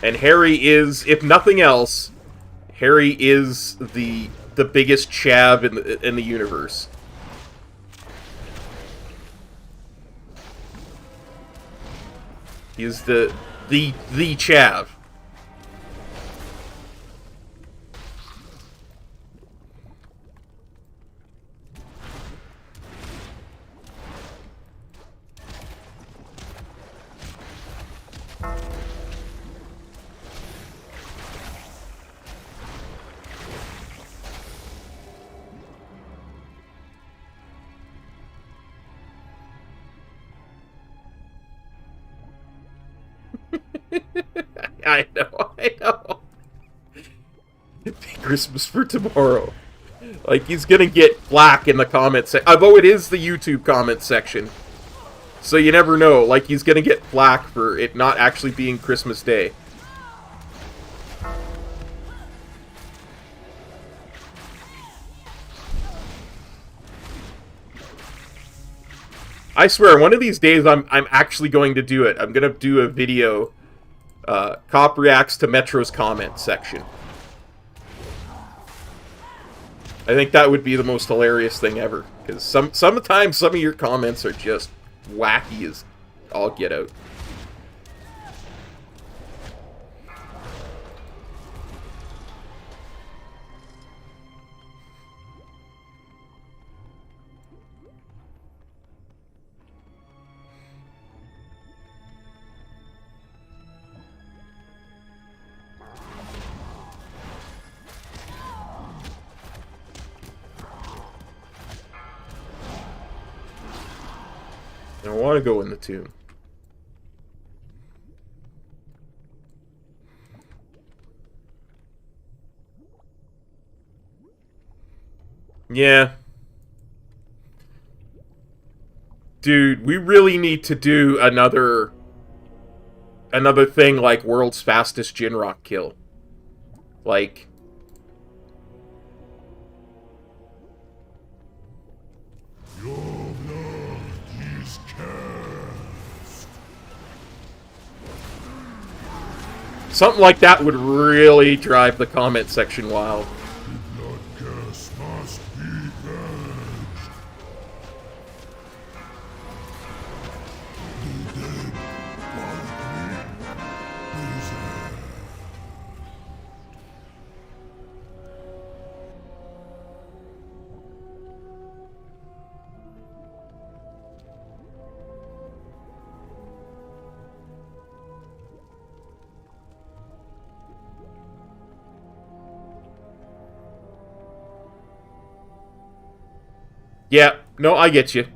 And Harry is, if nothing else, Harry is the biggest chav in the universe. He is the chav. I know. Christmas for tomorrow. Like, he's gonna get flack in the comments section. Although it is the YouTube comment section. So you never know. Like, he's gonna get flack for it not actually being Christmas Day. I swear, one of these days I'm actually going to do it. I'm gonna do a video. Cop reacts to Metro's comment section. I think that would be the most hilarious thing ever. Because sometimes some of your comments are just wacky as all get out. I want to go in the tomb. Yeah. Dude, we really need to do another thing like World's Fastest Jinrock Kill. Like, something like that would really drive the comment section wild. Blood Yeah, no, I get you.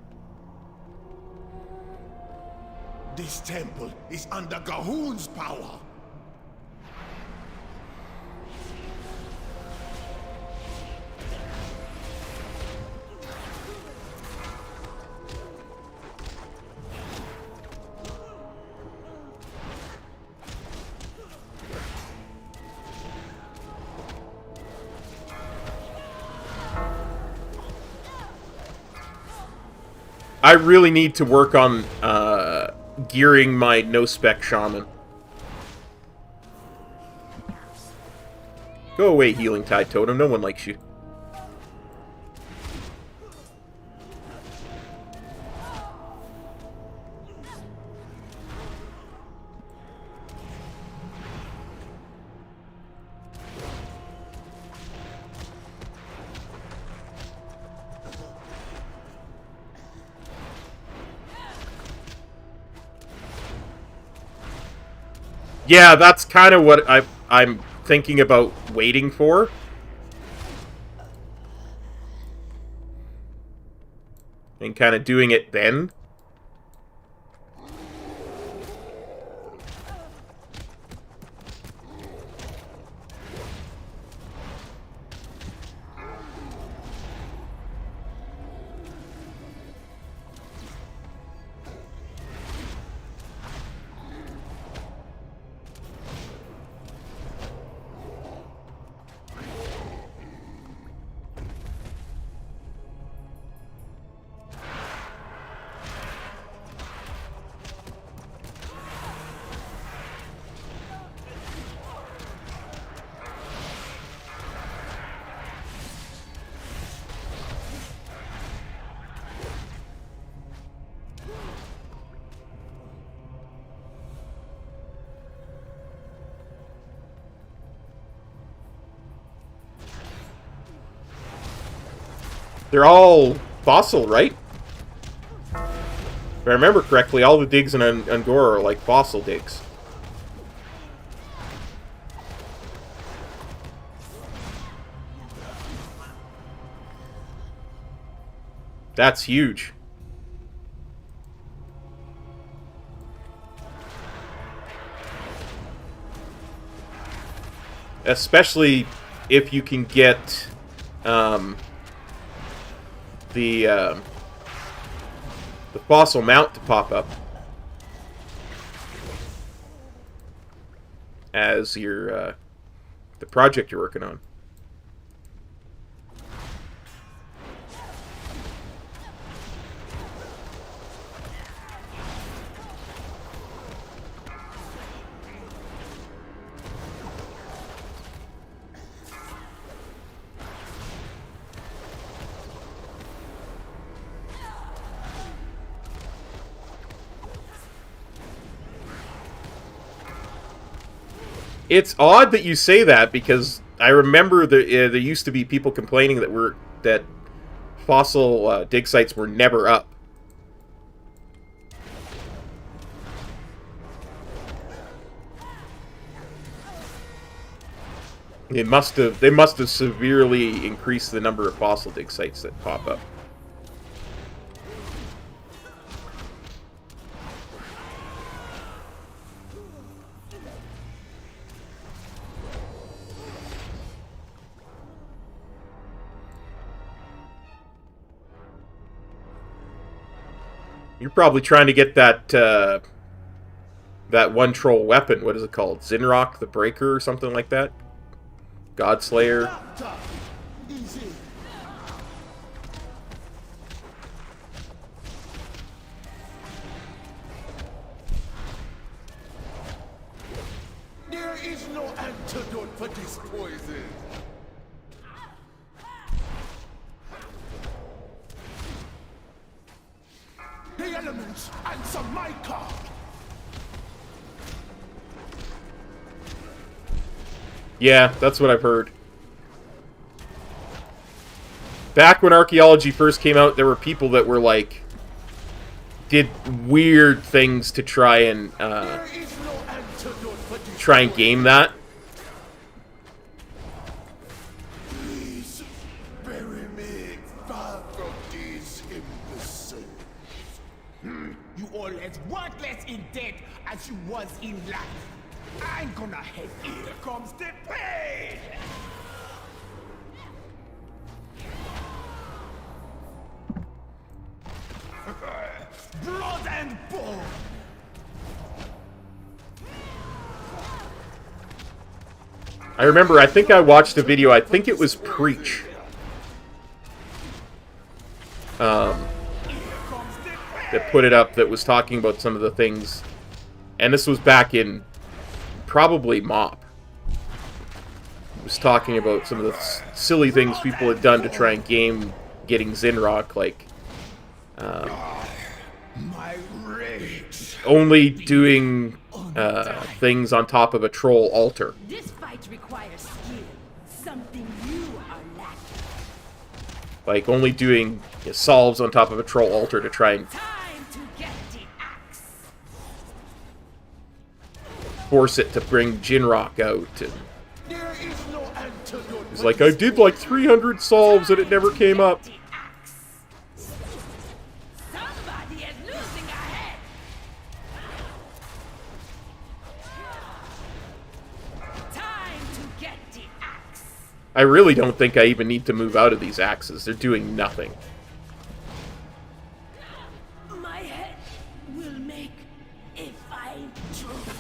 This temple is under Gahun's power. I really need to work on gearing my no-spec shaman. Go away, Healing Tide Totem. No one likes you. Yeah, that's kind of what I'm thinking about waiting for. And kind of doing it then. They're all fossil, right? If I remember correctly, all the digs in Angora are like fossil digs. That's huge. Especially if you can get the fossil mount to pop up as your the project you're working on. It's odd that you say that, because I remember there used to be people complaining that fossil dig sites were never up. They must have severely increased the number of fossil dig sites that pop up. You're probably trying to get that that one troll weapon. What is it called? Zinrock the Breaker or something like that? Godslayer. There is no antidote for this poison. The elements answer my call. Yeah, that's what I've heard. Back when archaeology first came out, there were people that were like, did weird things to try and game that. Please bury me far from these as worthless in death as you was in life. I'm gonna head. Here comes the pain. Blood and bone. I remember, I think I watched a video, I think it was Preach. That put it up, that was talking about some of the things, and this was back in probably Mop. It was talking about some of the silly things people had done to try and game getting Zinrock, like only doing things on top of a troll altar. This fight requires skill, something you are lacking. Like only doing solves on top of a troll altar to try and force it to bring Jinrock out. And he's like, I did like 300 solves and it never came up. Somebody is losing a head. Time to get the axe. I really don't think I even need to move out of these axes. They're doing nothing. My head will make a fine trophy.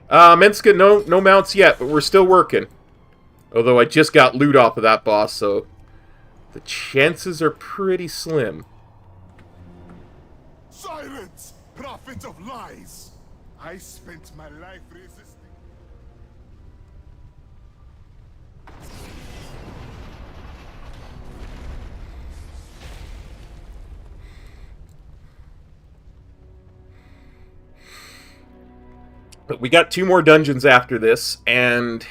Menska, no mounts yet, but we're still working. Although I just got loot off of that boss, so the chances are pretty slim. Silence, prophet of lies! I spent my life resisting. But we got 2 more dungeons after this, and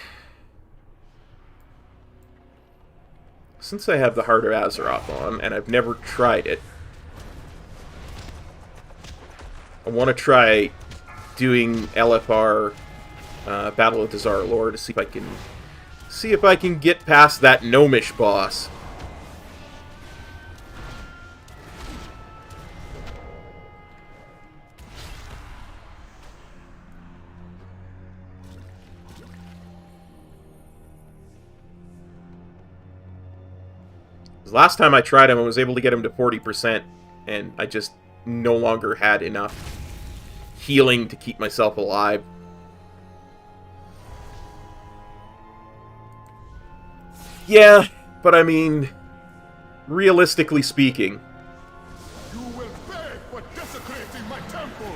since I have the Heart of Azeroth on, and I've never tried it, I want to try doing LFR Battle of the Tsar Lore to see if I can get past that gnomish boss. Last time I tried him, I was able to get him to 40%, and I just no longer had enough healing to keep myself alive. Yeah, but I mean, realistically speaking, You will pay for desecrating my temple.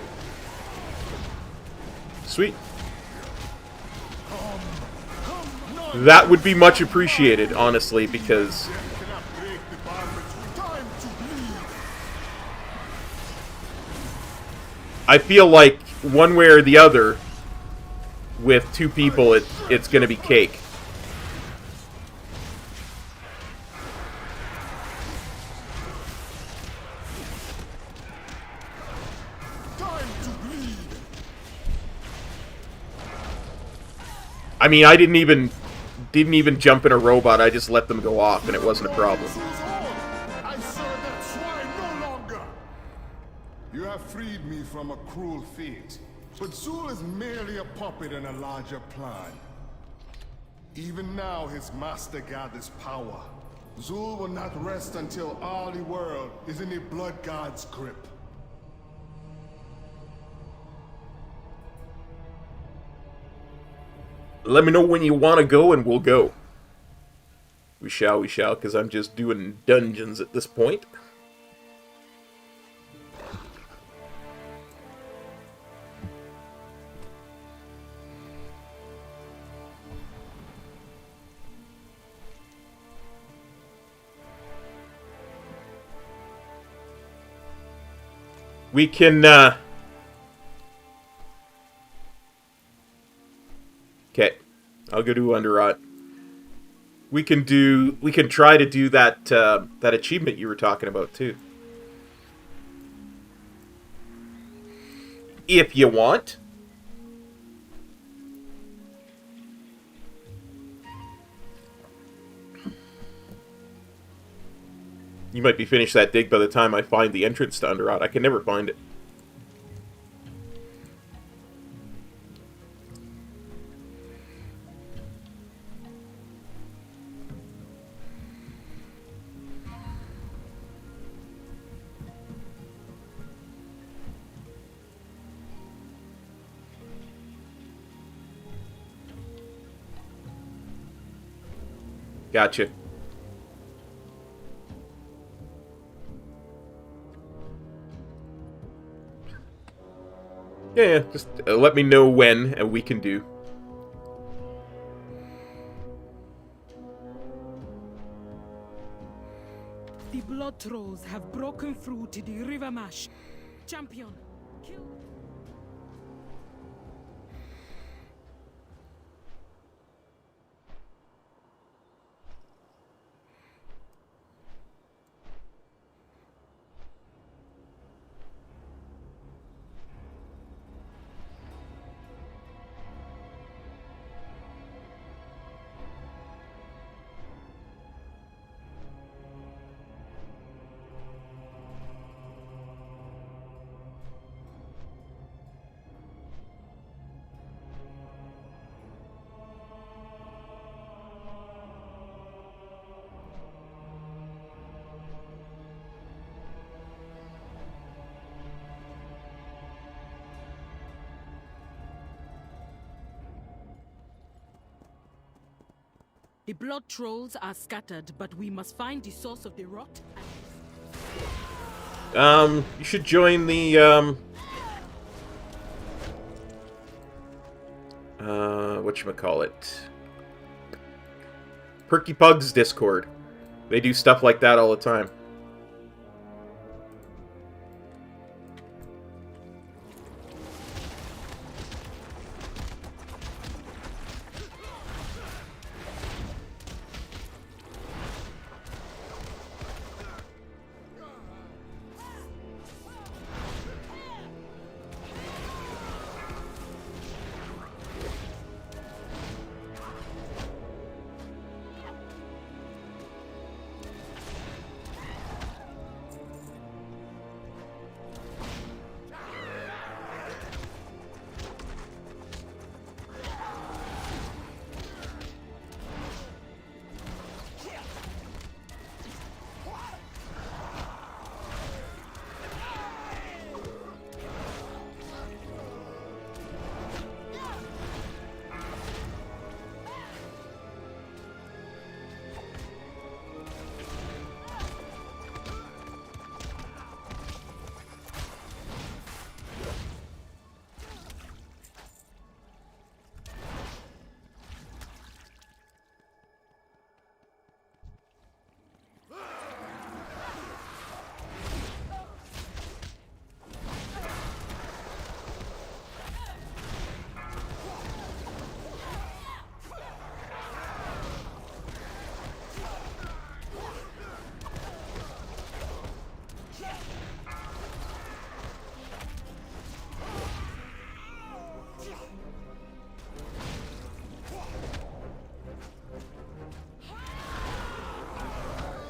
sweet. That would be much appreciated, honestly, because I feel like one way or the other, with 2 people, it's going to be cake. I mean, I didn't even jump in a robot. I just let them go off, and it wasn't a problem. I serve that swine no longer. You have freed me from a cruel fate, but Zul is merely a puppet in a larger plan. Even now, his master gathers power. Zul will not rest until all the world is in the Blood God's grip. Let me know when you want to go, and we'll go. We shall, because I'm just doing dungeons at this point. We can, okay, I'll go do Underrot. We can try to do that, that achievement you were talking about, too. If you want. You might be finished that dig by the time I find the entrance to Underrot. I can never find it. Gotcha. Yeah, just let me know when, and we can do. The blood trolls have broken through to the river mash. Champion, kill. The blood trolls are scattered, but we must find the source of the rot. You should join the, whatchamacallit? Perky Pugs Discord. They do stuff like that all the time.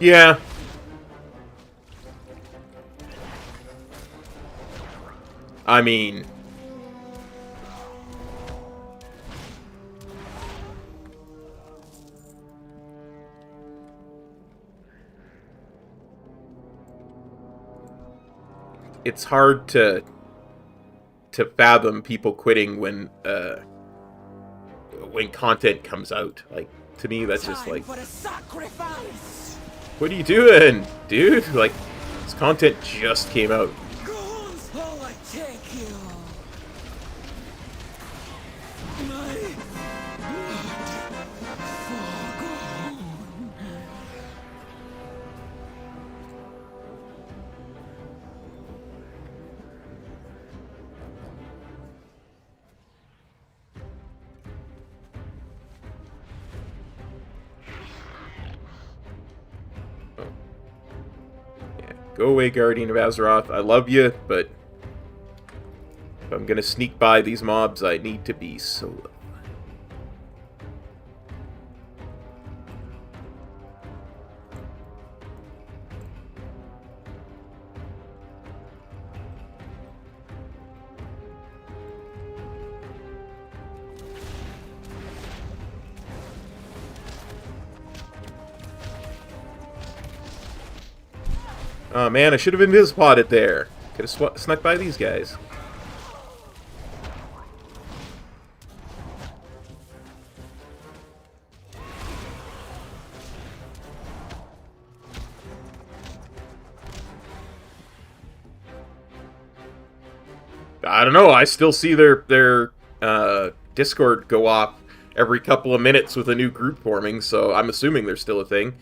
Yeah. I mean... it's hard to fathom people quitting when content comes out. Like, to me, that's just like... What are you doing, dude? Like, this content just came out. Go away, Guardian of Azeroth. I love you, but if I'm gonna sneak by these mobs, I need to be solo. Oh man, I should have invis-podded there. Could have snuck by these guys. I don't know. I still see their Discord go off every couple of minutes with a new group forming, so I'm assuming they're still a thing.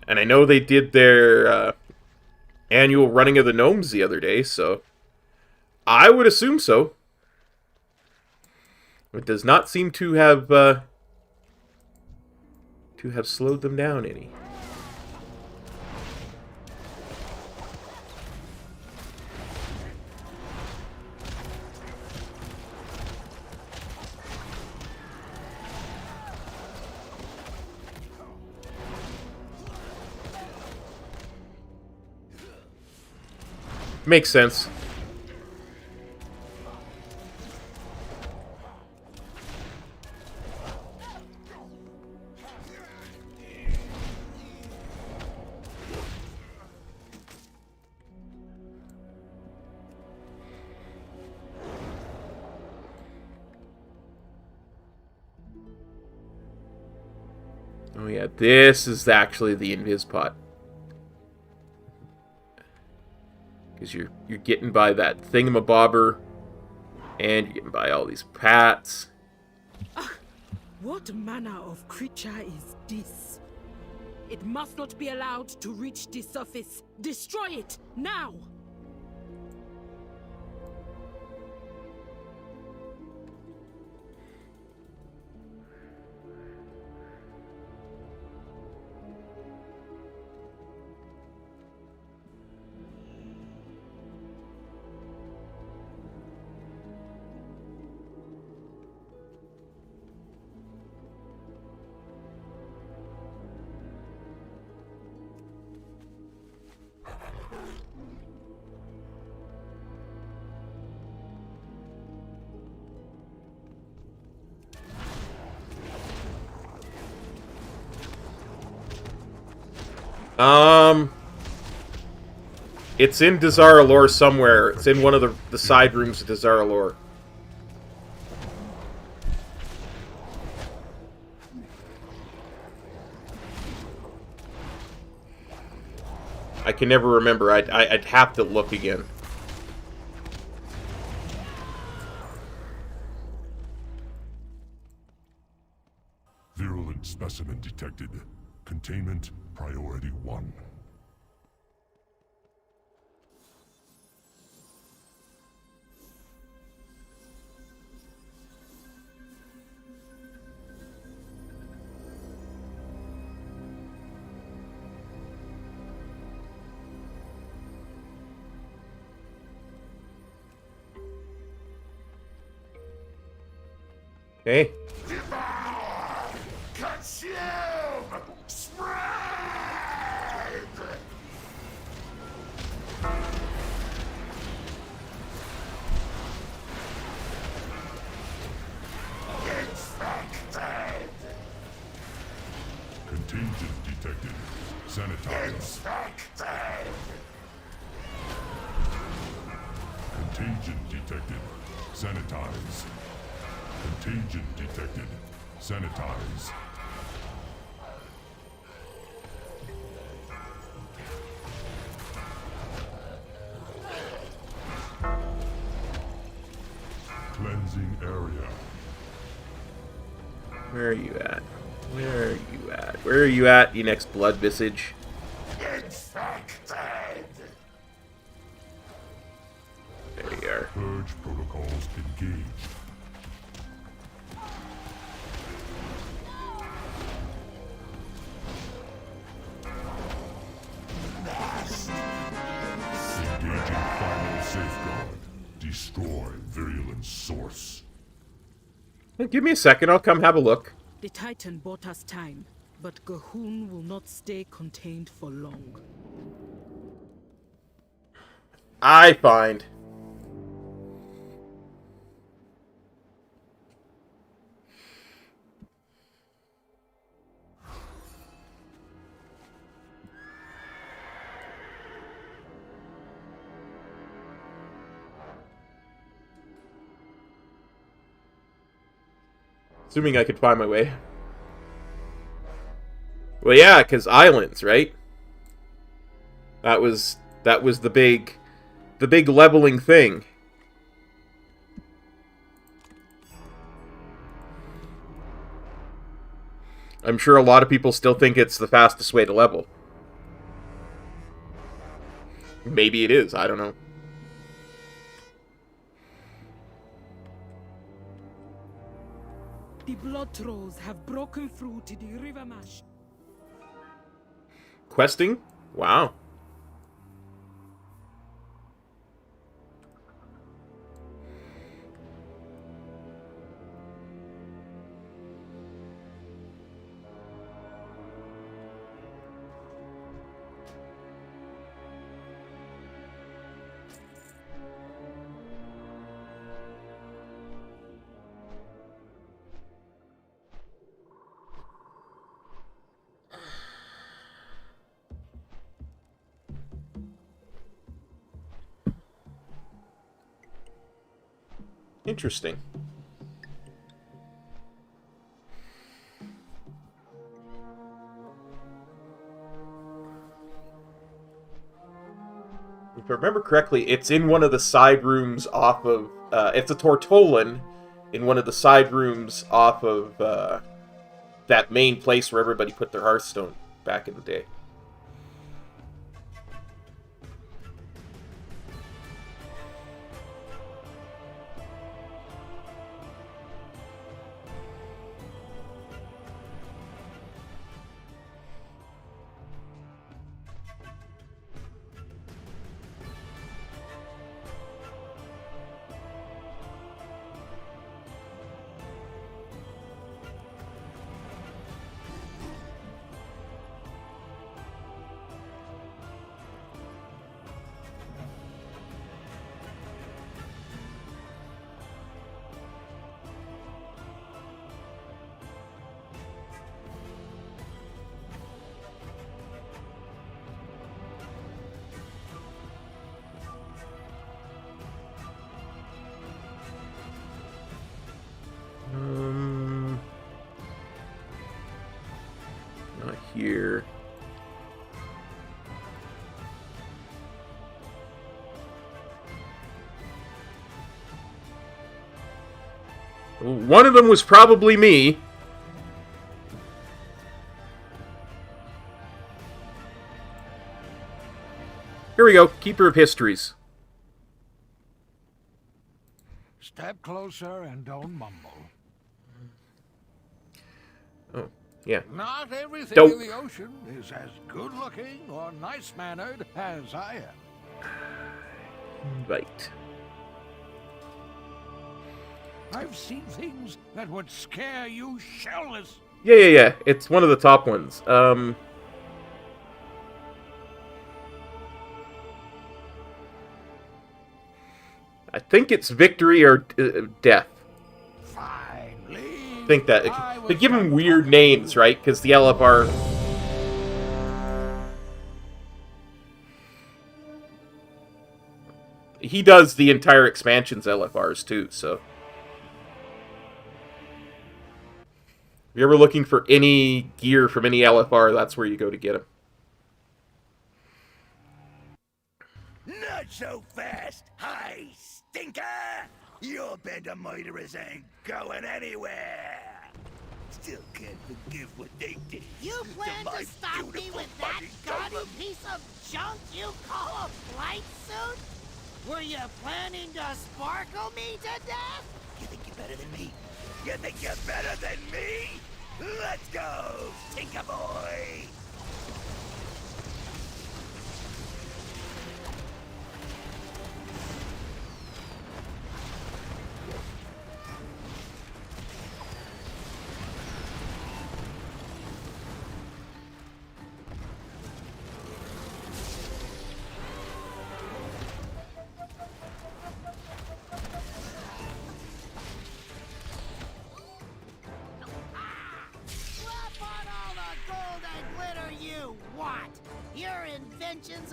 And I know they did their annual running of the gnomes the other day, so I would assume so. It does not seem to have slowed them down any. Makes sense. Oh yeah, this is actually the invis pot. Because you're getting by that thingamabobber, and you're getting by all these pats. What manner of creature is this? It must not be allowed to reach the surface. Destroy it, now! It's in Desaralor somewhere. It's in one of the side rooms of Desaralor. I can never remember. I'd have to look again. Virulent specimen detected. Containment priority 1. Hey. Devour! Consume! Spread! Infected! Contagion detected. Sanitizer. Infected! Contagion detected. Sanitize. Contagion detected. Sanitize. Cleansing area. Where are you at? Where are you at? Where are you at, you next blood visage? Infected! There you are. Purge protocols engaged. Engaging final safeguard. Destroy virulent source. Give me a second, I'll come have a look. The Titan bought us time, but Gahun will not stay contained for long. I find. Assuming I could find my way. Well, yeah, because islands, right? That was the big leveling thing. I'm sure a lot of people still think it's the fastest way to level. Maybe it is, I don't know. The blood trolls have broken through to the river marsh. Questing? Wow. Interesting. If I remember correctly, it's in one of the side rooms off of... it's a Tortolan in one of the side rooms off of that main place where everybody put their Hearthstone back in the day. Not here. One of them was probably me. Here we go. Keeper of Histories. Step closer and don't mumble. Oh, yeah. Not everything Dope. in the ocean is as good-looking or nice-mannered as I am. Right. I've seen things that would scare you shellless. Yeah. It's one of the top ones. I think it's victory or death. I think that they give them weird names, right? Because the LFR. He does the entire expansion's LFRs too, so. If you're ever looking for any gear from any LFR, that's where you go to get them. Not so fast, hi, stinker! Your band of murderers ain't going anywhere! Still can't forgive what they did. You plan to stop me with that gaudy piece of junk you call a flight suit? Were you planning to sparkle me to death? You think you're better than me? You think you're better than me? Let's go, Tinker Boy!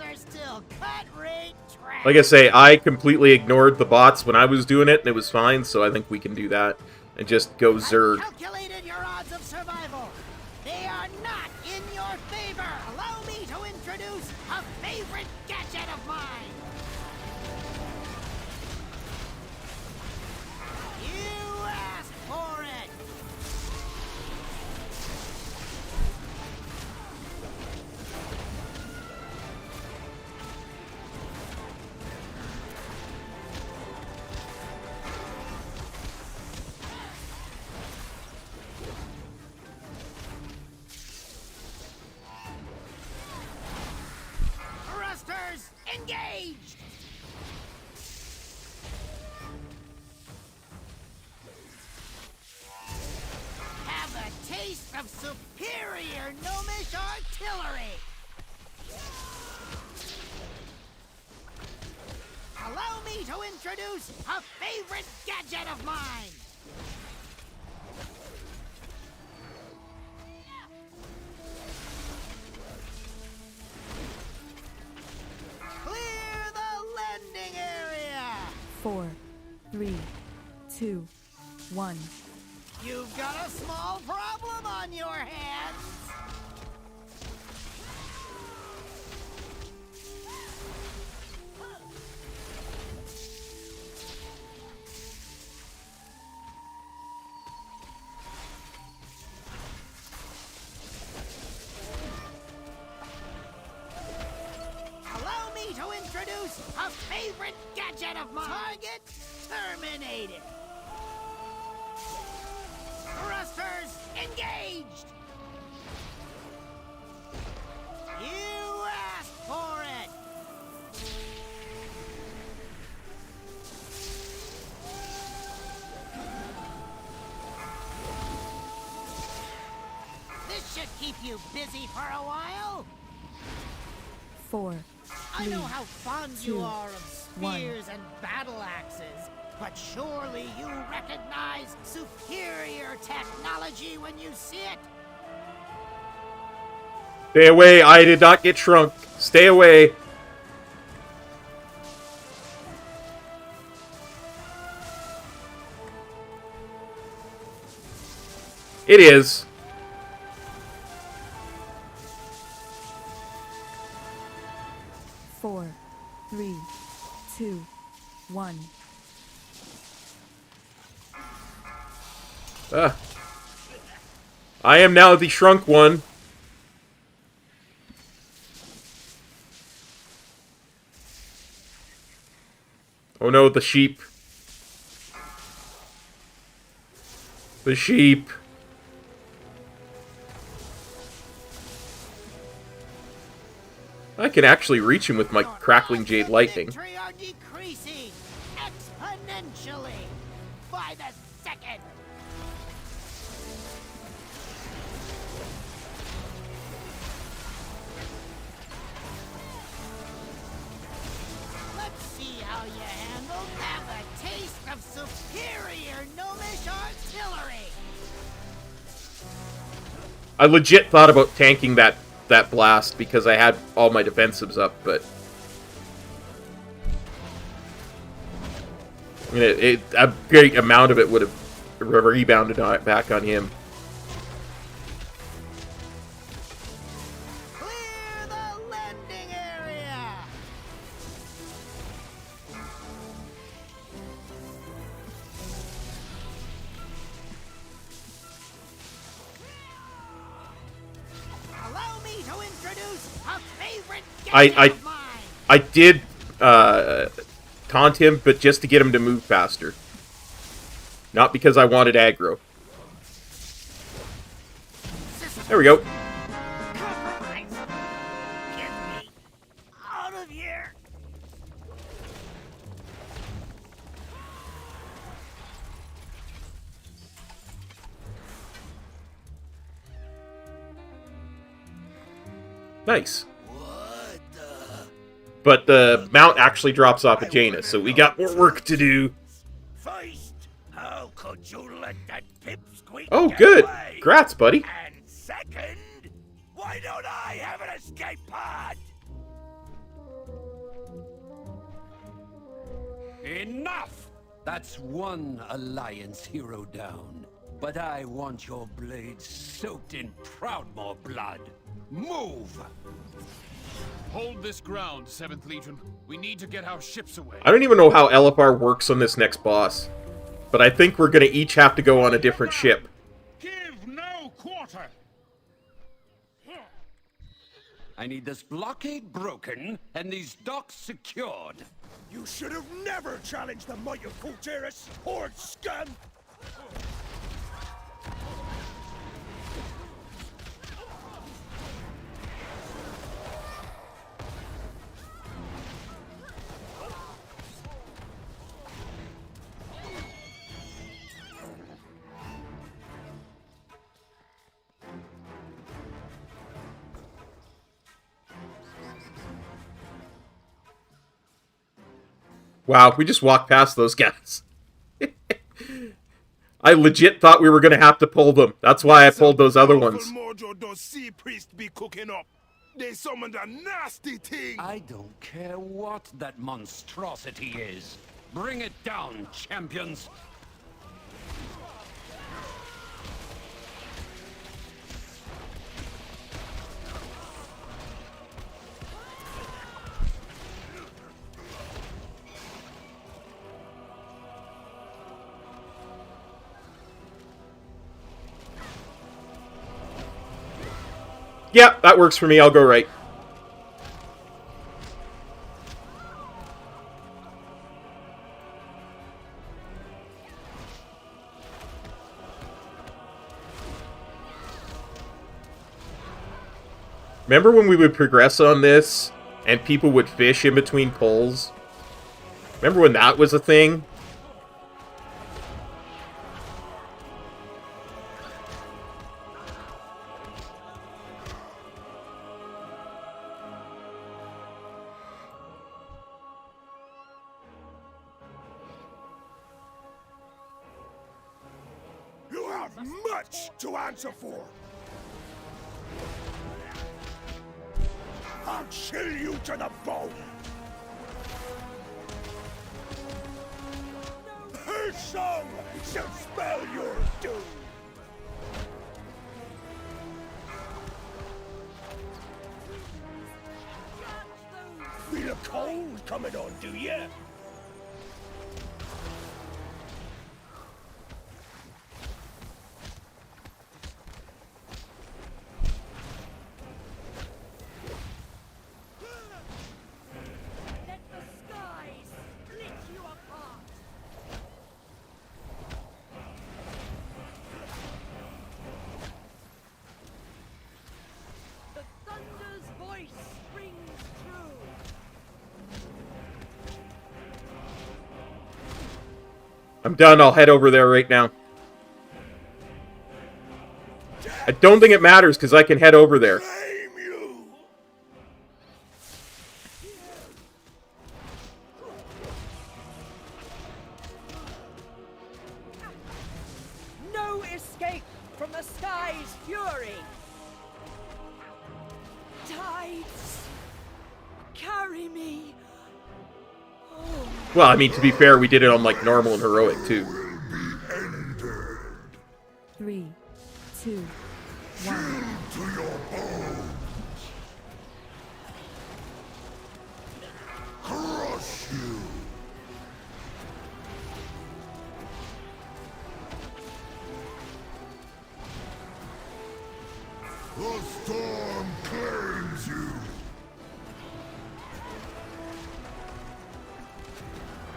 Are still cut rate Like I say, I completely ignored the bots when I was doing it, and it was fine, so I think we can do that. and just go Zerg. Calculated your odds of survival. They are not in your favor. Allow me to introduce a favorite gadget of mine. You asked for it. Thrusters engaged. Have a taste of superior gnomish artillery. Allow me to introduce a favorite gadget of mine. Clear the landing area. 4, 3, 2, 1. You've got a small problem on your hands. Allow me to introduce a favorite gadget of mine. Target terminated. Thrusters engaged. You asked for it. This should keep you busy for a while. 4, I 3, know how fond 2, you are of 1. spears and battle axes, but surely you recognize superior technology when you see it. Stay away, I did not get shrunk. Stay away. It is. Four, 3, 2, 1. I am now the shrunk one. Oh no, the sheep. The sheep. I can actually reach him with my crackling jade lightning. Victory are decreasing exponentially by the second. Let's see how you handle. Have a taste of superior gnomish artillery. I legit thought about tanking that blast because I had all my defensives up, but I mean, a great amount of it would have rebounded back on him. Clear the landing area. Allow me to introduce a favorite gadget of mine. I did taunt him, but just to get him to move faster. Not because I wanted aggro. There we go. Compromise. Get me out of here. Nice. But the mount actually drops off at Jaina, so we got more work to do. First, how could you let that pipsqueak Oh, get good. away? Congrats, buddy. And second, why don't I have an escape pod? Enough! That's one Alliance hero down. But I want your blades soaked in Proudmoore blood. Move! Hold this ground, 7th Legion. We need to get our ships away. I don't even know how LFR works on this next boss. But I think we're going to each have to go on a different ship. Give no quarter! I need this blockade broken and these docks secured. You should have never challenged the might of Kultiris, Horde scum! Wow, we just walked past those guys. I legit thought we were going to have to pull them. That's why I pulled those other ones. Sea priest be cooking up. They summoned a nasty thing. I don't care what that monstrosity is. Bring it down, champions. Yeah, that works for me. I'll go right. Remember when we would progress on this and people would fish in between pulls? Remember when that was a thing? You have much to answer for. I'll chill you to the bone. Her song shall spell your doom. Feel a cold coming on, do ya? I'm done. I'll head over there right now. I don't think it matters because I can head over there. No escape from the sky's fury. Tides, carry me. Well, I mean, to be fair, we did it on, like, normal and heroic, too. 3, 2, 1. To your bones. Crush you. The storm claims you.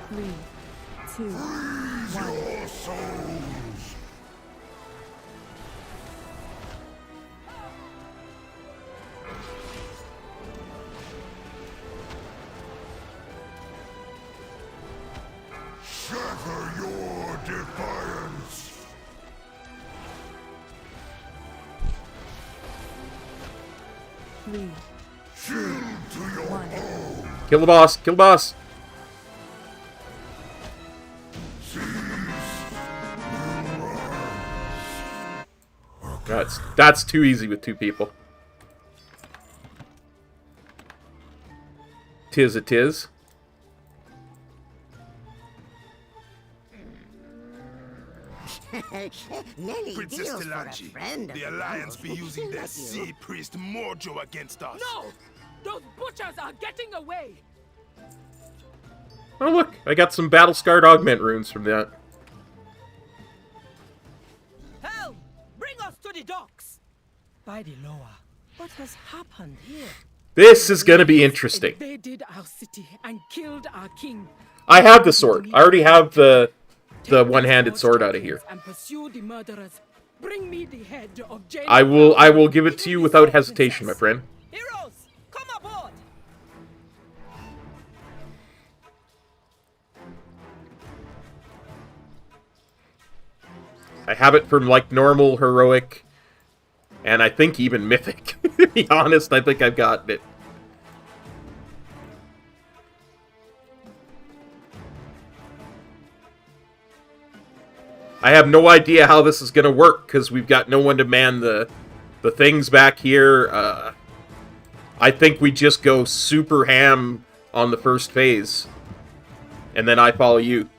3, 2, 1. Your souls. Shatter your defiance. Three, Shield to your bow. Kill the boss. Kill the boss. That's too easy with two people. Tis a tis. Princess Talanji, the Alliance be using their sea priest Mojo against us. No! Those butchers are getting away! Oh look, I got some battle-scarred augment runes from that. Helm! Bring us to the docks! By the lower, what has happened here? This is gonna be interesting. Invaded our city and killed our king. I have the sword. I already have the one-handed sword out of here. And pursue the murderers. Bring me the head of Jane. I will give it to you without hesitation, my friend. Heroes, come aboard! I have it from like normal, heroic, and I think even mythic. To be honest, I think I've gotten it. I have no idea how this is going to work, because we've got no one to man the things back here. I think we just go super ham on the first phase, and then I follow you.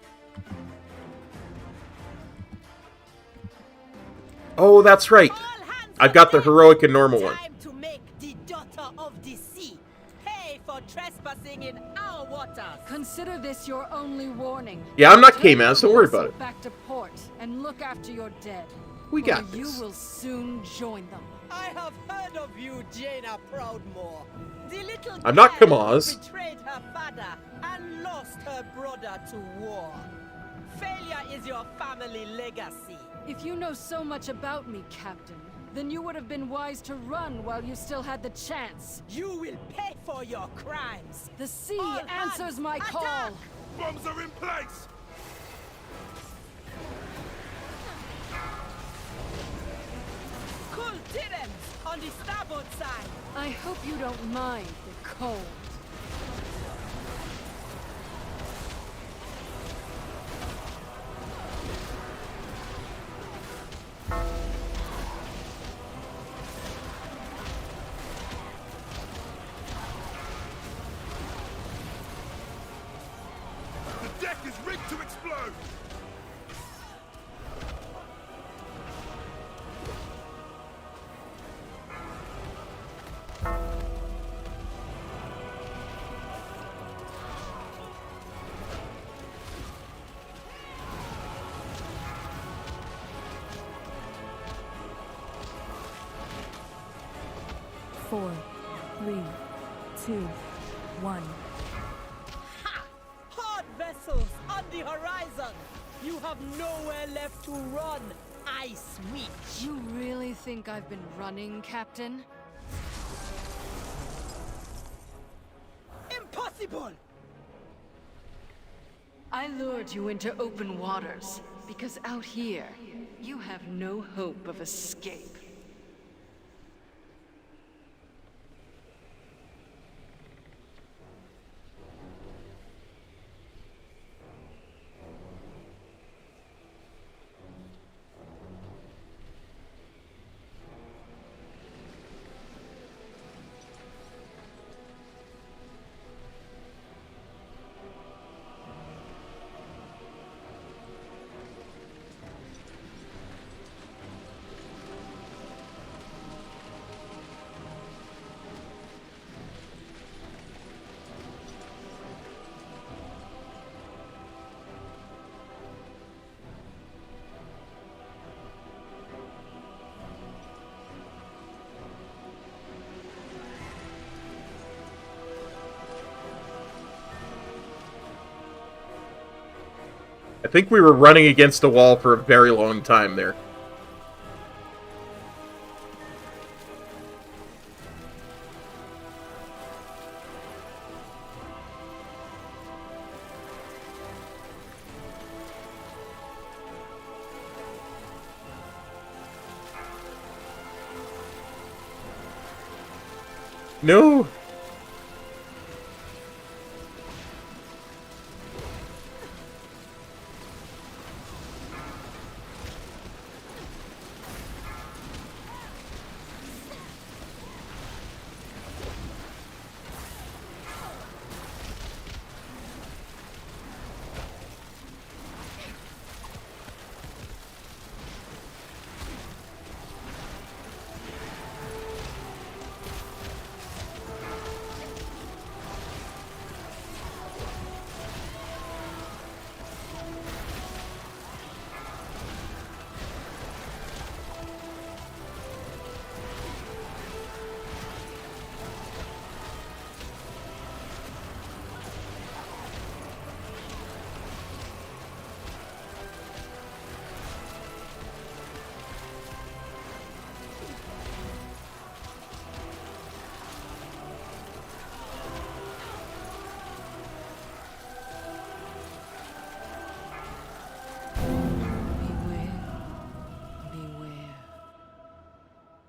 Oh, that's right. I've got the heroic and normal one. Time to make the daughter of the sea pay for trespassing in our waters. Consider this your only warning. Yeah, I'm not K-Maz, don't worry about it. Back to port and look after your dead. We got this. You will soon join them. I have heard of you, Jaina Proudmoore. The little I'm not girl Kamaz. who betrayed her father and lost her brother to war. Failure is your family legacy. If you know so much about me, Captain, then you would have been wise to run while you still had the chance. You will pay for your crimes. The sea All answers hands, my attack! call. Bombs are in place! Cool Tyrens on the starboard side. I hope you don't mind the cold. The deck is rigged to explode! Four, 3, 2, 1. Hard vessels on the horizon. You have nowhere left to run, Ice Witch. You really think I've been running, Captain? Impossible! I lured you into open waters, because out here, you have no hope of escape. I think we were running against a wall for a very long time there. No!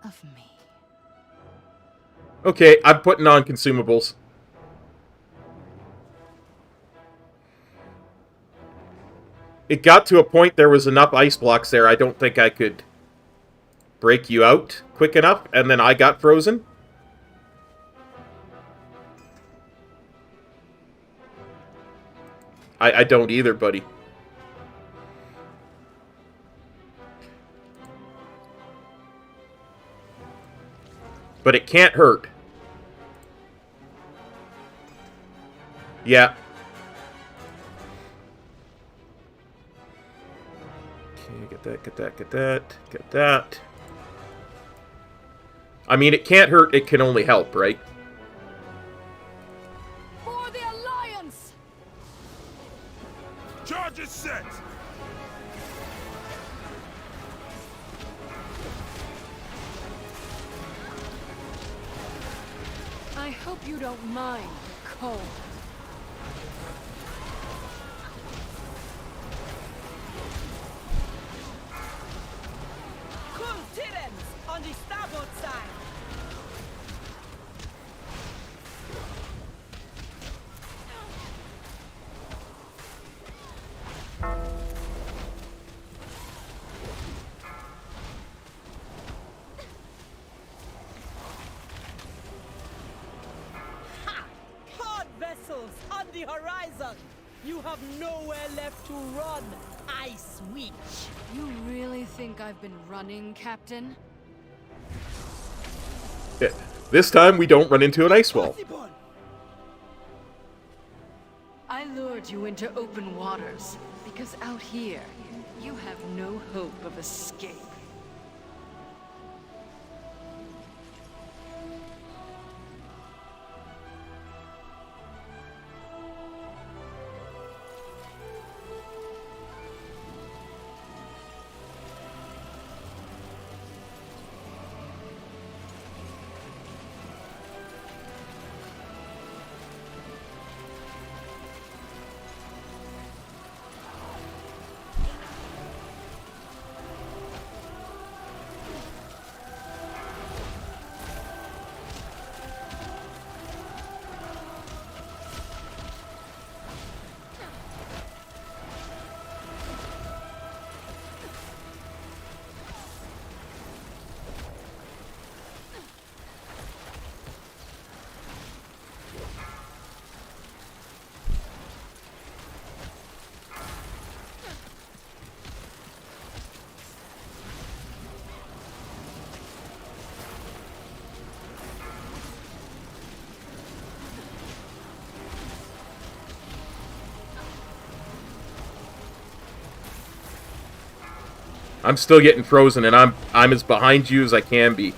of me. Okay, I'm putting on consumables. It got to a point there was enough ice blocks there, I don't think I could break you out quick enough, and then I got frozen. I don't either, buddy. But it can't hurt. Yeah. Okay, get that, get that, get that, get that. I mean, it can't hurt, it can only help, right? For the Alliance! Charge is set! I hope you don't mind the cold. Cool Titans on the starboard side. Hard vessels on the horizon. You have nowhere left to run, Ice Witch. You really think I've been running, Captain? Yeah. This time we don't run into an ice wall. I lured you into open waters, because out here, you have no hope of escape. I'm still getting frozen, and I'm as behind you as I can be.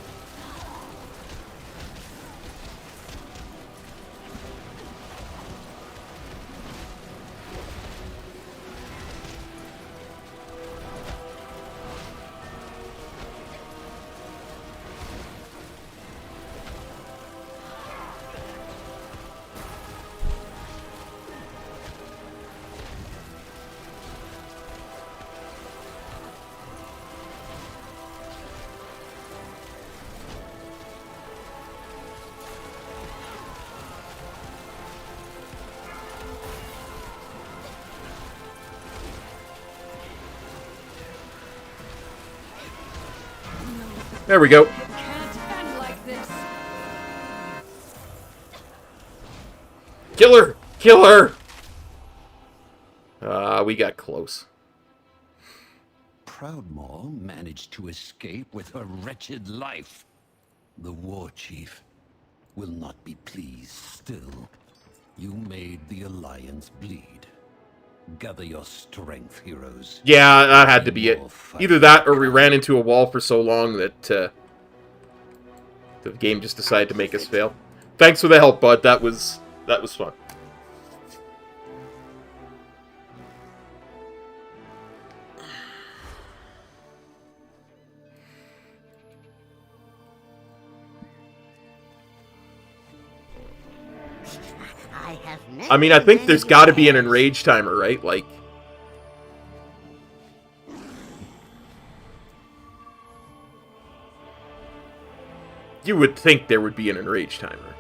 There we go. It can't end like this. Kill her! Kill her! We got close. Proudmoore managed to escape with her wretched life. The war chief will not be pleased still. You made the Alliance bleed. Gather your strength, heroes. Yeah, that had to be it. Either that, or we ran into a wall for so long that the game just decided to make us fail. Thanks for the help, bud. That was fun. I mean, I think there's got to be an enrage timer, right? Like, You would think there would be an enrage timer.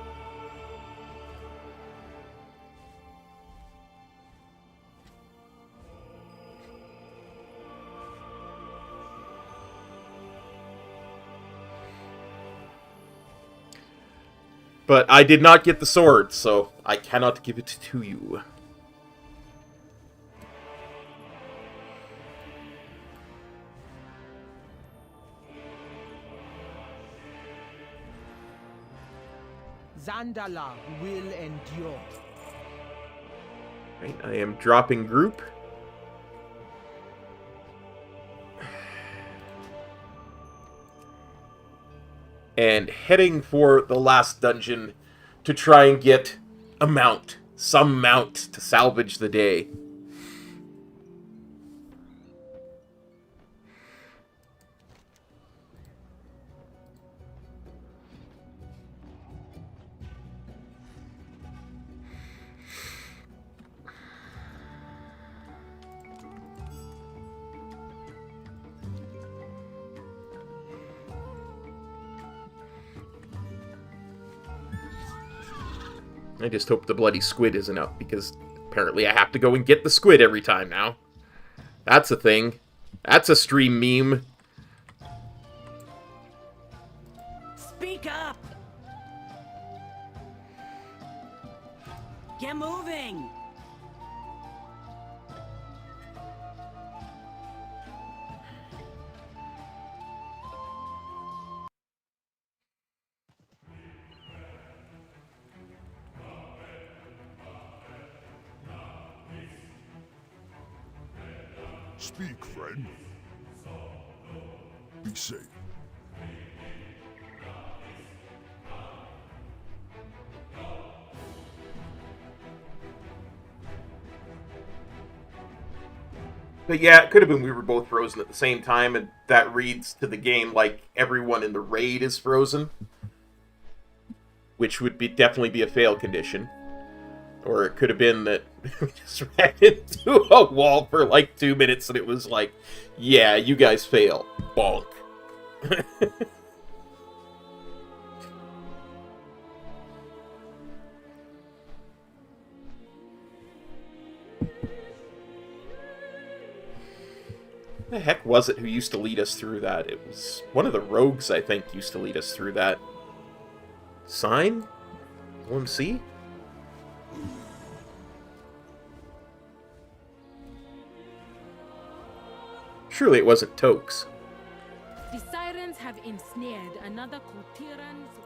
But I did not get the sword, so I cannot give it to you. Zandala will endure. Right, I am dropping group. And heading for the last dungeon to try and get a mount. Some mount to salvage the day. I just hope the bloody squid isn't up, because apparently I have to go and get the squid every time now. That's a thing. That's a stream meme. Speak up! Get moving! Speak, friend. Be safe. But yeah, it could have been we were both frozen at the same time, and that reads to the game like everyone in the raid is frozen. Which would definitely be a fail condition. Or it could have been that we just ran into a wall for like 2 minutes and it was like, yeah, you guys fail. Bonk. The heck was it who used to lead us through that? It was one of the rogues, I think, used to lead us through that. Sign? OMC? Surely it wasn't Tokes. The sirens have ensnared another Kotiran supply.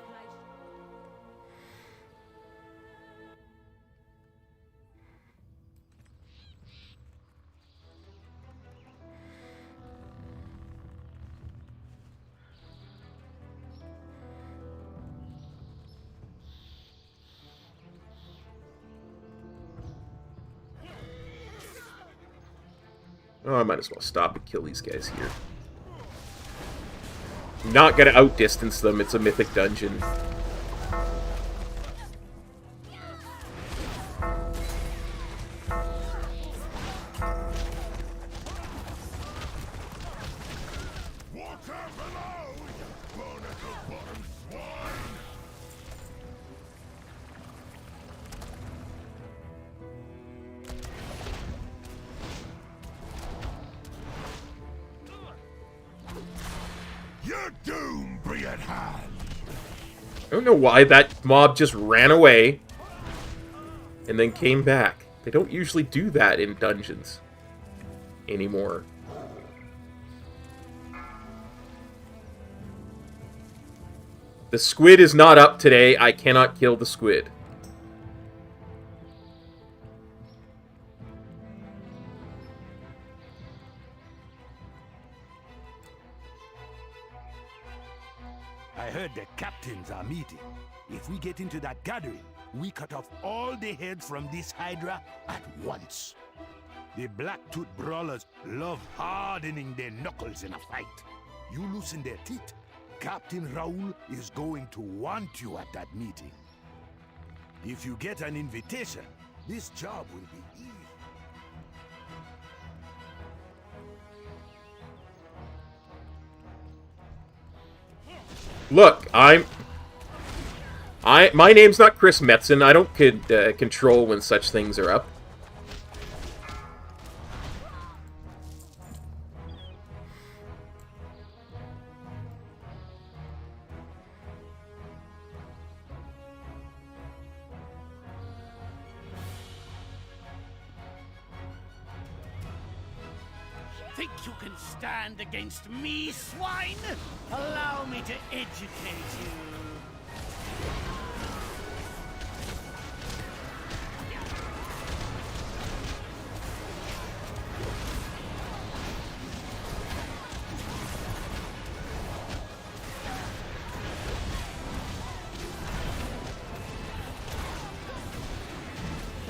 Oh, I might as well stop and kill these guys here. I'm not gonna outdistance them, it's a mythic dungeon. Your doom be at hand. I don't know why that mob just ran away and then came back. They don't usually do that in dungeons anymore. The squid is not up today. I cannot kill the squid. I heard the captains are meeting. If we get into that gathering, we cut off all the heads from this Hydra at once. The Blacktooth Brawlers love hardening their knuckles in a fight. You loosen their teeth, Captain Raoul is going to want you at that meeting. If you get an invitation, this job will be easy. Look, My name's not Chris Metzen. I don't control when such things are up. Think you can stand against me, swine? Allow me to educate you.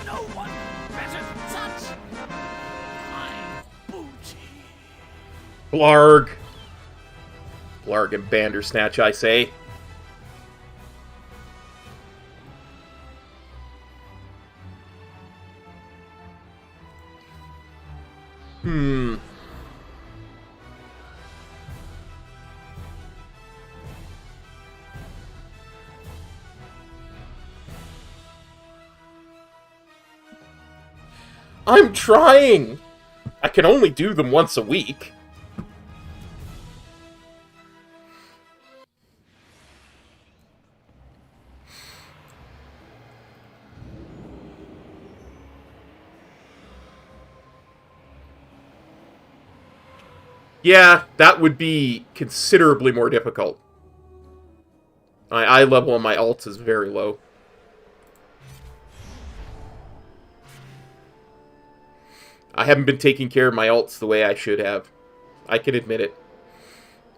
No one better touch my booty. Blarg. Blarg and Bandersnatch, I say. I'm trying! I can only do them once a week. Yeah, that would be considerably more difficult. My eye level on my alts is very low. I haven't been taking care of my alts the way I should have. I can admit it.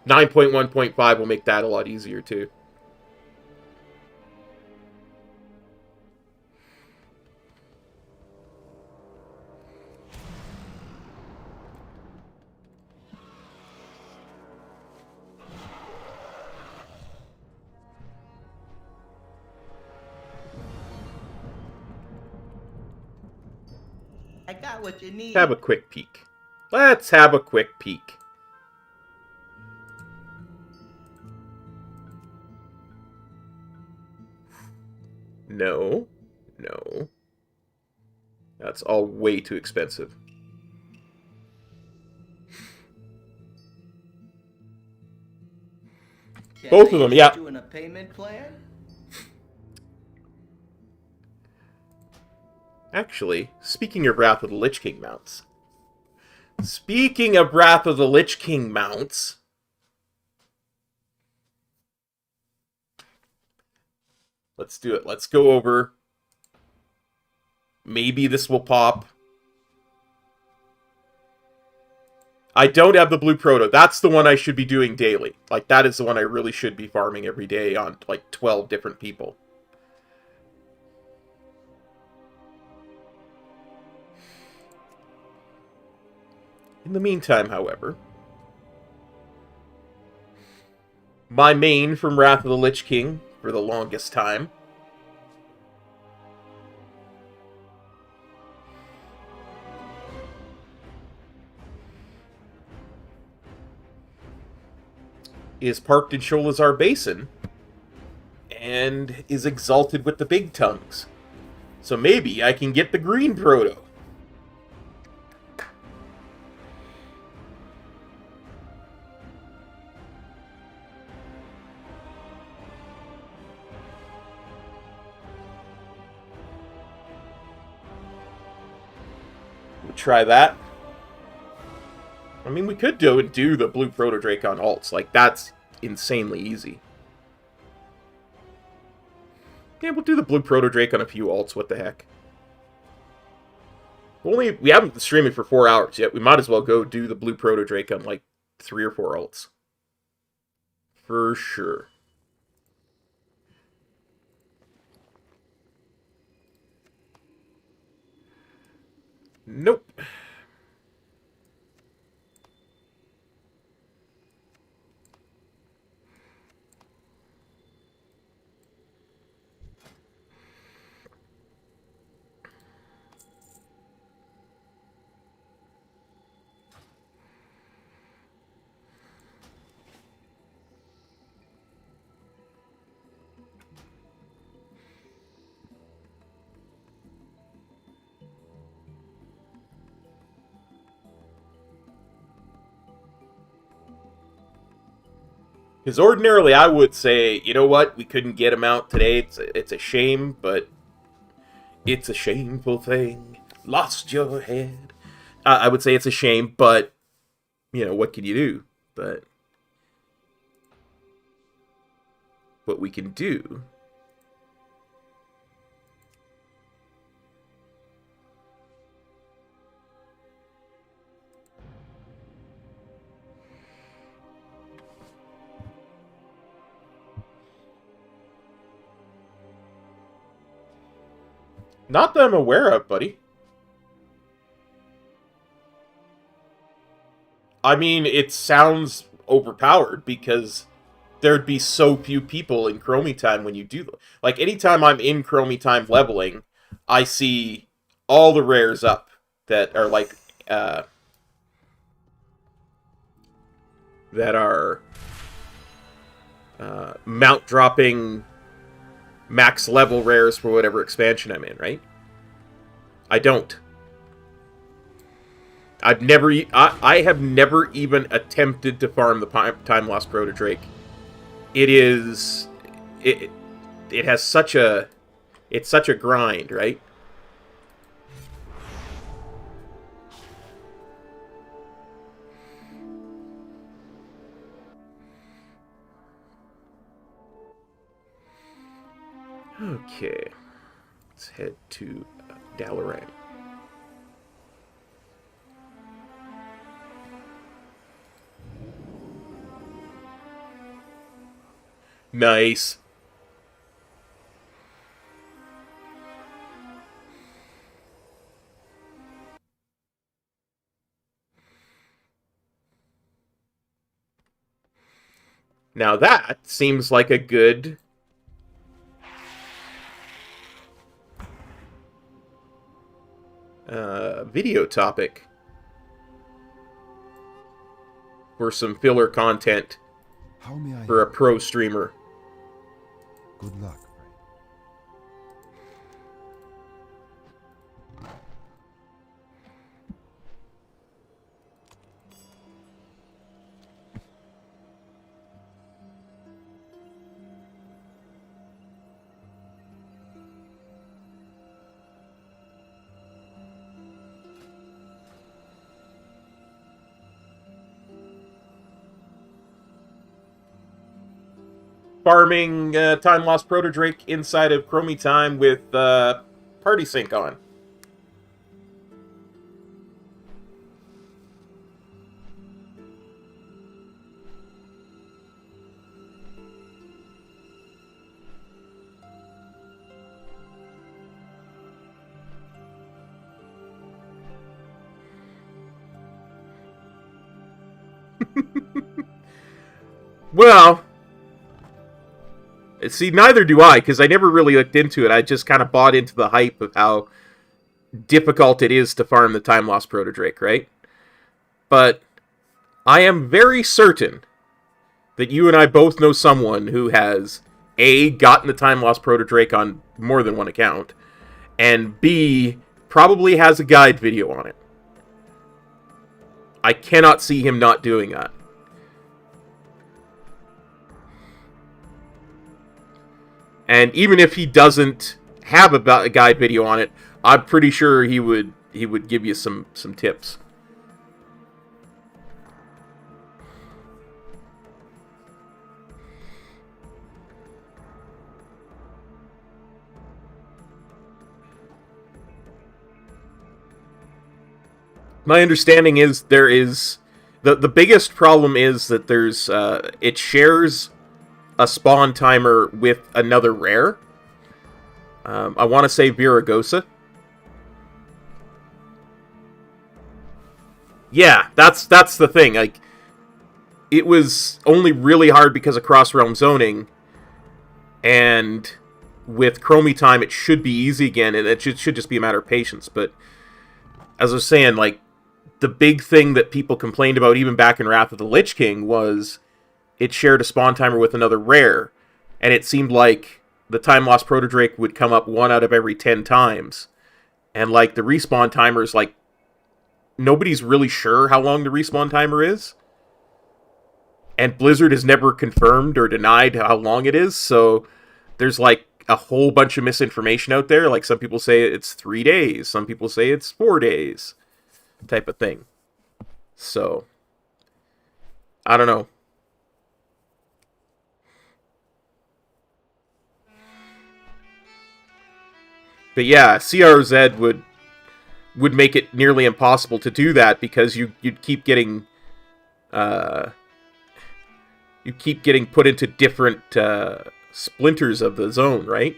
9.1.5 will make that a lot easier, too. I got what you need. Have a quick peek. Let's have a quick peek. No. No. That's all way too expensive. Both of them, yeah. Doing a payment plan? Actually, speaking of Wrath of the Lich King mounts. Speaking of Wrath of the Lich King mounts. Let's do it. Let's go over. Maybe this will pop. I don't have the Blue Proto. That's the one I should be doing daily. Like, that is the one I really should be farming every day on, like, 12 different people. In the meantime, however, my main from Wrath of the Lich King for the longest time is parked in Sholazar Basin and is exalted with the big tongues. So maybe I can get the green proto. We'll try that. I mean, we could do the Blue Proto Drake on alts. Like, that's insanely easy. Yeah, we'll do the Blue Proto Drake on a few alts. What the heck? We haven't been streaming for 4 hours yet. We might as well go do the Blue Proto Drake on, like, 3 or 4 alts. For sure. Nope. Because ordinarily I would say, you know what, we couldn't get him out today. It's a shame, but it's a shameful thing. Lost your head. I would say it's a shame, but, you know, what can you do? But what we can do... Not that I'm aware of, buddy. I mean, it sounds overpowered because there'd be so few people in Chromie Time when you do... Like, anytime I'm in Chromie Time leveling, I see all the rares up that are, like, that are mount-dropping max level rares for whatever expansion I'm in, right? I don't. I have never even attempted to farm the Time Lost Proto-Drake. It has such a... It's such a grind, right? Okay. Let's head to Dalaran. Nice. Now that seems like a good... video topic for some filler content for a pro streamer. Good luck. Farming Time Lost Proto-Drake inside of Chromie Time with Party Sync on. Well... See, neither do I, because I never really looked into it. I just kind of bought into the hype of how difficult it is to farm the Time Lost Proto-Drake, right? But I am very certain that you and I both know someone who has, A, gotten the Time Lost Proto-Drake on more than one account, and B, probably has a guide video on it. I cannot see him not doing that. And even if he doesn't have a guide video on it, I'm pretty sure he would give you some tips. My understanding is there is the biggest problem is that there's it shares a spawn timer with another rare. I want to say Viragosa. Yeah, that's the thing. Like, it was only really hard because of cross-realm zoning, and with Chromie Time, it should be easy again, and it should just be a matter of patience. But as I was saying, like, the big thing that people complained about even back in Wrath of the Lich King was it shared a spawn timer with another rare, and it seemed like the Time Lost Proto-Drake would come up 1 out of every 10 times. And, like, the respawn timer's, like, nobody's really sure how long the respawn timer is. And Blizzard has never confirmed or denied how long it is, so there's like a whole bunch of misinformation out there. Like some people say it's 3 days, some people say it's 4 days, type of thing. So, I don't know. But yeah, CRZ would make it nearly impossible to do that because you'd keep getting put into different splinters of the zone, right?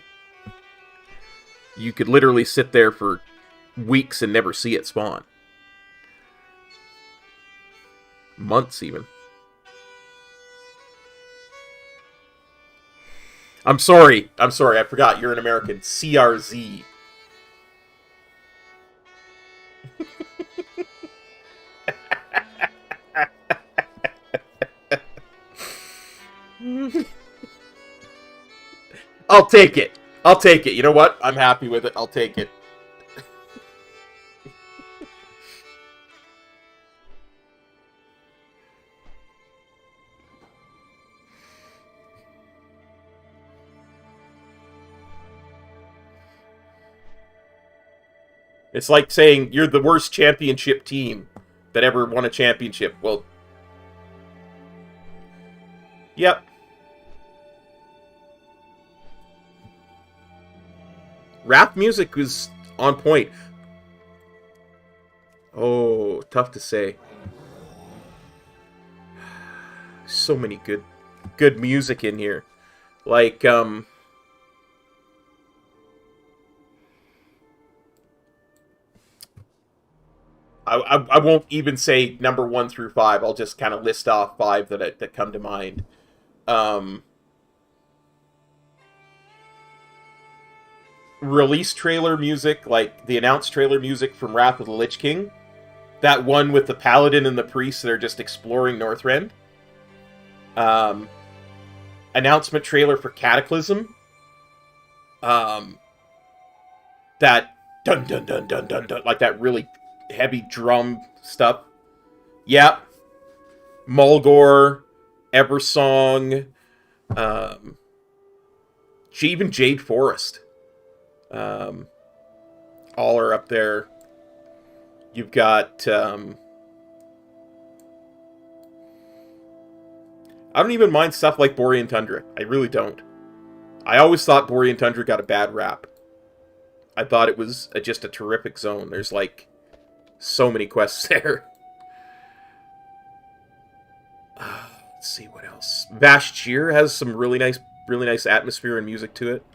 You could literally sit there for weeks and never see it spawn. Months, even. I'm sorry, I forgot, you're an American. CRZ. I'll take it. I'll take it. You know what? I'm happy with it. I'll take it. It's like saying you're the worst championship team that ever won a championship. Well, yep. Rap music was on point. Oh, tough to say. So many good music in here. Like, I won't even say number 1 through 5. I'll just kind of list off 5 that come to mind. Release trailer music, like the announced trailer music from Wrath of the Lich King. That one with the paladin and the priest that are just exploring Northrend. Announcement trailer for Cataclysm. That dun dun dun dun dun dun, like that really heavy drum stuff. Yep. Mulgore, Eversong, even Jade Forest. All are up there. You've got, I don't even mind stuff like Borean Tundra. I really don't. I always thought Borean Tundra got a bad rap. I thought it was just a terrific zone. There's, like, so many quests there. Let's see what else. Vashtir has some really nice atmosphere and music to it.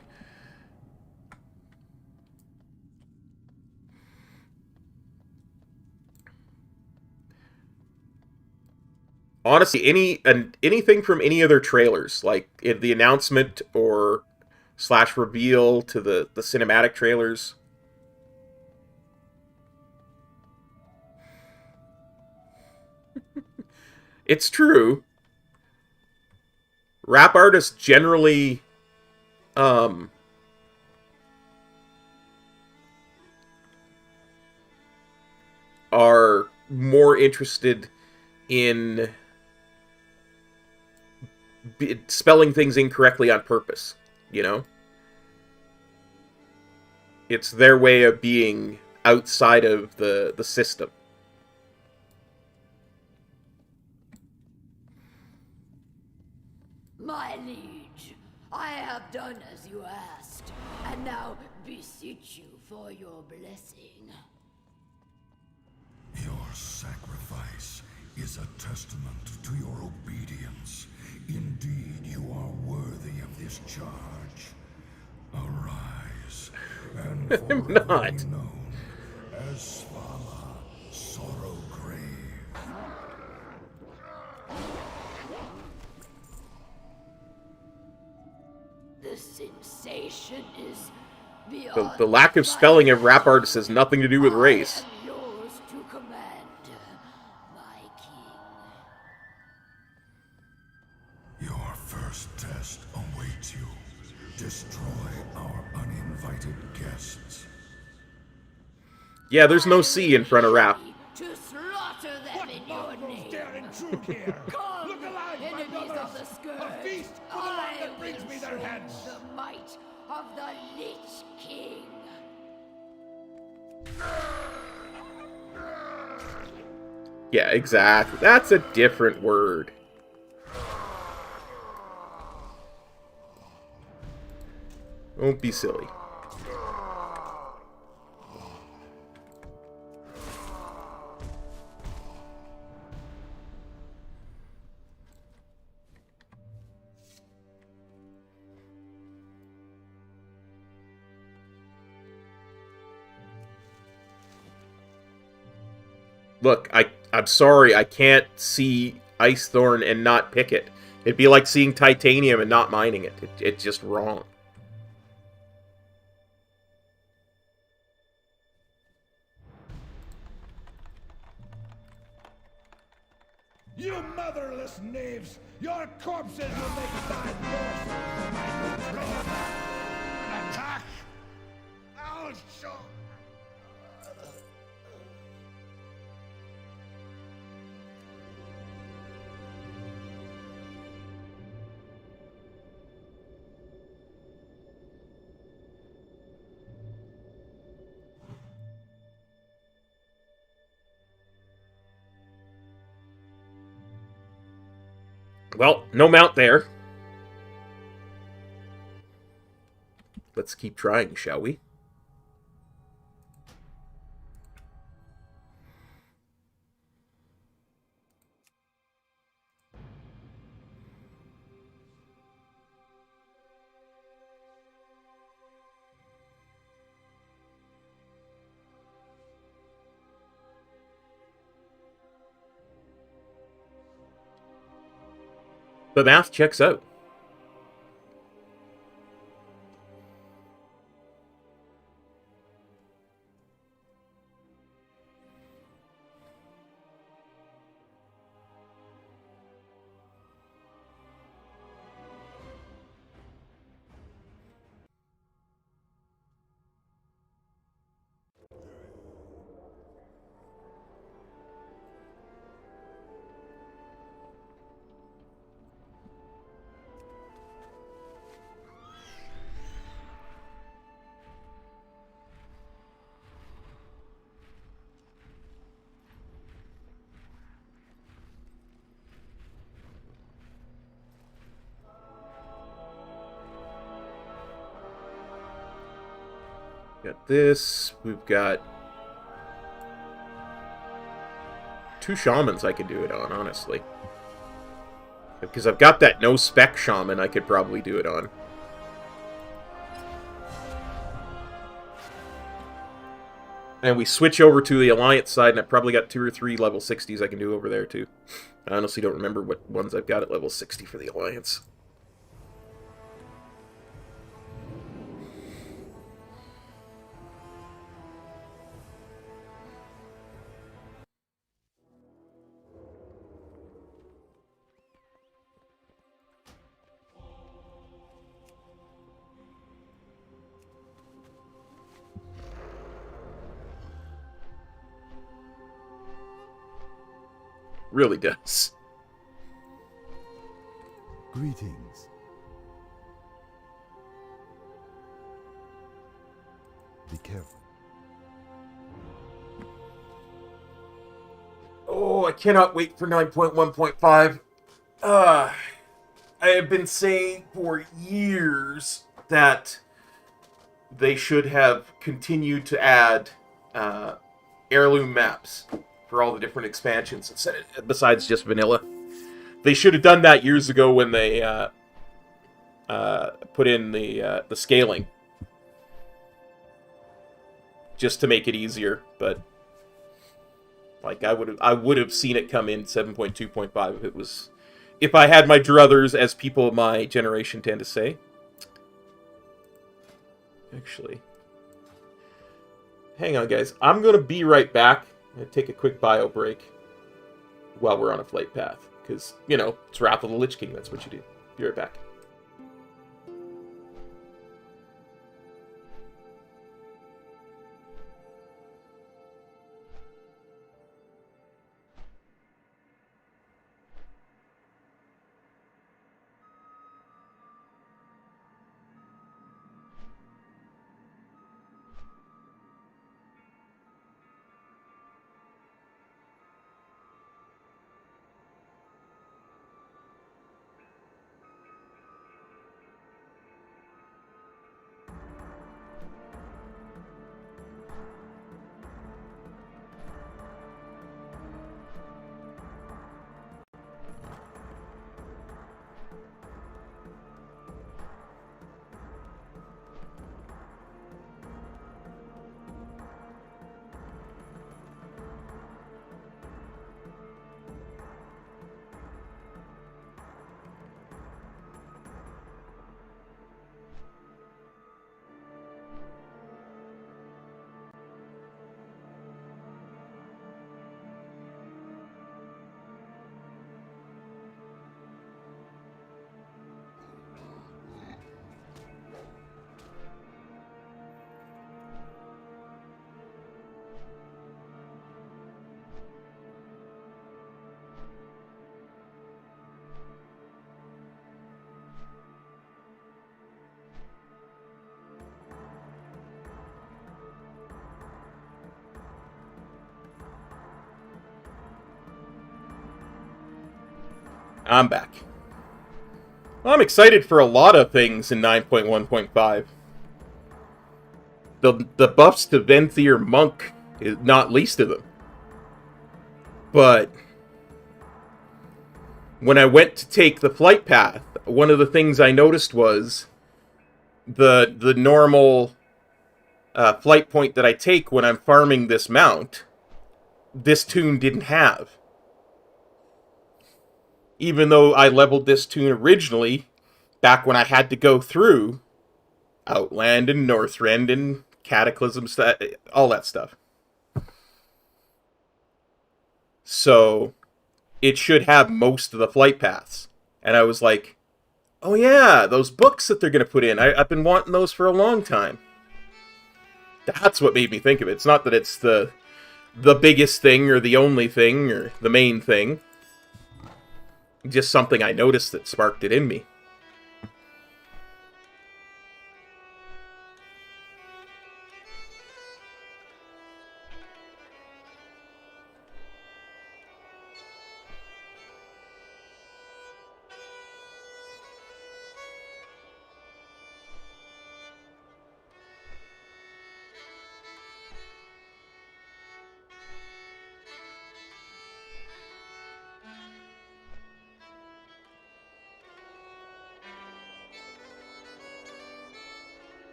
Honestly, anything from any other trailers, like in the announcement or / reveal to the cinematic trailers. It's true. Rap artists generally are more interested in spelling things incorrectly on purpose, you know? It's their way of being outside of the system. My liege, I have done as you asked, and now beseech you for your blessing. Your sacrifice is a testament to your obedience. Indeed, you are worthy of this charge. Arise, and I'm forever not. be known as Svala Sorrowgrave. The sensation is beyond The lack of spelling of rap artists has nothing to do with race. yours to command, my king. Your first test awaits you. Destroy our uninvited guests. Yeah, there's no C in front of rap. To slaughter them in your name. Come and feast for the one that brings me their heads. The might of the Lich King. Yeah, exactly. That's a different word. Don't be silly. Look, I'm sorry, I can't see Ice Thorn and not pick it. It'd be like seeing titanium and not mining it. It's just wrong. You motherless knaves! Your corpses will make time morsels for my control. An attack! I'll show. Well, no mount there. Let's keep trying, shall we? The math checks out. Got this. We've got 2 shamans I could do it on, honestly. Because I've got that no-spec shaman I could probably do it on. And we switch over to the Alliance side, and I've probably got 2 or 3 level 60s I can do over there, too. I honestly don't remember what ones I've got at level 60 for the Alliance. Really does. Greetings. Be careful. Oh, I cannot wait for 9.1.5. I have been saying for years that they should have continued to add heirloom maps for all the different expansions besides just vanilla. They should have done that years ago when they put in the scaling, just to make it easier. But like I would have seen it come in 7.2.5 if I had my druthers, as people of my generation tend to say. Actually, hang on, guys. I'm gonna be right back. I'm going to take a quick bio break while we're on a flight path. Because, you know, it's Wrath of the Lich King. That's what you do. Be right back. I'm back. Well, I'm excited for a lot of things in 9.1.5. The buffs to Venthyr Monk is not least of them. But when I went to take the flight path, one of the things I noticed was the normal flight point that I take when I'm farming this mount, this tune didn't have. Even though I leveled this tune originally, back when I had to go through Outland and Northrend and Cataclysm, all that stuff. So, it should have most of the flight paths. And I was like, oh yeah, those books that they're going to put in, I've been wanting those for a long time. That's what made me think of it. It's not that it's the biggest thing or the only thing or the main thing. Just something I noticed that sparked it in me.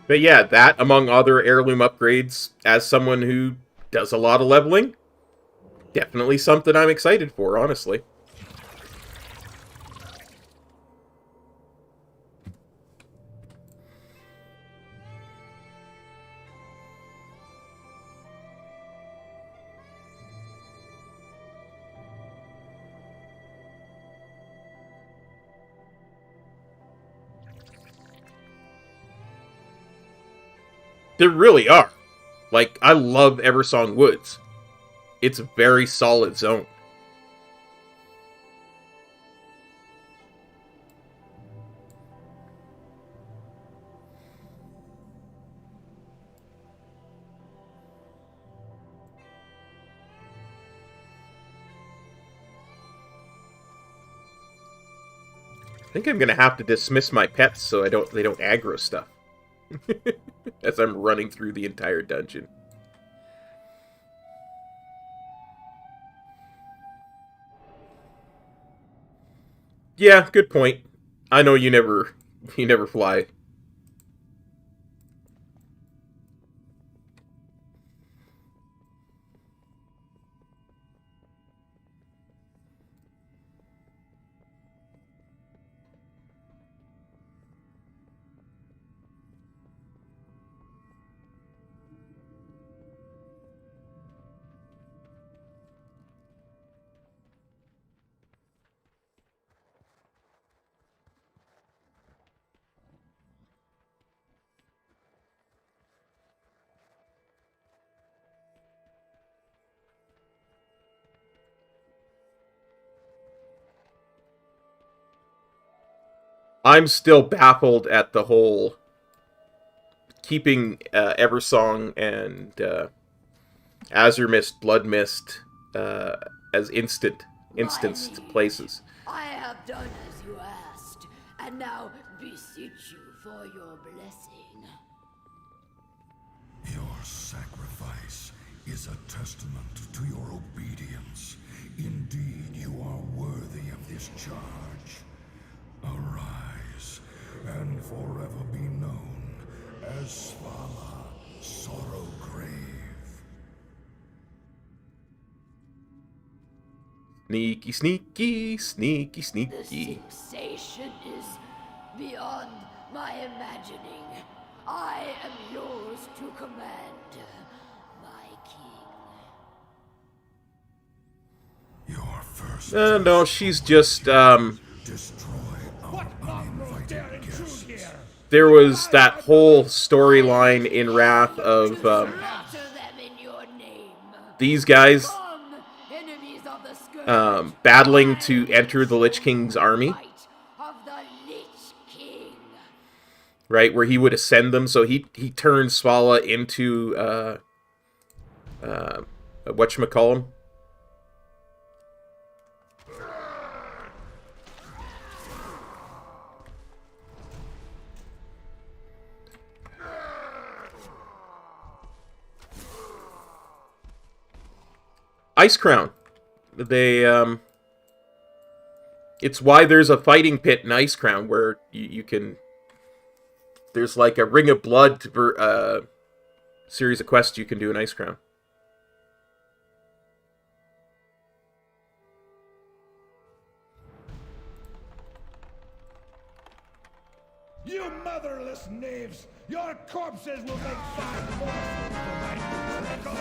But yeah, that, among other heirloom upgrades, as someone who does a lot of leveling, definitely something I'm excited for, honestly. There really are. Like, I love Eversong Woods. It's a very solid zone. I think I'm gonna have to dismiss my pets so they don't aggro stuff. As I'm running through the entire dungeon. Yeah, good point. I know you never fly. I'm still baffled at the whole keeping Eversong and Azure Mist, Blood Mist as instanced places. I have done as you asked, and now beseech you for your blessing. Your sacrifice is a testament to your obedience. Indeed, you are worthy of this charge. Arise, and forever be known as Svala Sorrowgrave. Sneaky, sneaky, sneaky, The sneaky. sensation is beyond my imagining. I am yours to command, my king. Your first No, she's just there was that whole storyline in Wrath of these guys enemies of the Scourge, battling to enter the Lich King's army. of the Lich King. Right, where he would ascend them. So he turned Svala into whatchamacallem? Ice Crown. They it's why there's a fighting pit in Ice Crown where you can. There's like a Ring of Blood series of quests you can do in Ice Crown. You motherless knaves! Your corpses will make fine morsels for my trickle.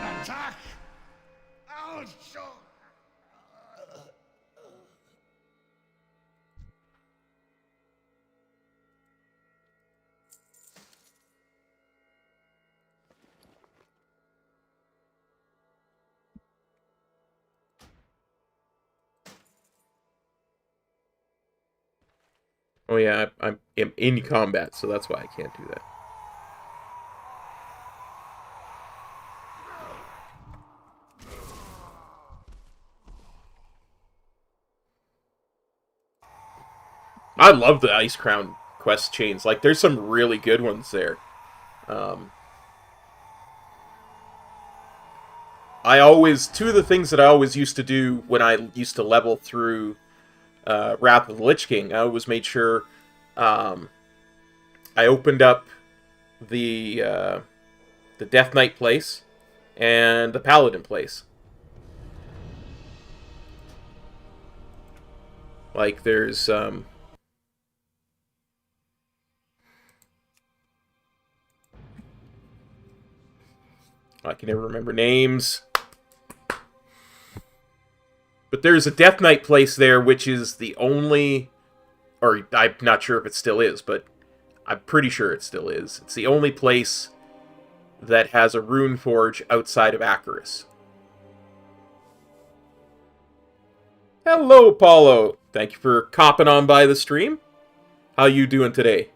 An attack! I'll show. Oh yeah, I'm in combat, so that's why I can't do that. I love the Ice Crown quest chains. Like, there's some really good ones there. Two of the things that I always used to do when I used to level through Wrath of the Lich King, I always made sure I opened up the Death Knight place and the Paladin place. Like, there's I can never remember names. But there's a Death Knight place there, which is the only... Or, I'm not sure if it still is, but I'm pretty sure it still is. It's the only place that has a rune forge outside of Acheris. Hello, Apollo! Thank you for copping on by the stream. How you doing today?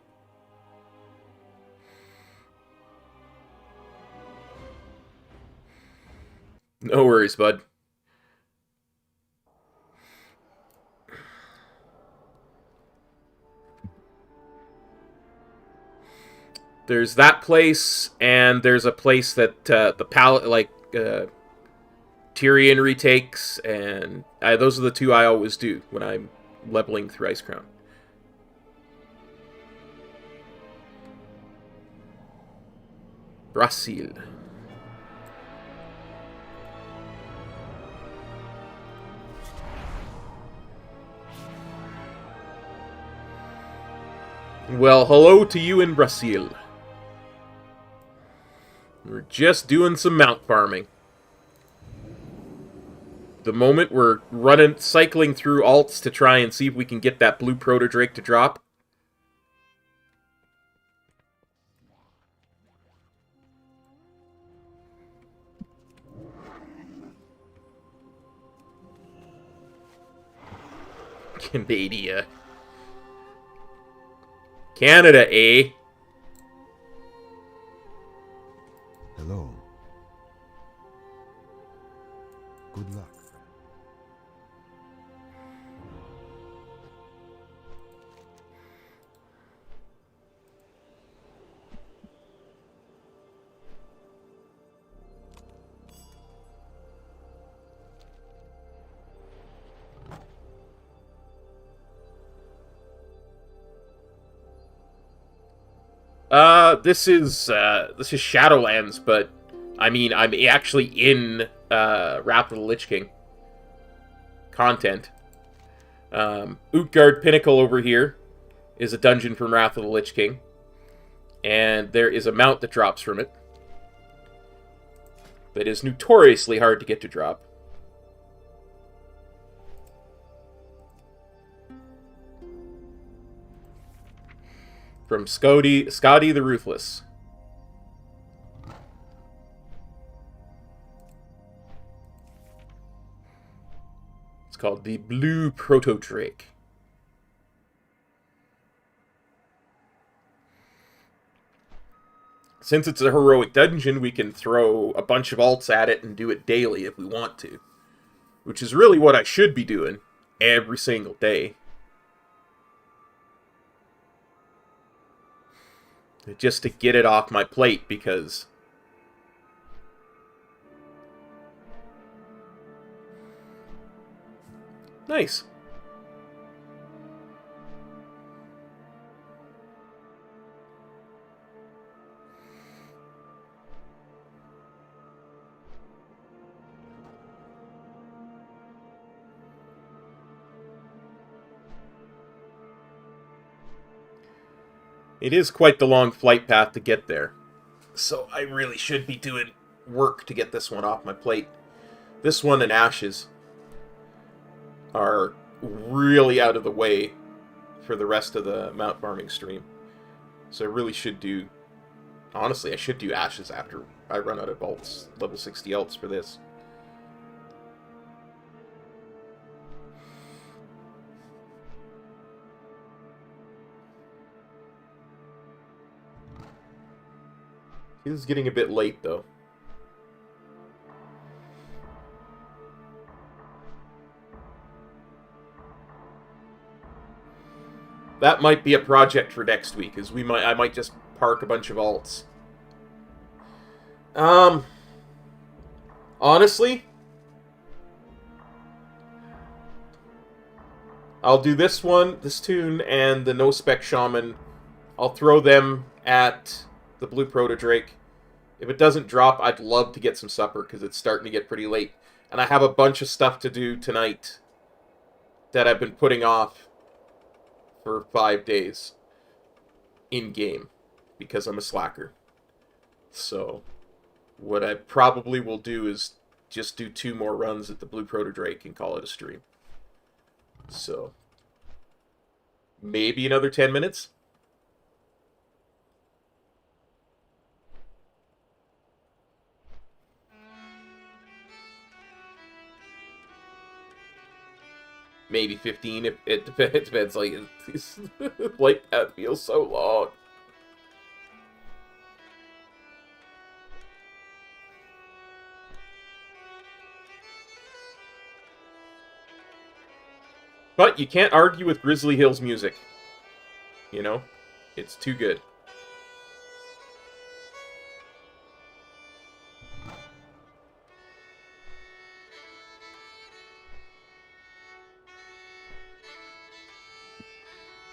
No worries, bud. There's that place, and there's a place that Tyrion retakes, and those are the two I always do when I'm leveling through Ice Crown. Brazil. Well, hello to you in Brazil. We're just doing some mount farming. The moment we're cycling through alts to try and see if we can get that blue proto-drake to drop. Canada. Canada, eh? Hello. Good luck. This is Shadowlands, but I mean, I'm actually in Wrath of the Lich King content. Utgard Pinnacle over here is a dungeon from Wrath of the Lich King, and there is a mount that drops from it that is notoriously hard to get to drop. From Scotty the Ruthless. called? The Blue Proto-Drake. Since it's a heroic dungeon, we can throw a bunch of alts at it and do it daily if we want to. Which is really what I should be doing every single day. Just to get it off my plate, because... Nice. It is quite the long flight path to get there. So I really should be doing work to get this one off my plate. This one and Ashes are really out of the way for the rest of the mount farming stream. So I really should do... Honestly, I should do Ashes after I run out of alts, level 60 alts for this. This is getting a bit late, though. That might be a project for next week, as I might just park a bunch of alts. Honestly, I'll do this one, this tune, and the No-Spec Shaman. I'll throw them at the Blue Proto-Drake. If it doesn't drop, I'd love to get some supper, because it's starting to get pretty late. And I have a bunch of stuff to do tonight that I've been putting off for 5 days in-game, because I'm a slacker. So, what I probably will do is just do 2 more runs at the Blue Proto-Drake and call it a stream. So, maybe another 10 minutes? Maybe 15, if it depends, like, this flight path feels so long. But you can't argue with Grizzly Hill's music. You know? It's too good.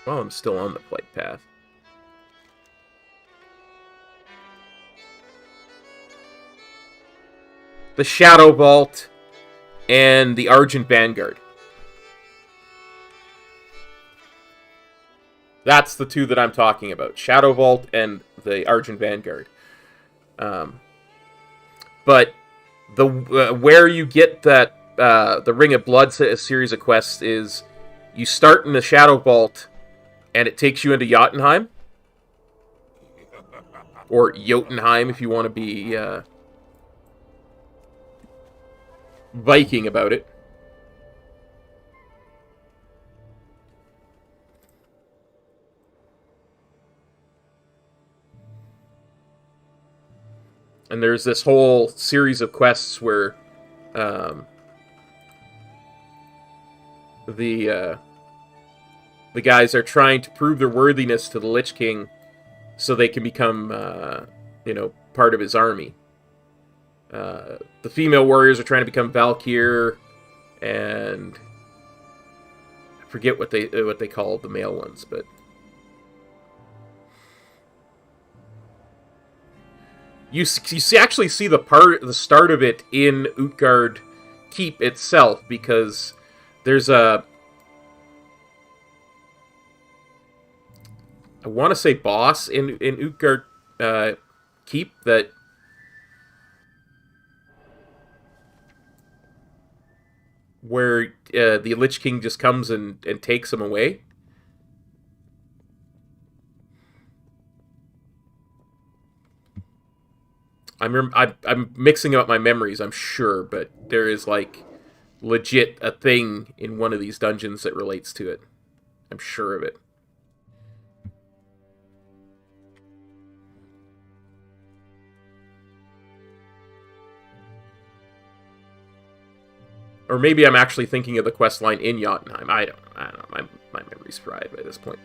Oh, I'm still on the flight path. The Shadow Vault and the Argent Vanguard. That's the 2 that I'm talking about. Shadow Vault and the Argent Vanguard. But the where you get that the Ring of Blood series of quests is you start in the Shadow Vault and it takes you into Jotunheim. Or Jotunheim if you want to be Viking about it. And there's this whole series of quests where the guys are trying to prove their worthiness to the Lich King so they can become, part of his army. The female warriors are trying to become Valkyr, and I forget what they call the male ones, but you actually see the start of it in Utgard Keep itself, because there's I want to say boss in Utgard Keep that where the Lich King just comes and takes him away. I'm mixing up my memories, I'm sure, but there is like legit a thing in one of these dungeons that relates to it. I'm sure of it. Or maybe I'm actually thinking of the quest line in Jotunheim. I don't know. My memory's fried by this point.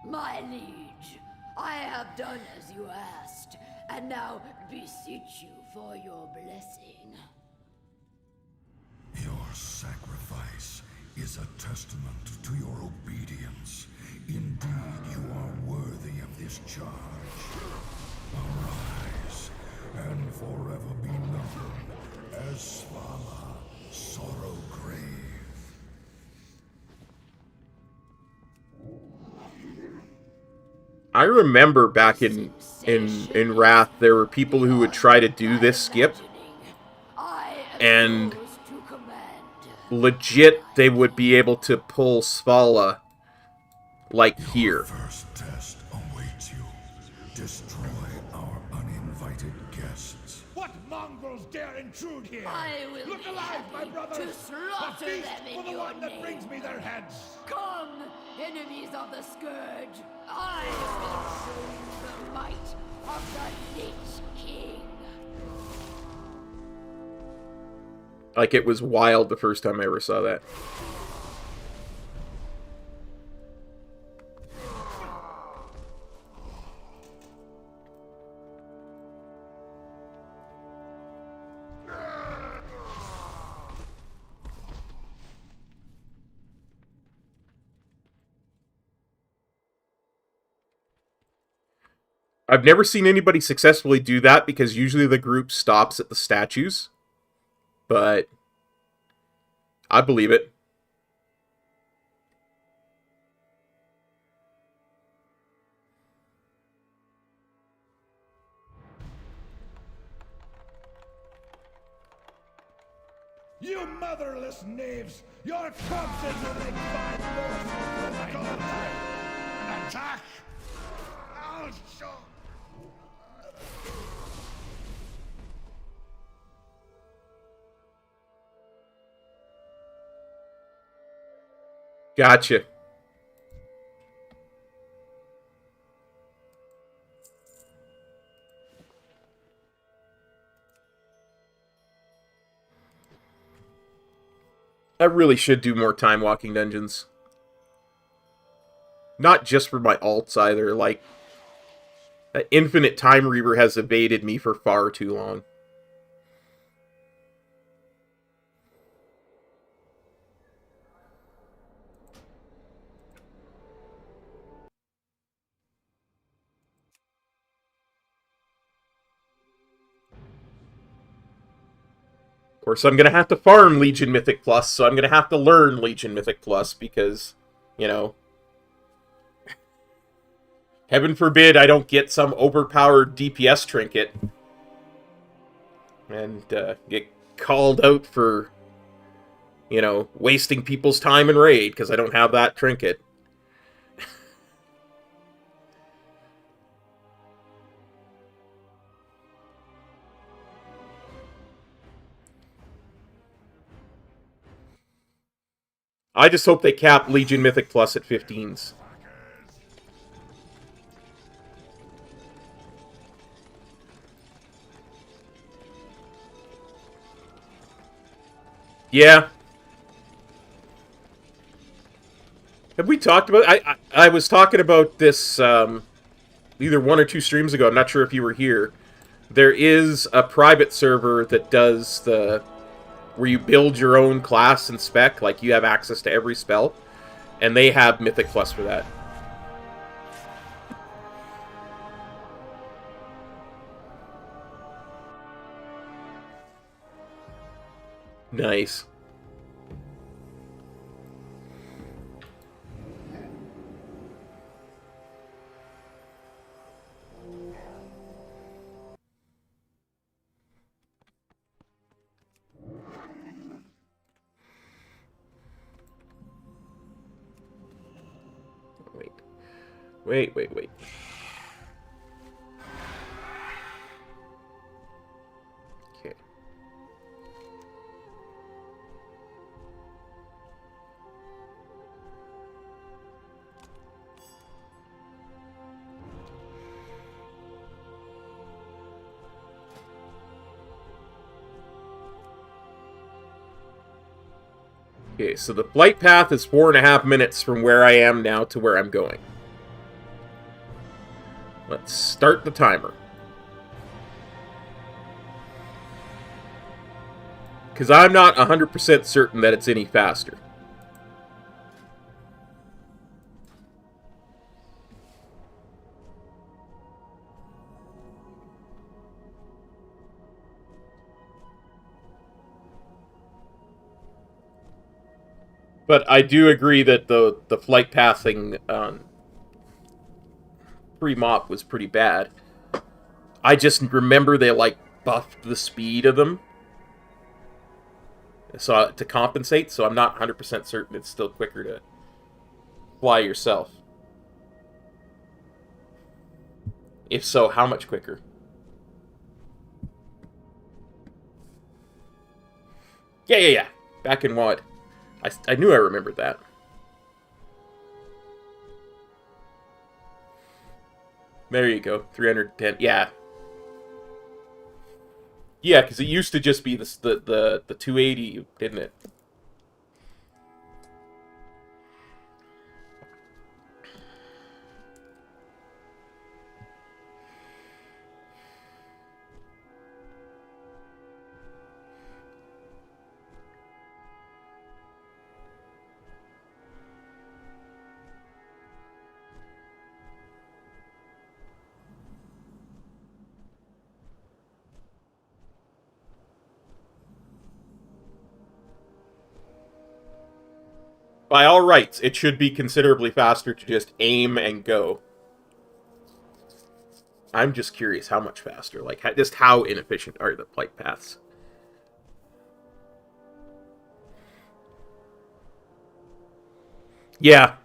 My liege, I have done as you asked, and now beseech you for your blessing. Your sacrifice is a testament to your obedience. Indeed, you are worthy of this charge. Arise, and forever be known as Svala Sorrowgrave. I remember back in Wrath, there were people who would try to do this skip, and legit, they would be able to pull Svala like here. First test awaits you. Destroy our uninvited guests. What mongrels dare intrude here? I will Look be alive, my happy brothers! to slaughter A feast them in for the your one that name. brings me their heads! Come, enemies of the Scourge! I will show you the might of the Lich King! Like, it was wild the first time I ever saw that. I've never seen anybody successfully do that because usually the group stops at the statues. But I believe it. You motherless knaves! Your corpses will make fine morsels for my god! Attack! I'll show... Gotcha. I really should do more time walking dungeons. Not just for my alts either, like... That infinite time reaver has evaded me for far too long. Of course, I'm going to have to farm Legion Mythic Plus, so I'm going to have to learn Legion Mythic Plus because, you know... Heaven forbid I don't get some overpowered DPS trinket and get called out for, you know, wasting people's time in raid because I don't have that trinket. I just hope they cap Legion Mythic Plus at 15s. Yeah. Have we talked about... I was talking about this either 1 or 2 streams ago. I'm not sure if you were here. There is a private server that does the... where you build your own class and spec. Like, you have access to every spell. And they have Mythic Plus for that. Nice. Wait. Okay, so the flight path is 4.5 minutes from where I am now to where I'm going. Let's start the timer. Because I'm not 100% certain that it's any faster. But I do agree that the flight passing pre-mop was pretty bad. I just remember they, like, buffed the speed of them. So to compensate, so I'm not 100% certain it's still quicker to fly yourself. If so, how much quicker? Yeah. Back in WOD. I knew I remembered that. There you go. 310. Yeah. Yeah, because it used to just be the 280, didn't it? By all rights, it should be considerably faster to just aim and go. I'm just curious how much faster. Like, just how inefficient are the flight paths? Yeah.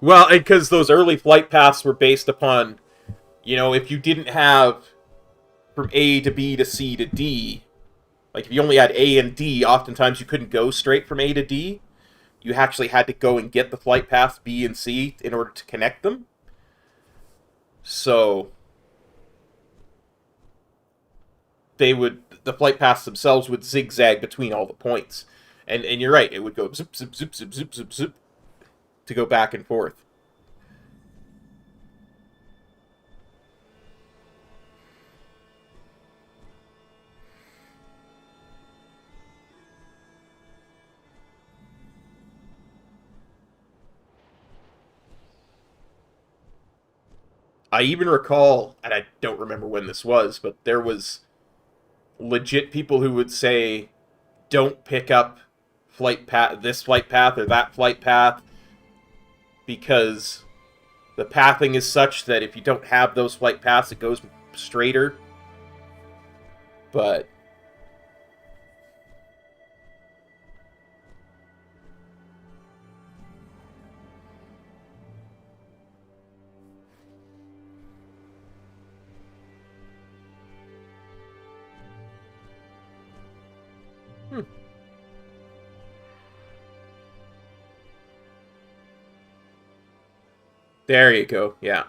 Well, because those early flight paths were based upon, you know, if you didn't have from A to B to C to D, like if you only had A and D, oftentimes you couldn't go straight from A to D. You actually had to go and get the flight paths B and C in order to connect them. So the flight paths themselves would zigzag between all the points. And you're right, it would go zip, zip, zip, zip, zip, zip, zip, to go back and forth. I even recall, and I don't remember when this was, but there was legit people who would say, don't pick up this flight path or that flight path, because the pathing is such that if you don't have those flight paths, it goes straighter. But there you go, yeah.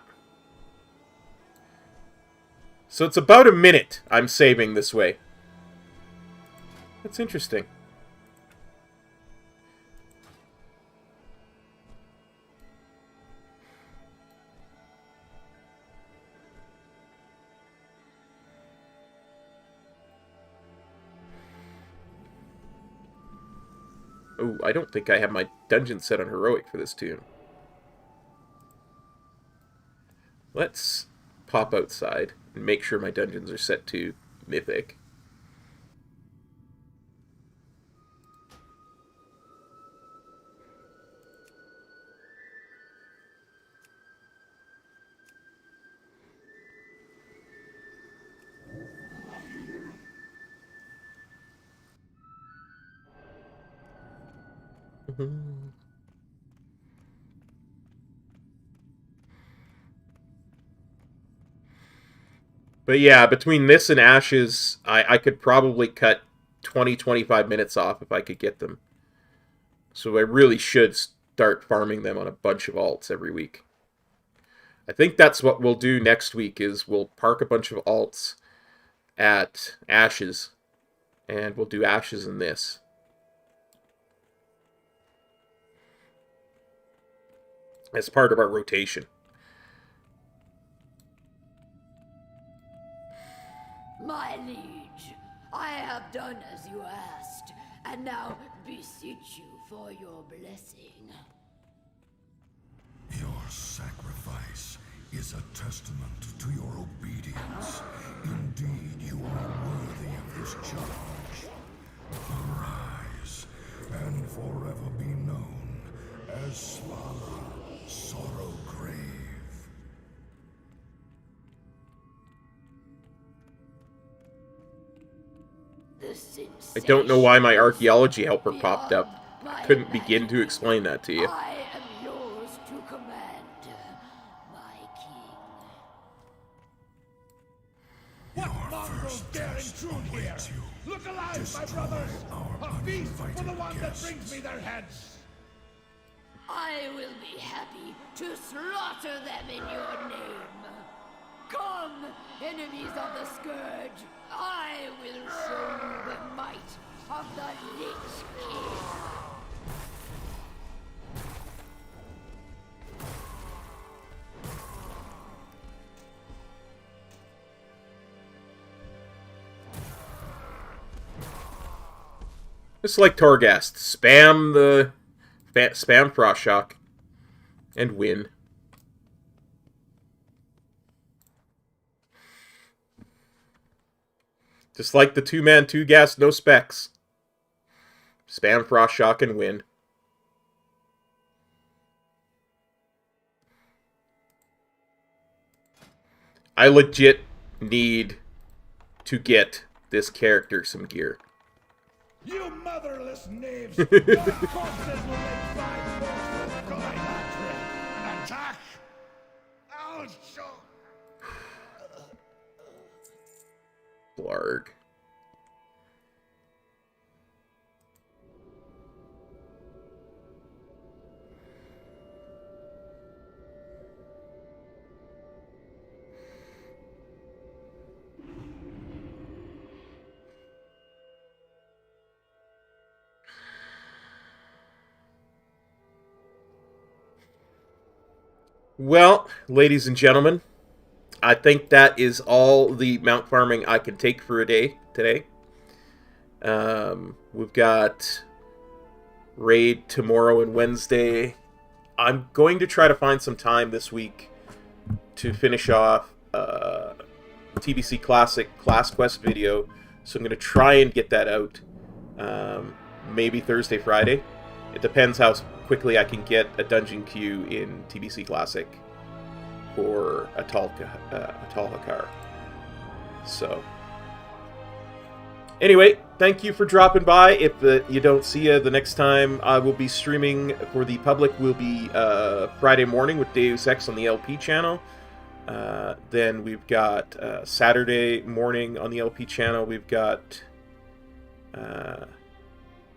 So it's about a minute I'm saving this way. That's interesting. Oh, I don't think I have my dungeon set on heroic for this tune. Let's pop outside and make sure my dungeons are set to mythic. But yeah, between this and Ashes, I could probably cut 20-25 minutes off if I could get them. So I really should start farming them on a bunch of alts every week. I think that's what we'll do next week, is we'll park a bunch of alts at Ashes, and we'll do Ashes in this. As part of our rotation. My liege, I have done as you asked, and now beseech you for your blessing. Your sacrifice is a testament to your obedience. Indeed, you are worthy of this charge. Arise, and forever be known as Svala Sorrowgrave. I don't know why my archaeology helper popped up. I couldn't begin to explain that to you. I am yours to command, my king. What mongrels dare intrude here? Look alive, my brothers! A feast for the one that brings me their heads! I will be happy to slaughter them in your name. Come, enemies of the Scourge, I will show you the might of the Lich King. Just like Torghast, spam Frost Shock and win. Just like the 2-man, 2-gas, no specs. Spam Frost Shock and win. I legit need to get this character some gear. You motherless knaves! Your corpses will make 5 more for Goliath. An attack! I'll show. Blarg. Well, ladies and gentlemen, I think that is all the mount farming I can take for a day today. We've got raid tomorrow and Wednesday. I'm going to try to find some time this week to finish off TBC Classic Class Quest video. So I'm going to try and get that out maybe Thursday, Friday. It depends how quickly I can get a dungeon queue in TBC Classic for a Talhakar. So, anyway, thank you for dropping by. If you don't see you the next time, I will be streaming for the public. Will be Friday morning with Deus Ex on the LP channel. Then we've got Saturday morning on the LP channel. We've got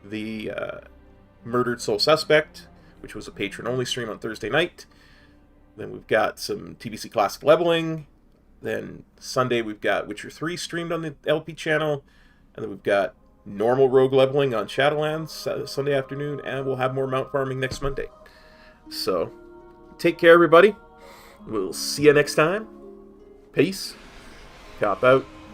the Murdered Soul Suspect, which was a patron-only stream on Thursday night. Then we've got some TBC Classic leveling. Then Sunday we've got Witcher 3 streamed on the LP channel. And then we've got normal rogue leveling on Shadowlands Sunday afternoon. And we'll have more mount farming next Monday. So, take care, everybody. We'll see you next time. Peace. Cop out.